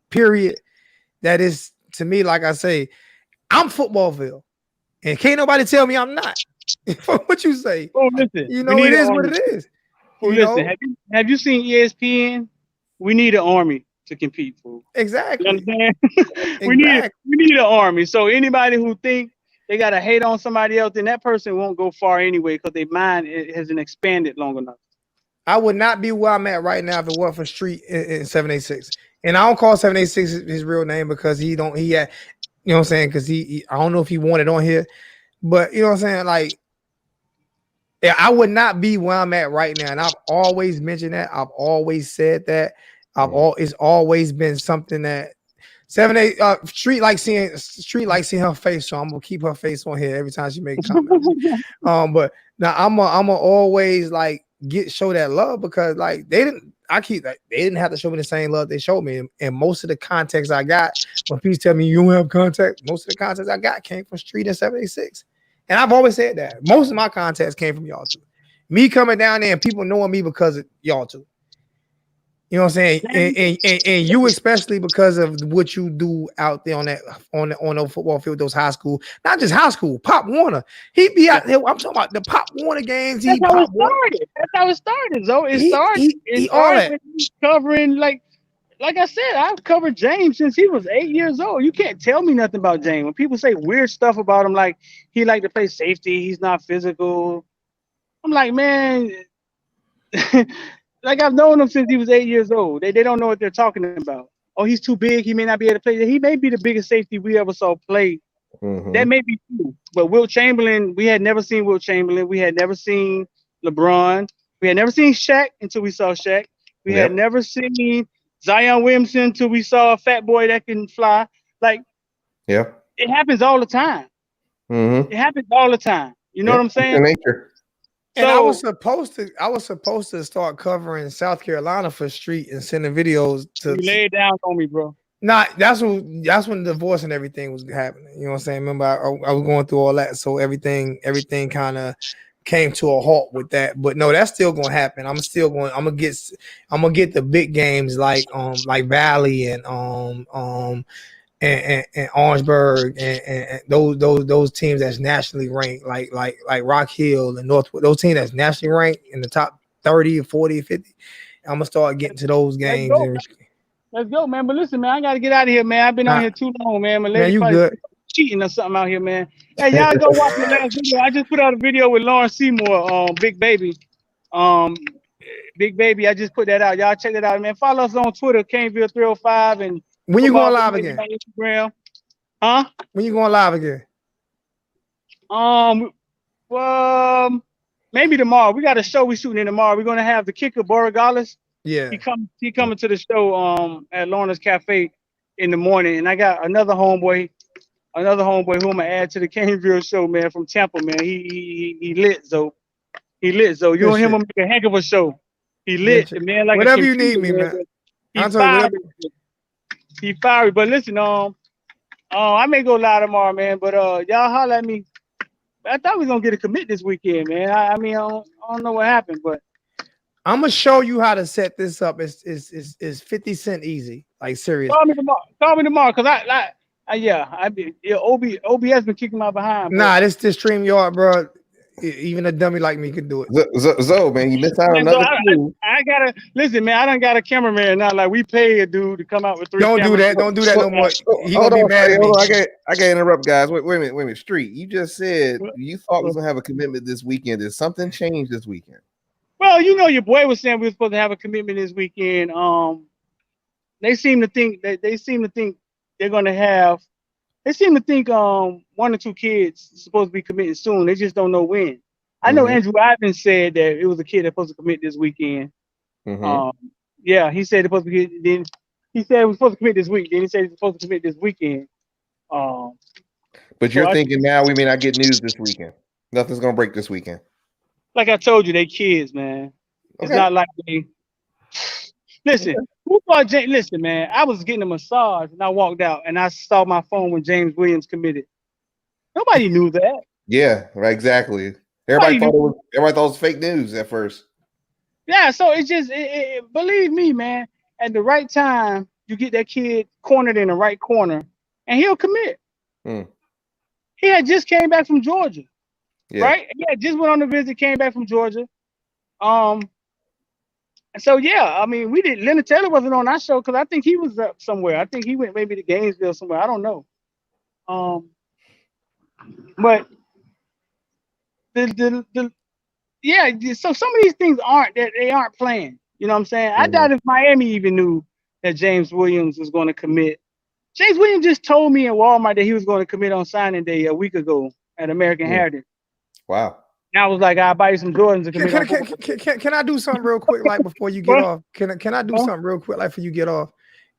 period. That is to me, like I say, I'm Footballville, and can't nobody tell me I'm not. What you say? Oh, listen, you know it is what it is. Well, listen, have you seen ESPN? We need an army to compete, fool. Exactly. You understand? we need an army. So anybody who think they gotta hate on somebody else, then that person won't go far anyway because their mind hasn't expanded long enough. I would not be where I'm at right now if it weren't for Street in 786. And I don't call 786 his real name because he had, you know what I'm saying? Because I don't know if he wanted on here, but you know what I'm saying? Like, yeah, I would not be where I'm at right now. And I've always mentioned that. I've always said that. It's always been something that Street like seeing her face. So I'm gonna keep her face on here every time she makes comments. But now I'm gonna always like show that love because like they didn't have to show me the same love they showed me. And most of the context I got, when people tell me you don't have context, most of the context I got came from Street and 786. And I've always said that. Most of my contacts came from y'all too. Me coming down there and people knowing me because of y'all too. You know what I'm saying? And you especially because of what you do out there on the football field, those high school, not just high school, Pop Warner. He be out there. I'm talking about the Pop Warner games. That's how it started. So it started covering like I said, I've covered James since he was 8 years old. You can't tell me nothing about James. When people say weird stuff about him, like he liked to play safety, he's not physical. I'm like, man, like I've known him since he was 8 years old. They don't know what they're talking about. Oh, he's too big. He may not be able to play. He may be the biggest safety we ever saw play. Mm-hmm. That may be true. But Wilt Chamberlain, we had never seen Wilt Chamberlain. We had never seen LeBron. We had never seen Shaq until we saw Shaq. We had never seen Zion Williamson till we saw a fat boy that can fly. Like, Yeah. It happens all the time. Mm-hmm. It happens all the time. You know what I'm saying? Nature. And So I was supposed to start covering South Carolina for Street and sending videos to. you lay it down on me, bro. That's when the divorce and everything was happening. You know what I'm saying? Remember, I was going through all that, so everything kind of came to a halt with that. But no, that's still gonna happen. I'm gonna get the big games like Valley and Orangeburg and those teams that's nationally ranked, like Rock Hill and Northwood, those teams that's nationally ranked in the top 30 or 40 or 50. I'm gonna start getting to those games. Let's go, man. But listen, man, I gotta get out of here, man. I've been on here too long, man. My lady you probably good? cheating or something out here, man. Hey, y'all go watch the last video. I just put out a video with Lauren Seymour, Big Baby. Big Baby, I just put that out. Y'all check it out, man. Follow us on Twitter, Caneville305, and when you going live again? On Instagram. Huh? When you going live again? Maybe tomorrow. We got a show we shooting in tomorrow. We're gonna have the kicker Borregales. Yeah. He coming to the show at Lorna's Cafe in the morning. And I got another homeboy who I'm gonna add to the Caneville show, man, from Tampa, man. He lit, so he lit. So you and him will make a heck of a show. He lit, man, like whatever you need me, man. He fiery. He fiery. But listen, I may go live tomorrow, man. But y'all holler at me. I thought we was gonna get a commit this weekend, man. I mean, I don't know what happened, but I'm gonna show you how to set this up. It's 50 cent easy, like serious. Call me tomorrow, cause OBS been kicking my behind. Bro. Nah, this StreamYard, bro. Even a dummy like me could do it. Zo, man, you missed out on another clue. I gotta listen, man. I done got a cameraman now. Like we pay a dude to come out with 3 Don't cameras. Don't do that no more. He gonna be mad at me. I gotta interrupt, guys. Wait a minute. Street, you just said you thought we was gonna have a commitment this weekend. Did something change this weekend? Well, you know, your boy was saying we were supposed to have a commitment this weekend. They seem to think they're gonna have. They seem to think 1 or 2 kids supposed to be committing soon. They just don't know when. I know Andrew Ivan said that it was a kid that's supposed to commit this weekend. Yeah, he said supposed to be. Then he said we're supposed to commit this week. Then he said he's supposed to commit this weekend. But you're thinking now we may not get news this weekend. Nothing's gonna break this weekend. Like I told you, they kids, man. It's not like they. Listen, listen, man. I was getting a massage and I walked out and I saw my phone when James Williams committed. Nobody knew that. Yeah, right. Exactly. Everybody thought it was fake news at first. Yeah, so it's just believe me, man. At the right time, you get that kid cornered in the right corner, and he'll commit. He had just came back from Georgia, right? He had just went on a visit, came back from Georgia. So yeah, I mean, we did. Leonard Taylor wasn't on our show because I think he was up somewhere. I think he went maybe to Gainesville somewhere. I don't know. But so some of these things aren't playing. You know what I'm saying? I doubt if Miami even knew that James Williams was going to commit. James Williams just told me in Walmart that he was going to commit on signing day a week ago at American Heritage. Wow. And I was like, I'll buy you some Jordans to commit. Can I do something real quick, like before you get off? Can I do something real quick, like before you get off?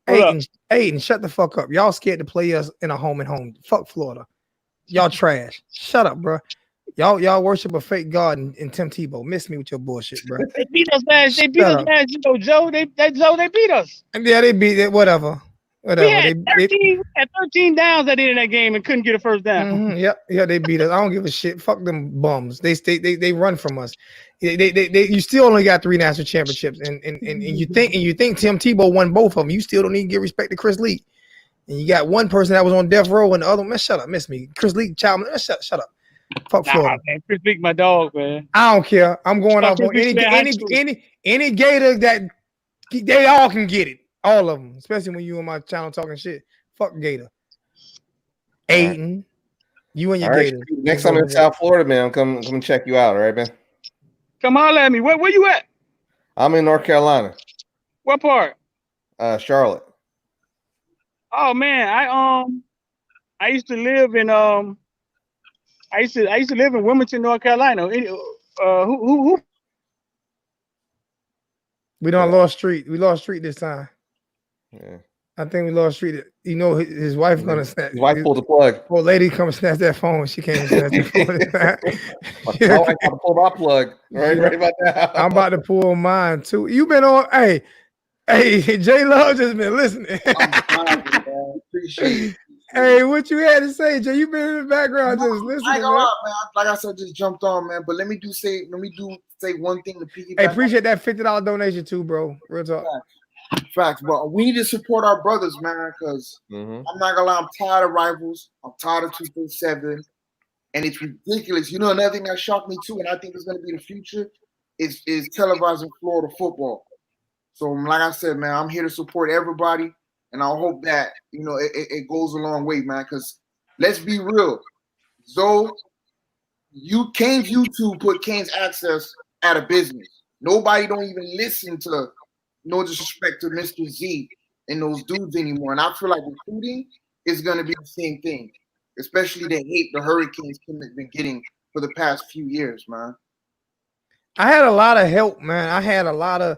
Aiden, shut the fuck up. Y'all scared to play us in a home and home. Fuck Florida. Y'all trash. Shut up, bro. Y'all worship a fake god in Tim Tebow. Miss me with your bullshit, bro. They beat us last. They beat us last. You know, Joe. They beat us. Yeah, they beat it. Whatever. We had 13 downs at the end of that game and couldn't get a first down. Yeah, they beat us. I don't give a shit. Fuck them bums. They run from us. You still only got 3 national championships, and you think Tim Tebow won both of them. You still don't even give respect to Chris Lee. And you got one person that was on death row, and the other man, shut up, miss me. Chris Lee, child, shut up. Fuck Florida. Man, Chris Lee, my dog, man. I don't care. I'm going off on any Gator that they all can get it. All of them, especially when you on my channel talking shit. Fuck Gator. Aiden, you and your Gators. Next time in South Florida, man, I'm come and check you out. All right, man. Come holler at me. Where you at? I'm in North Carolina. What part? Charlotte. Oh man, I used to live in I used to live in Wilmington, North Carolina. Who? We lost street. We lost street this time. Yeah. I think we lost Street. You know, his wife gonna snatch. His wife pulled the plug. Old lady come snatch that phone. She can't snatch the phone. My wife got to pull my plug. Right about that. I'm about to pull mine too. You been on? Hey, J Love just been listening. Appreciate it. Hey, what you had to say, Jay? You been in the background just listening, I ain't gonna man. lie, man. Like I said, just jumped on, man. But let me say one thing to piggyback. Hey, appreciate that $50 donation too, bro. Real talk. Facts, but we need to support our brothers, man. Because I'm not gonna lie, I'm tired of rivals. I'm tired of 247, and it's ridiculous. You know, another thing that shocked me too, and I think it's gonna be the future, is televising Florida football. So, like I said, man, I'm here to support everybody. And I hope that, you know, it goes a long way, man, because let's be real. So, Kane's YouTube put Kane's Access out of business. Nobody don't even listen to, no disrespect to Mr. Z and those dudes anymore. And I feel like recruiting is going to be the same thing, especially the hate the Hurricanes have been getting for the past few years, man. I had a lot of help, man. I had a lot of,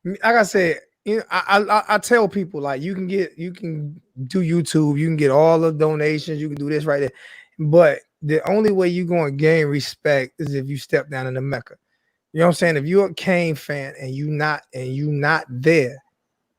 like I said, you know, I tell people, like, you can do YouTube, you can get all the donations, you can do this right there, but the only way you're going to gain respect is if you step down in the Mecca. You know what I'm saying? If you're a Kane fan and you not there,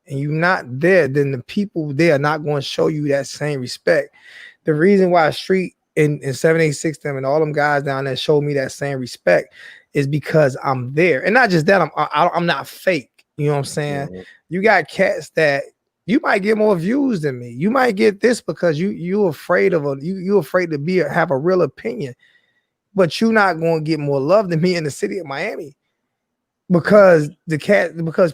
then the people there are not going to show you that same respect. The reason why Street and 786 them and all them guys down there showed me that same respect is because I'm there, and not just that, I'm not fake. You know what I'm saying? Mm-hmm. You got cats that you might get more views than me. You might get this because you're afraid of you're afraid to have a real opinion, but you're not going to get more love than me in the city of Miami because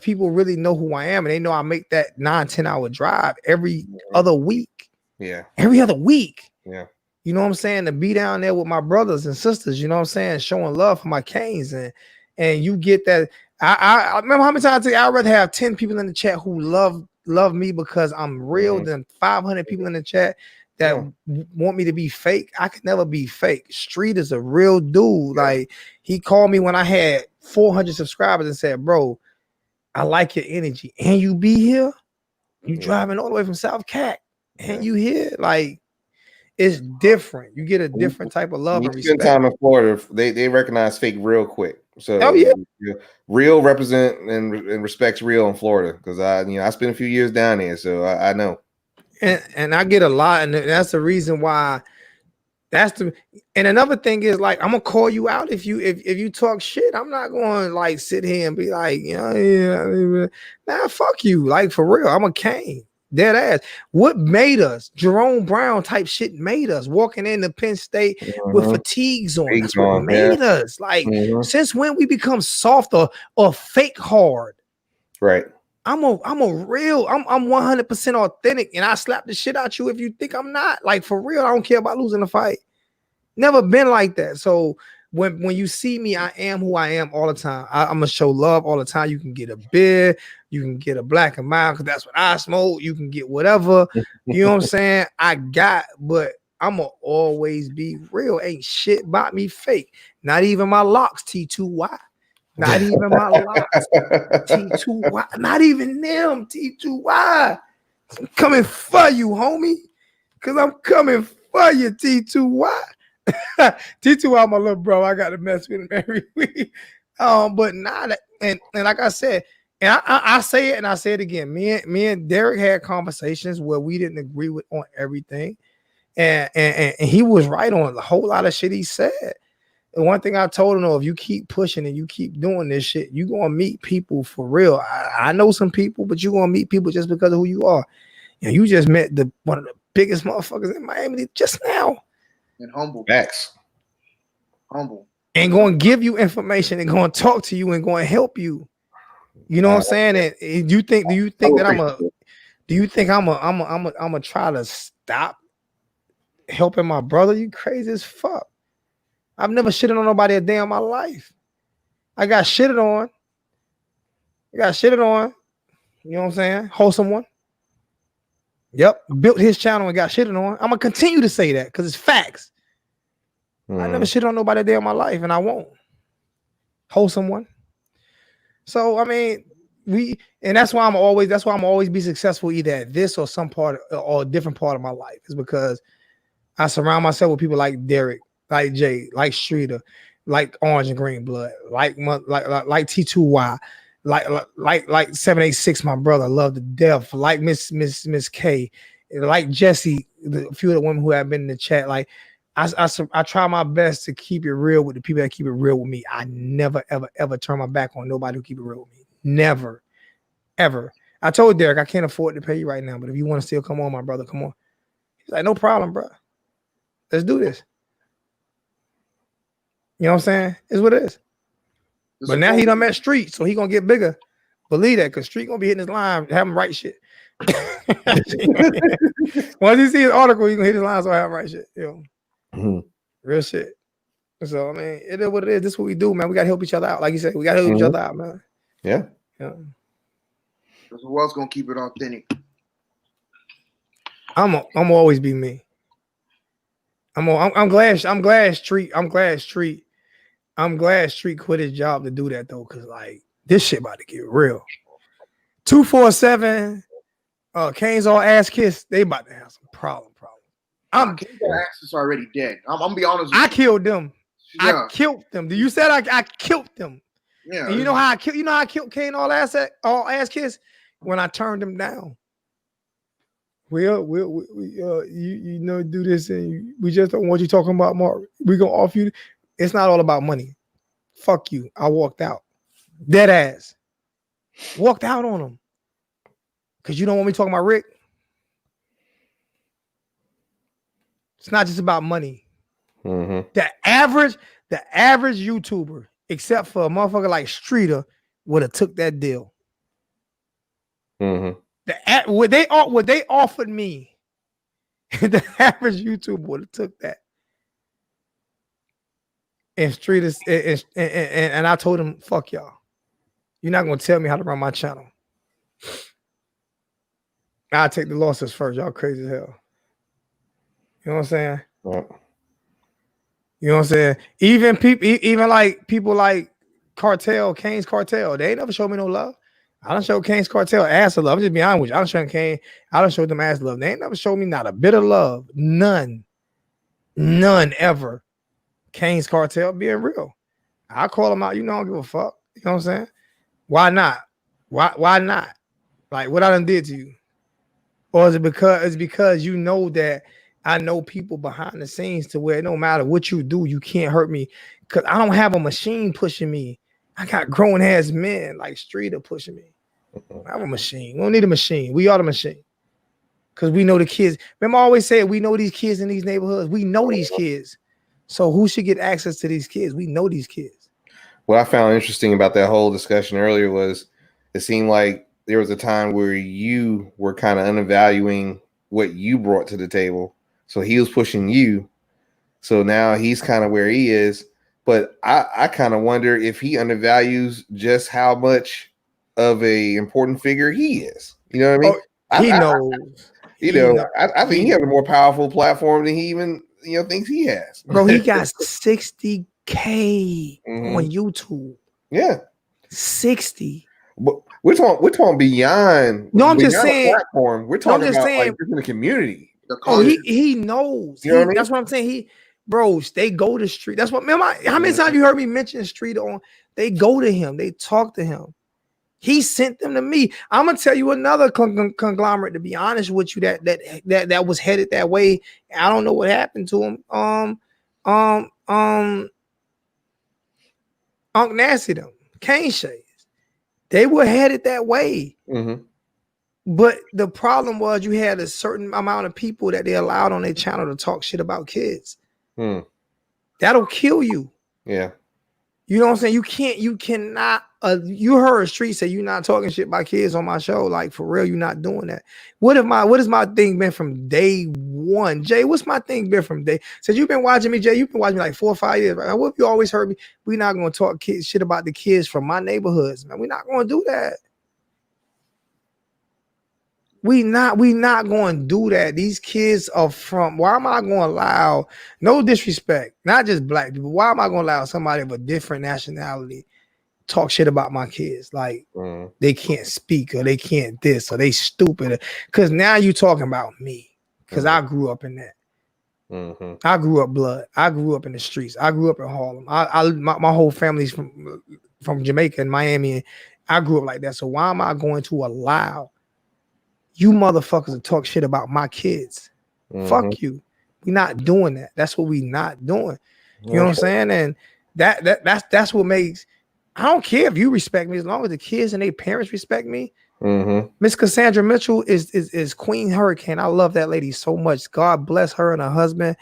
people really know who I am and they know I make that 9-10 hour drive every other week. Yeah, every other week. Yeah. You know what I'm saying? To be down there with my brothers and sisters, you know what I'm saying? Showing love for my Canes and you get that. I remember how many times I tell you, I'd rather have 10 people in the chat who love me because I'm real than 500 people in the chat that want me to be fake. I could never be fake. Street is a real dude. Like, he called me when I had 400 subscribers and said, bro, I like your energy. And you be here? You driving all the way from South Cat and you here? Like, it's different. You get a different type of love and respect. Spend time in Florida, they recognize fake real quick. So real represent and respects real in Florida because I spent a few years down there, so I know. And I get a lot, and that's the reason why. And another thing is, like, I'm gonna call you out if you talk shit. I'm not going to like sit here and be like, nah, fuck you. Like, for real, I'm a Kane. Dead ass. What made us? Jerome Brown type shit made us walking into Penn State with fatigues on. That's what made us. Like, since when we become soft or fake hard? Right. I'm 100% authentic, and I slap the shit out you if you think I'm not. Like, for real, I don't care about losing a fight. Never been like that. So when you see me, I am who I am all the time. I'm gonna show love all the time. You can get a beer, you can get a black and mild because that's what I smoke. You can get whatever. You know what I'm saying? But I'm gonna always be real. Ain't shit about me fake. Not even my locks, T2Y. Not even my locks, T2Y. Not even them, T2Y. I'm coming for you, homie. Because I'm coming for you, T2Y. T2Y, my little bro. I got to mess with him every week. But not, and like I said, and I say it and I say it again. Me and Derek had conversations where we didn't agree on everything. And he was right on a whole lot of shit he said. And one thing I told him, though, if you keep pushing and you keep doing this shit, you're going to meet people for real. I know some people, but you're going to meet people just because of who you are. And you just met one of the biggest motherfuckers in Miami just now. And humble. X. Humble. And going to give you information and going to talk to you and going to help you. You know what I'm saying? And do you think that I'm gonna try to stop helping my brother? You crazy as fuck. I've never shitted on nobody a day in my life. I got shitted on. You know what I'm saying? Wholesome one. Yep. Built his channel and got shitted on. I'm going to continue to say that because it's facts. I never shit on nobody a day in my life, and I won't. Wholesome one. So, I mean, that's why I'm always be successful either at this or some part or a different part of my life, is because I surround myself with people like Derek, like Jay, like Streeter, like Orange and Green Blood, like T2Y, like 786, my brother, love to death, like Miss K, like Jesse, a few of the women who have been in the chat. Like I try my best to keep it real with the people that keep it real with me. I never ever turn my back on nobody who keep it real with me. Never, ever. I told Derek I can't afford to pay you right now, but if you want to still come on, my brother, come on. He's like, no problem, bro. Let's do this. You know what I'm saying? It's what it is. But now he done met Street, so he gonna get bigger. Believe that, because Street gonna be hitting his line, have him write shit. Once he see his article, he gonna hit his line, so I have him write shit. You know, real shit. So I mean, it is what it is. This is what we do, man. We gotta help each other out. Like you said, we gotta help each other out, man. Yeah. Who else gonna keep it authentic? I'm always be me. I'm glad Street quit his job to do that though, because like this shit about to get real. 247, Kane's all ass kissed. They about to have some problem. Kane's ass is already dead. I'm gonna be honest. I killed them. Yeah. I killed them. You said I killed them. Yeah. And you know how I killed Kane all ass kiss when I turned him down. We you know, do this and we just don't want you talking about Mark. We gonna offer you. It's not all about money. Fuck you. I walked out. Dead ass. Walked out on him. Cause you don't want me talking about Rick. It's not just about money. Mm-hmm. The average YouTuber, except for a motherfucker like Streeter, would have took that deal. Mm-hmm. What they offered me, the average YouTuber would have took that. And Streeter and I told him, fuck y'all. You're not gonna tell me how to run my channel. I'll take the losses first. Y'all crazy as hell. You know what I'm saying? Yeah. You know what I'm saying? Even people like Cartel, Kane's Cartel, they ain't never showed me no love. I don't show Kane's Cartel ass of love. I'm just being honest with you. I don't show Kane. I don't show them ass love. They ain't never showed me not a bit of love. None ever. Kane's Cartel being real. I call them out. You know, I don't give a fuck. You know what I'm saying? Why not? Why not? Like what I done did to you? Or is it because you know that I know people behind the scenes to where no matter what you do, you can't hurt me because I don't have a machine pushing me. I got grown ass men like Streeter pushing me. I have a machine. We don't need a machine. We are the machine. Because we know the kids. Remember I always said we know these kids in these neighborhoods. We know these kids. So who should get access to these kids? We know these kids. What I found interesting about that whole discussion earlier was it seemed like there was a time where you were kind of undervaluing what you brought to the table. So he was pushing you. So now he's kind of where he is. But I kind of wonder if he undervalues just how much of a important figure he is. You know what I mean? He knows. I think he has a more powerful platform than he even thinks he has. Bro, he got 60K on YouTube. Yeah, 60. But we're talking beyond. No, I'm beyond just saying. Platform. We're talking about like in the community. He knows. You know what I mean? That's what I'm saying. They go to Street. That's what. Man, how many times you heard me mention Street on? They go to him. They talk to him. He sent them to me. I'm gonna tell you another conglomerate. To be honest with you, that was headed that way. I don't know what happened to him. Unc Nasty them, Cane Shades. They were headed that way. Mm-hmm. But the problem was you had a certain amount of people that they allowed on their channel to talk shit about kids. That'll kill you. Yeah. You know what I'm saying? You cannot, you heard Street say you're not talking shit about kids on my show. Like for real, you're not doing that. What has my thing been from day one? Jay, what's my thing been from day? Since you've been watching me, Jay, you've been watching me like 4 or 5 years, right? What have you always heard me? We're not going to talk shit about the kids from my neighborhoods, man. We're not going to do that. We not going to do that. These kids are from, why am I going to allow, no disrespect, not just black people, why am I going to allow somebody of a different nationality talk shit about my kids. Like they can't speak or they can't this or they stupid. Because now you talking about me. Because I grew up in that. I grew up blood. I grew up in the streets. I grew up in Harlem. My whole family's from Jamaica and Miami. And I grew up like that. So why am I going to allow you motherfuckers to talk shit about my kids? Fuck you. We're not doing that. That's what we not doing. You know what I'm saying? And that's what makes. I don't care if you respect me as long as the kids and their parents respect me. Miss Cassandra Mitchell is Queen Hurricane. I love that lady so much. God bless her and her husband.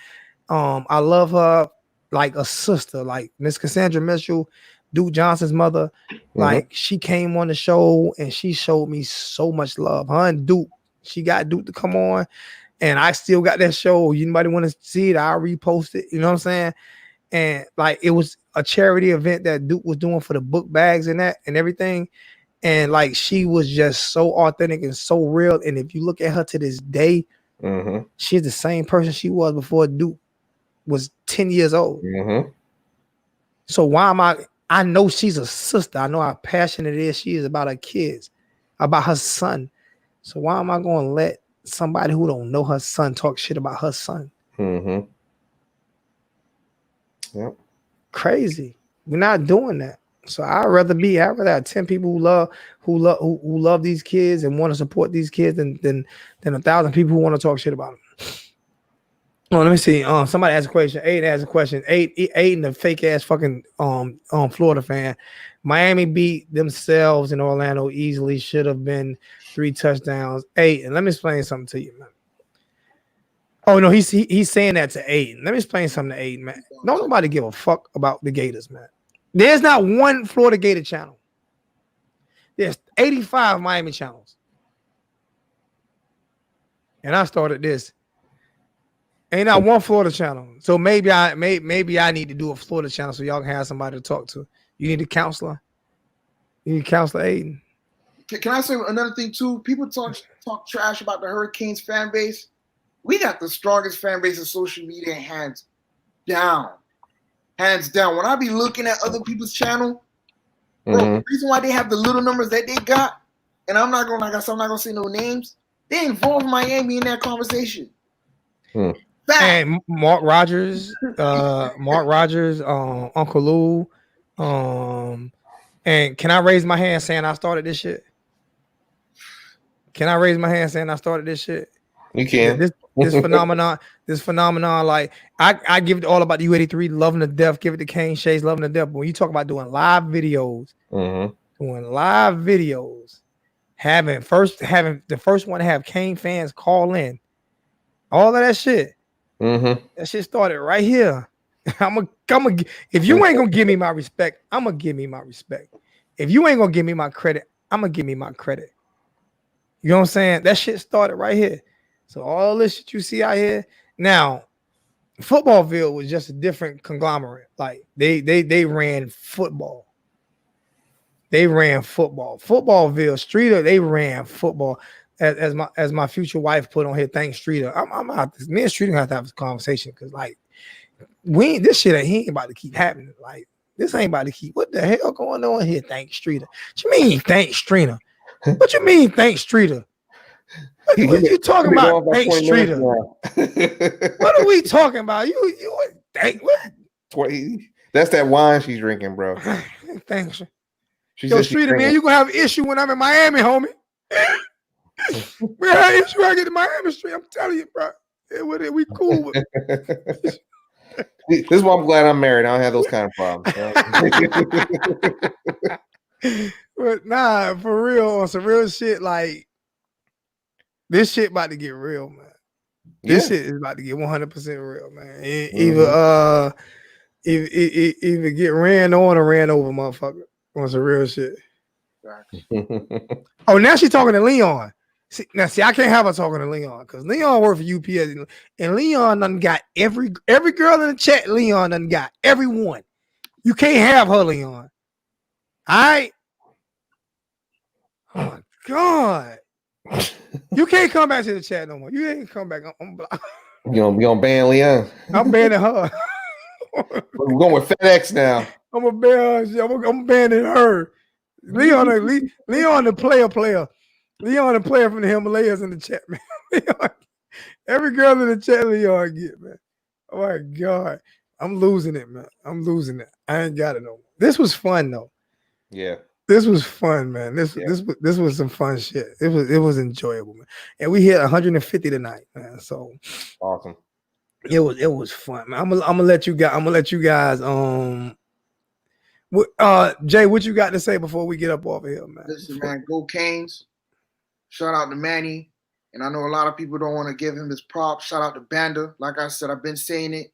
I love her like a sister. Like Miss Cassandra Mitchell, Duke Johnson's mother. Like she came on the show and she showed me so much love. Her and Duke, she got Duke to come on, and I still got that show. Anybody want to see it? I'll repost it. You know what I'm saying? And like it was a charity event that Duke was doing for the book bags and that and everything. And like she was just so authentic and so real. And if you look at her to this day, she's the same person she was before Duke was 10 years old. So why am I know she's a sister. I know how passionate it is she is about her kids, about her son. So why am I going to let somebody who don't know her son talk shit about her son? Yep. Crazy. We're not doing that. So I'd rather have 10 people who love these kids and want to support these kids than 1,000 people who want to talk shit about them. Oh, let me see. Somebody asked a question. Aiden asked a question. Aiden, the fake ass fucking Florida fan. Miami beat themselves in Orlando easily. Should have been 3 touchdowns. Aiden, let me explain something to you, man. Oh no, he's saying that to Aiden. Let me explain something to Aiden, man. Don't nobody give a fuck about the Gators, man. There's not one Florida Gator channel. There's 85 Miami channels. And I started this. Ain't not one Florida channel. So maybe I need to do a Florida channel so y'all can have somebody to talk to. You need a counselor. You need a counselor, Aiden. Can I say another thing too? People talk trash about the Hurricanes fan base. We got the strongest fan base of social media, hands down. Hands down. When I be looking at other people's channel, bro, the reason why they have the little numbers that they got, and I'm not gonna say no names, they involve Miami in that conversation. And Mark Rogers, Uncle Lou, and can I raise my hand saying I started this shit? Can I raise my hand saying I started this shit? You can. This phenomenon, like I give it all about the U83, loving to death, give it to Kane Shays, loving to death. But when you talk about doing live videos, having the first one to have Kane fans call in, all of that shit. That shit started right here. If you ain't gonna give me my respect, I'm gonna give me my respect. If you ain't gonna give me my credit, I'm gonna give me my credit. You know what I'm saying? That shit started right here. So all this shit you see out here now, Footballville was just a different conglomerate. Like they ran football. They ran football. Footballville, Streeter, they ran football. As my future wife put on here, thanks Streeter. I'm out. Me and Streeter have to have this conversation because like this shit ain't about to keep happening. Like this ain't about to keep. What the hell going on here? Thanks Streeter. What you mean thanks Streeter? What you mean thanks Streeter? What you talking about? Thanks Streeter. What are we talking about? You thank what? 20. That's that wine she's drinking, bro. Thanks. Yo, Streeter, man, you gonna have an issue when I'm in Miami, homie. We had an issue when I get to Miami Street. I'm telling you, bro. We cool. This is why I'm glad I'm married. I don't have those kind of problems. But nah, for real, on some real shit, like this shit about to get real, man. This shit is about to get 100% real, man. Either get ran on or ran over, motherfucker. On some real shit. Oh, now she's talking to Leon. See, I can't have her talking to Leon because Leon worked for UPS and Leon done got every girl in the chat. Leon done got everyone. You can't have her, Leon. All right. Oh my God. You can't come back to the chat no more. You ain't come back. I'm You gonna ban Leon? I'm banning her. We're going with FedEx now. I'm a bear. I'm banning her. Leon, the player. Leon, the player from the Himalayas in the chat, man. Leon, every girl in the chat, Leon get, man. Oh my God. I'm losing it, man. I'm losing it. I ain't got it no more. This was fun though. Yeah. This was fun, man. This was some fun shit. It was enjoyable, man. And we hit 150 tonight, man. So Awesome. it was fun, man. I'm gonna let you guys Jay, what you got to say before we get up off of here, man? Listen, man, go Canes. Shout out to Manny. And I know a lot of people don't want to give him his props. Shout out to Banda. Like I said, I've been saying it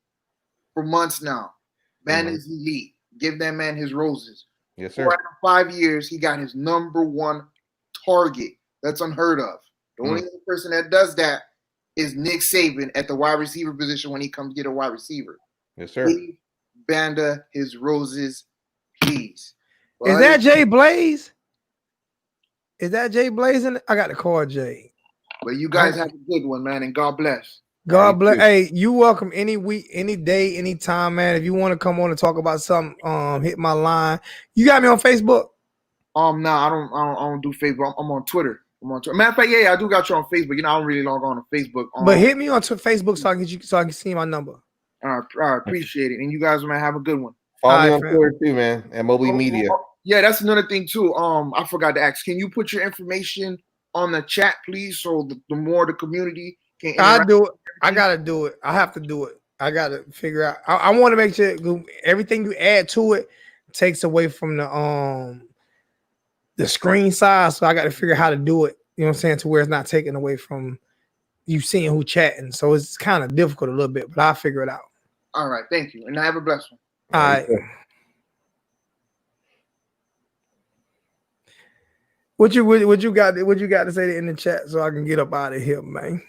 for months now. Banda is elite. Give that man his roses. Yes, sir. 4 out of 5 years, he got his #1 target. That's unheard of. The only other person that does that is Nick Saban at the wide receiver position when he comes get a wide receiver. Yes, sir. Give Banda his roses, please. Is that Jay Blaze? Is that Jay Blaze? I got to call Jay. But you guys have a good one, man, and God bless. God bless. Hey, you welcome any week, any day, anytime, man. If you want to come on and talk about something, hit my line. You got me on Facebook? Nah, I don't do Facebook. I'm on Twitter. Matter of fact, yeah, I do got you on Facebook. You know, I don't really log on to Facebook. But hit me on Facebook so I can see my number. I appreciate it. And you guys, man, have a good one. Follow me on Twitter too, man. And Mobley Media. Yeah, that's another thing too. I forgot to ask. Can you put your information on the chat, please? So the more the community can interact. I do it. I gotta do it. I have to do it. I gotta figure out. I want to make sure everything you add to it takes away from the screen size. So I got to figure out how to do it. You know what I'm saying? To where it's not taken away from you seeing who chatting. So it's kind of difficult a little bit, but I'll figure it out. All right, thank you, and have a blessed one. All right. What you got to say in the chat so I can get up out of here, man?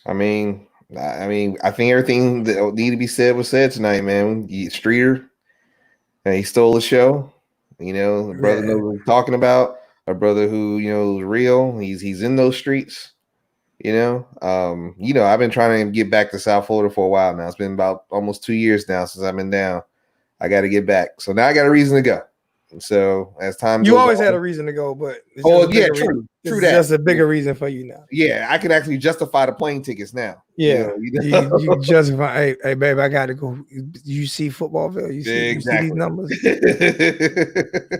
I think everything that needed to be said was said tonight, man. Streeter, he stole the show. You know, the brother knows what he's talking about. A brother who, you know, is real. He's in those streets. You know, I've been trying to get back to South Florida for a while now. It's been about almost 2 years now since I've been down. I got to get back. So now I got a reason to go. And so as time you goes always on, had a reason to go, but true it's that. just a bigger reason for you now. Yeah, I can actually justify the plane tickets now. Yeah, you know? you justify. Hey, babe, I gotta go. You see Footballville? You see these numbers?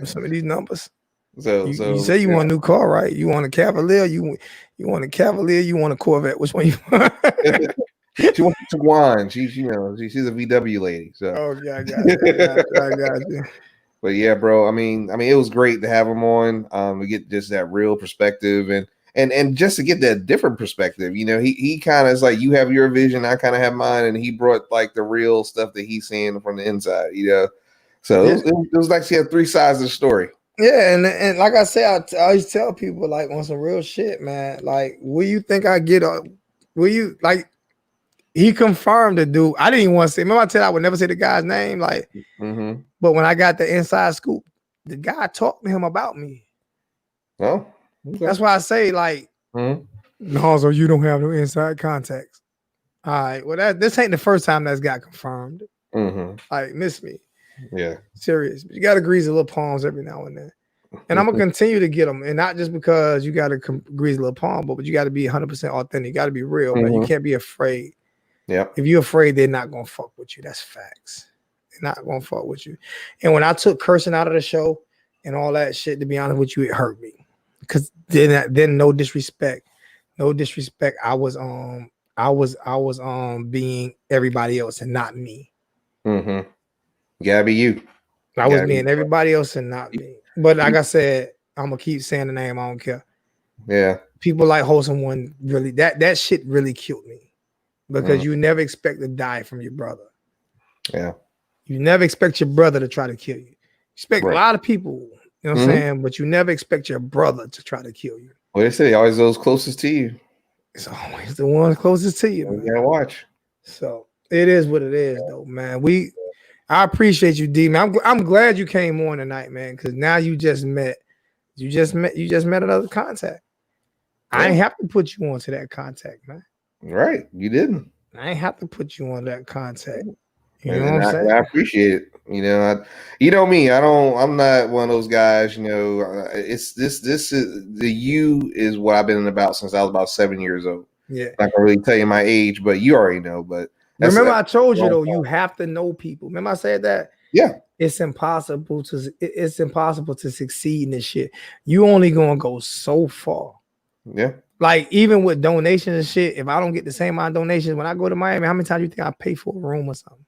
Some of these numbers. So you say you want a new car, right? You want a Cavalier? You want a Cavalier? You want a Corvette? Which one you want? She wants to wine. She's a VW lady. So I got you. But yeah, bro. I mean, it was great to have him on. We get just that real perspective and just to get that different perspective. You know, he kind of is like, you have your vision, I kind of have mine, and he brought like the real stuff that he's seeing from the inside. You know, so it was like she had 3 sides of the story. Yeah, and like I said, I always tell people like on some real shit, man. Like, will you think I get will you like? He confirmed the dude. I didn't even want to say. Remember, I said I would never say the guy's name. Like, but when I got the inside scoop, the guy talked to him about me. Oh, okay. That's why I say like, no, so you don't have no inside contacts. All right. Well, this ain't the first time that's got confirmed. Like, miss me. Yeah, serious. But you got to grease the little palms every now and then. And I'm gonna continue to get them, and not just because you got to grease a little palm, but you got to be 100% authentic. You got to be real, man. You can't be afraid. Yeah. If you're afraid, they're not gonna fuck with you. That's facts. They're not gonna fuck with you. And when I took cursing out of the show and all that shit, to be honest with you, it hurt me. Cause then no disrespect. I was being everybody else and not me. You gotta be you. I was being everybody else and not me. But like I said, I'm gonna keep saying the name. I don't care. Yeah. People like Wholesome One really that shit really killed me. Because you never expect to die from your brother. Yeah. You never expect your brother to try to kill you. You expect a lot of people, you know what I'm saying? But you never expect your brother to try to kill you. Well, they say always those closest to you. It's always the ones closest to you. You gotta watch. So it is what it is, though, man. I appreciate you, D, man. I'm glad you came on tonight, man, because now you just met another contact. Yeah. I ain't have to put you onto that contact, man. Right, you didn't. I ain't have to put you on that contact. You know what I'm And saying? I appreciate it. You know me. I'm not one of those guys. It's this is the you is what I've been about since I was about 7 years old. Yeah. I'm not gonna really tell you my age, but you already know. But Remember, I told you though, you have to know people. Remember, I said that. Yeah. It's impossible to succeed in this shit. You only gonna go so far. Yeah. Like even with donations and shit, if I don't get the same amount of donations when I go to Miami, how many times do you think I pay for a room or something?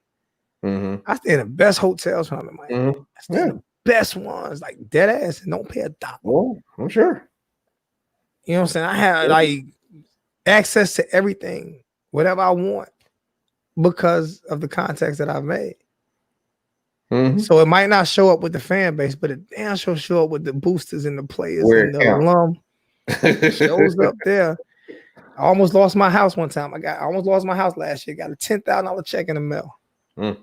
Mm-hmm. I stay in the best hotels when I'm in Miami. Mm-hmm. I stay in the best ones, like dead ass, and don't pay a dollar. Well, I'm sure. You know what I'm saying? I have like access to everything, whatever I want, because of the contacts that I've made. Mm-hmm. So it might not show up with the fan base, but it damn sure show up with the boosters and the players and the alum. Shows up there. I almost lost my house one time. I almost lost my house last year. Got a $10,000 check in the mail.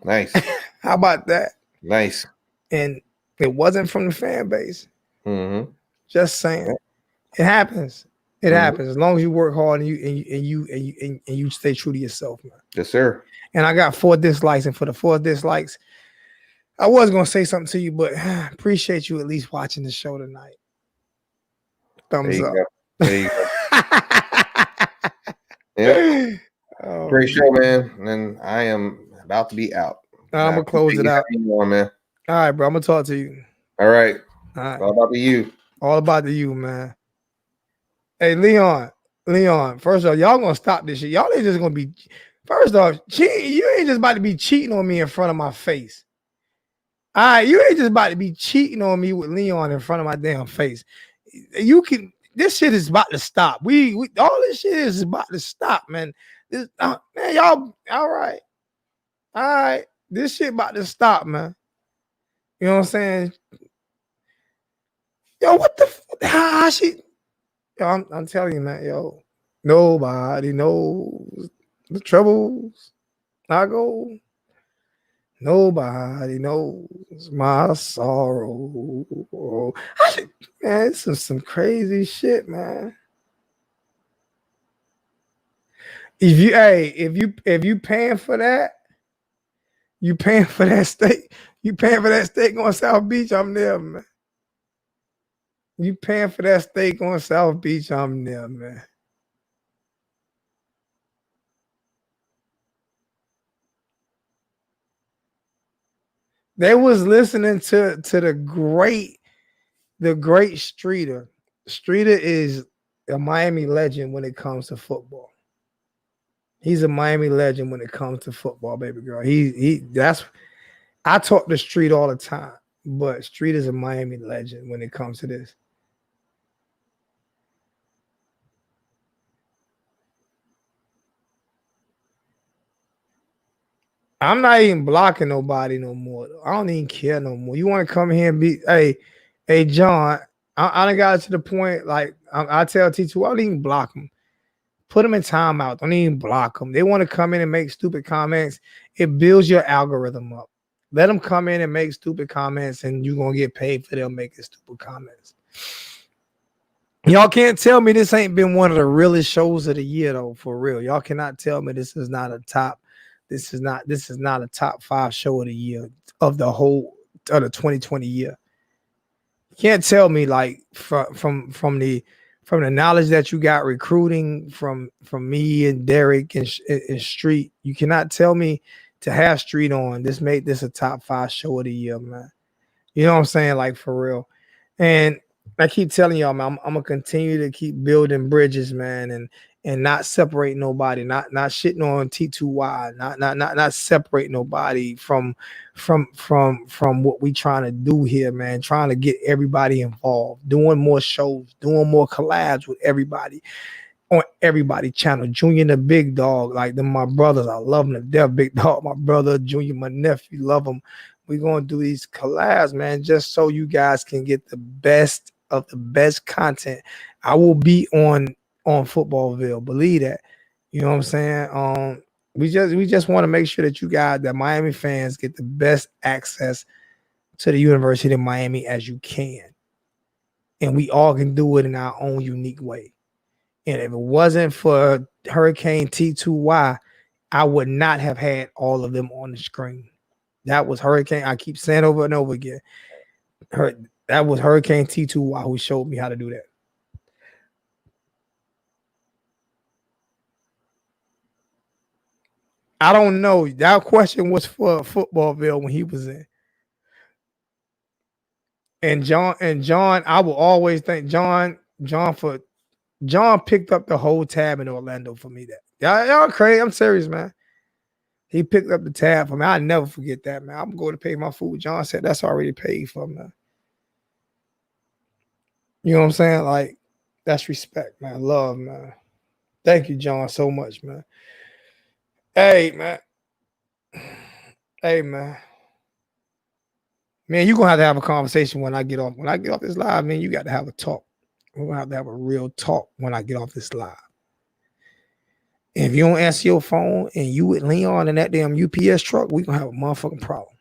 Nice. How about that? Nice. And it wasn't from the fan base. Mm-hmm. Just saying, it happens. It happens as long as you work hard and you stay true to yourself, man. Yes, sir. And I got 4 dislikes, and for the 4 dislikes, I was gonna say something to you, but appreciate you at least watching the show tonight. Thumbs up. There you go. Yeah. Oh, great show, man. And I am about to be out. I'm gonna close it out. Man. All right, bro. I'm gonna talk to you. All right. All right. All about you. All about you, man. Hey, Leon. First off, y'all gonna stop this shit. Y'all ain't just gonna be. First off, you ain't just about to be cheating on me in front of my face. All right, you ain't just about to be cheating on me with Leon in front of my damn face. You can. This shit is about to stop. We all this shit is about to stop, man. Man, y'all. All right. This shit about to stop, man. You know what I'm saying? Yo, what the? How she? Yo, I'm telling you, man. Yo, nobody knows the troubles I go. Nobody knows my sorrow. Man, it's some crazy shit, man. If you paying for that, you paying for that steak. You paying for that steak on South Beach, I'm there, man. You paying for that steak on South Beach, I'm there, man. They was listening to the great Streeter. Streeter is a Miami legend when it comes to football. He's a Miami legend when it comes to football, baby girl. I talk to Street all the time, but Street is a Miami legend when it comes to this. I'm not even blocking nobody no more. I don't even care no more. You want to come here and be, hey, John, I done got to the point, like, I tell T2, I don't even block them. Put them in timeout. Don't even block them. They want to come in and make stupid comments. It builds your algorithm up. Let them come in and make stupid comments, and you're going to get paid for them making stupid comments. Y'all can't tell me this ain't been one of the realest shows of the year, though, for real. Y'all cannot tell me this is not a top. This is not a top 5 show of the year of the whole of the 2020 year. You can't tell me like from the knowledge that you got recruiting from me and Derek and Street. You cannot tell me to have Street on. This made this a top 5 show of the year, man. You know what I'm saying? Like for real. And I keep telling y'all, man, I'm gonna continue to keep building bridges, man, and not separate nobody, not shitting on T2Y, not separate nobody from what we trying to do here, man. Trying to get everybody involved, doing more shows, doing more collabs with everybody on everybody channel. Junior the big dog, like them my brothers, I love them to death. Big dog, my brother, Junior, my nephew, love them. We're gonna do these collabs, man, just so you guys can get the best of the best content. I will be on Footballville, believe that. You know what I'm saying? We just want to make sure that you guys, that Miami fans, get the best access to the University of Miami as you can, and we all can do it in our own unique way. And if it wasn't for Hurricane T2Y, I would not have had all of them on the screen. That was Hurricane. I keep saying over and over again. That was Hurricane T2Y who showed me how to do that. I don't know. That question was for Footballville when he was in. And John, I will always thank John picked up the whole tab in Orlando for me. That y'all crazy. I'm serious, man. He picked up the tab for me. I'll never forget that, man. I'm going to pay my food. John said that's already paid for, man. You know what I'm saying? Like, that's respect, man. Love, man. Thank you, John, so much, man. Hey, man. Hey, man. Man, you're gonna have to have a conversation when I get off. When I get off this live, man, you got to have a talk. We're gonna have to have a real talk when I get off this live. And if you don't answer your phone and you with Leon in that damn UPS truck, we're gonna have a motherfucking problem.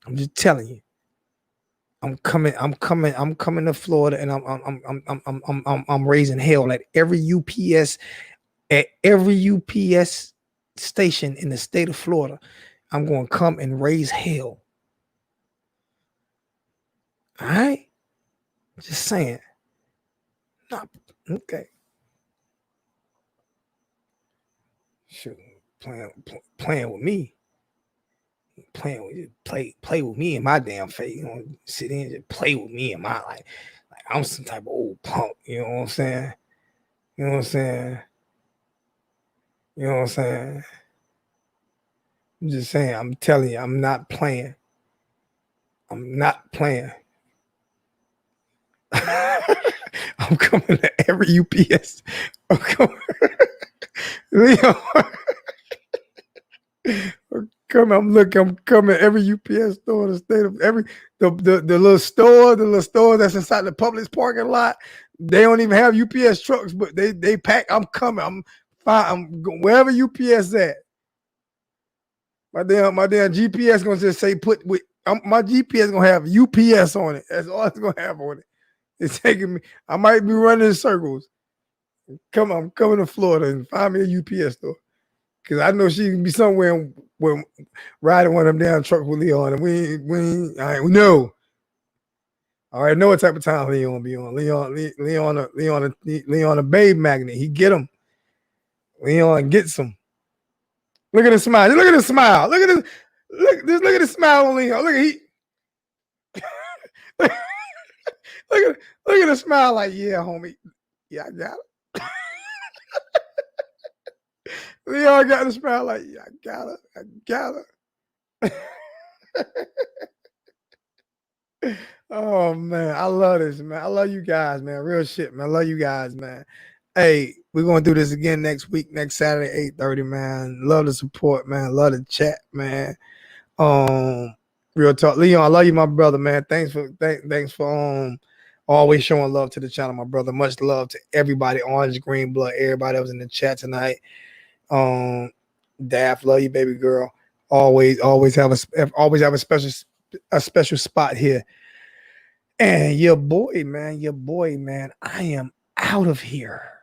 I'm just telling you. I'm coming to Florida, and I'm raising hell at every UPS station in the state of Florida. I'm going to come and raise hell. All right? Just saying. No, okay. Shoot, playing with me. Playing with you, play with me in my damn face. You know, sit in and just play with me in my life. Like I'm some type of old punk. You know what I'm saying? You know what I'm saying? You know what I'm saying? I'm just saying. I'm telling you, I'm not playing. I'm not playing. I'm coming to every UPS. I'm coming. Leo. I'm coming every UPS store in the state of the little store that's inside the Publix parking lot. They don't even have UPS trucks, but they pack. I'm coming. I'm fine. I'm wherever UPS at. My damn GPS gonna just say my GPS gonna have UPS on it. That's all it's gonna have on it. It's taking me. I might be running in circles. I'm coming to Florida and find me a UPS store. Cause I know she can be somewhere where riding one of them damn trucks with Leon, and we know. I already know what type of time Leon be on. Leon a babe magnet. He get him. Leon gets him. Look at the smile. Look at the smile. Look at the smile on Leon. Look at the smile. Like, yeah, homie. Yeah, I got it. Leon got the smile like, yeah, I got it. Oh man, I love this, man. I love you guys, man. Real shit, man. I love you guys, man. Hey, we're gonna do this again next week, next Saturday, 8:30, man. Love the support, man. Love the chat, man. Real talk. Leon, I love you, my brother, man. Thanks for always showing love to the channel, my brother. Much love to everybody, Orange, Green Blood, everybody that was in the chat tonight. Daff, love you, baby girl. Always have a special spot here. And your boy, man, I am out of here.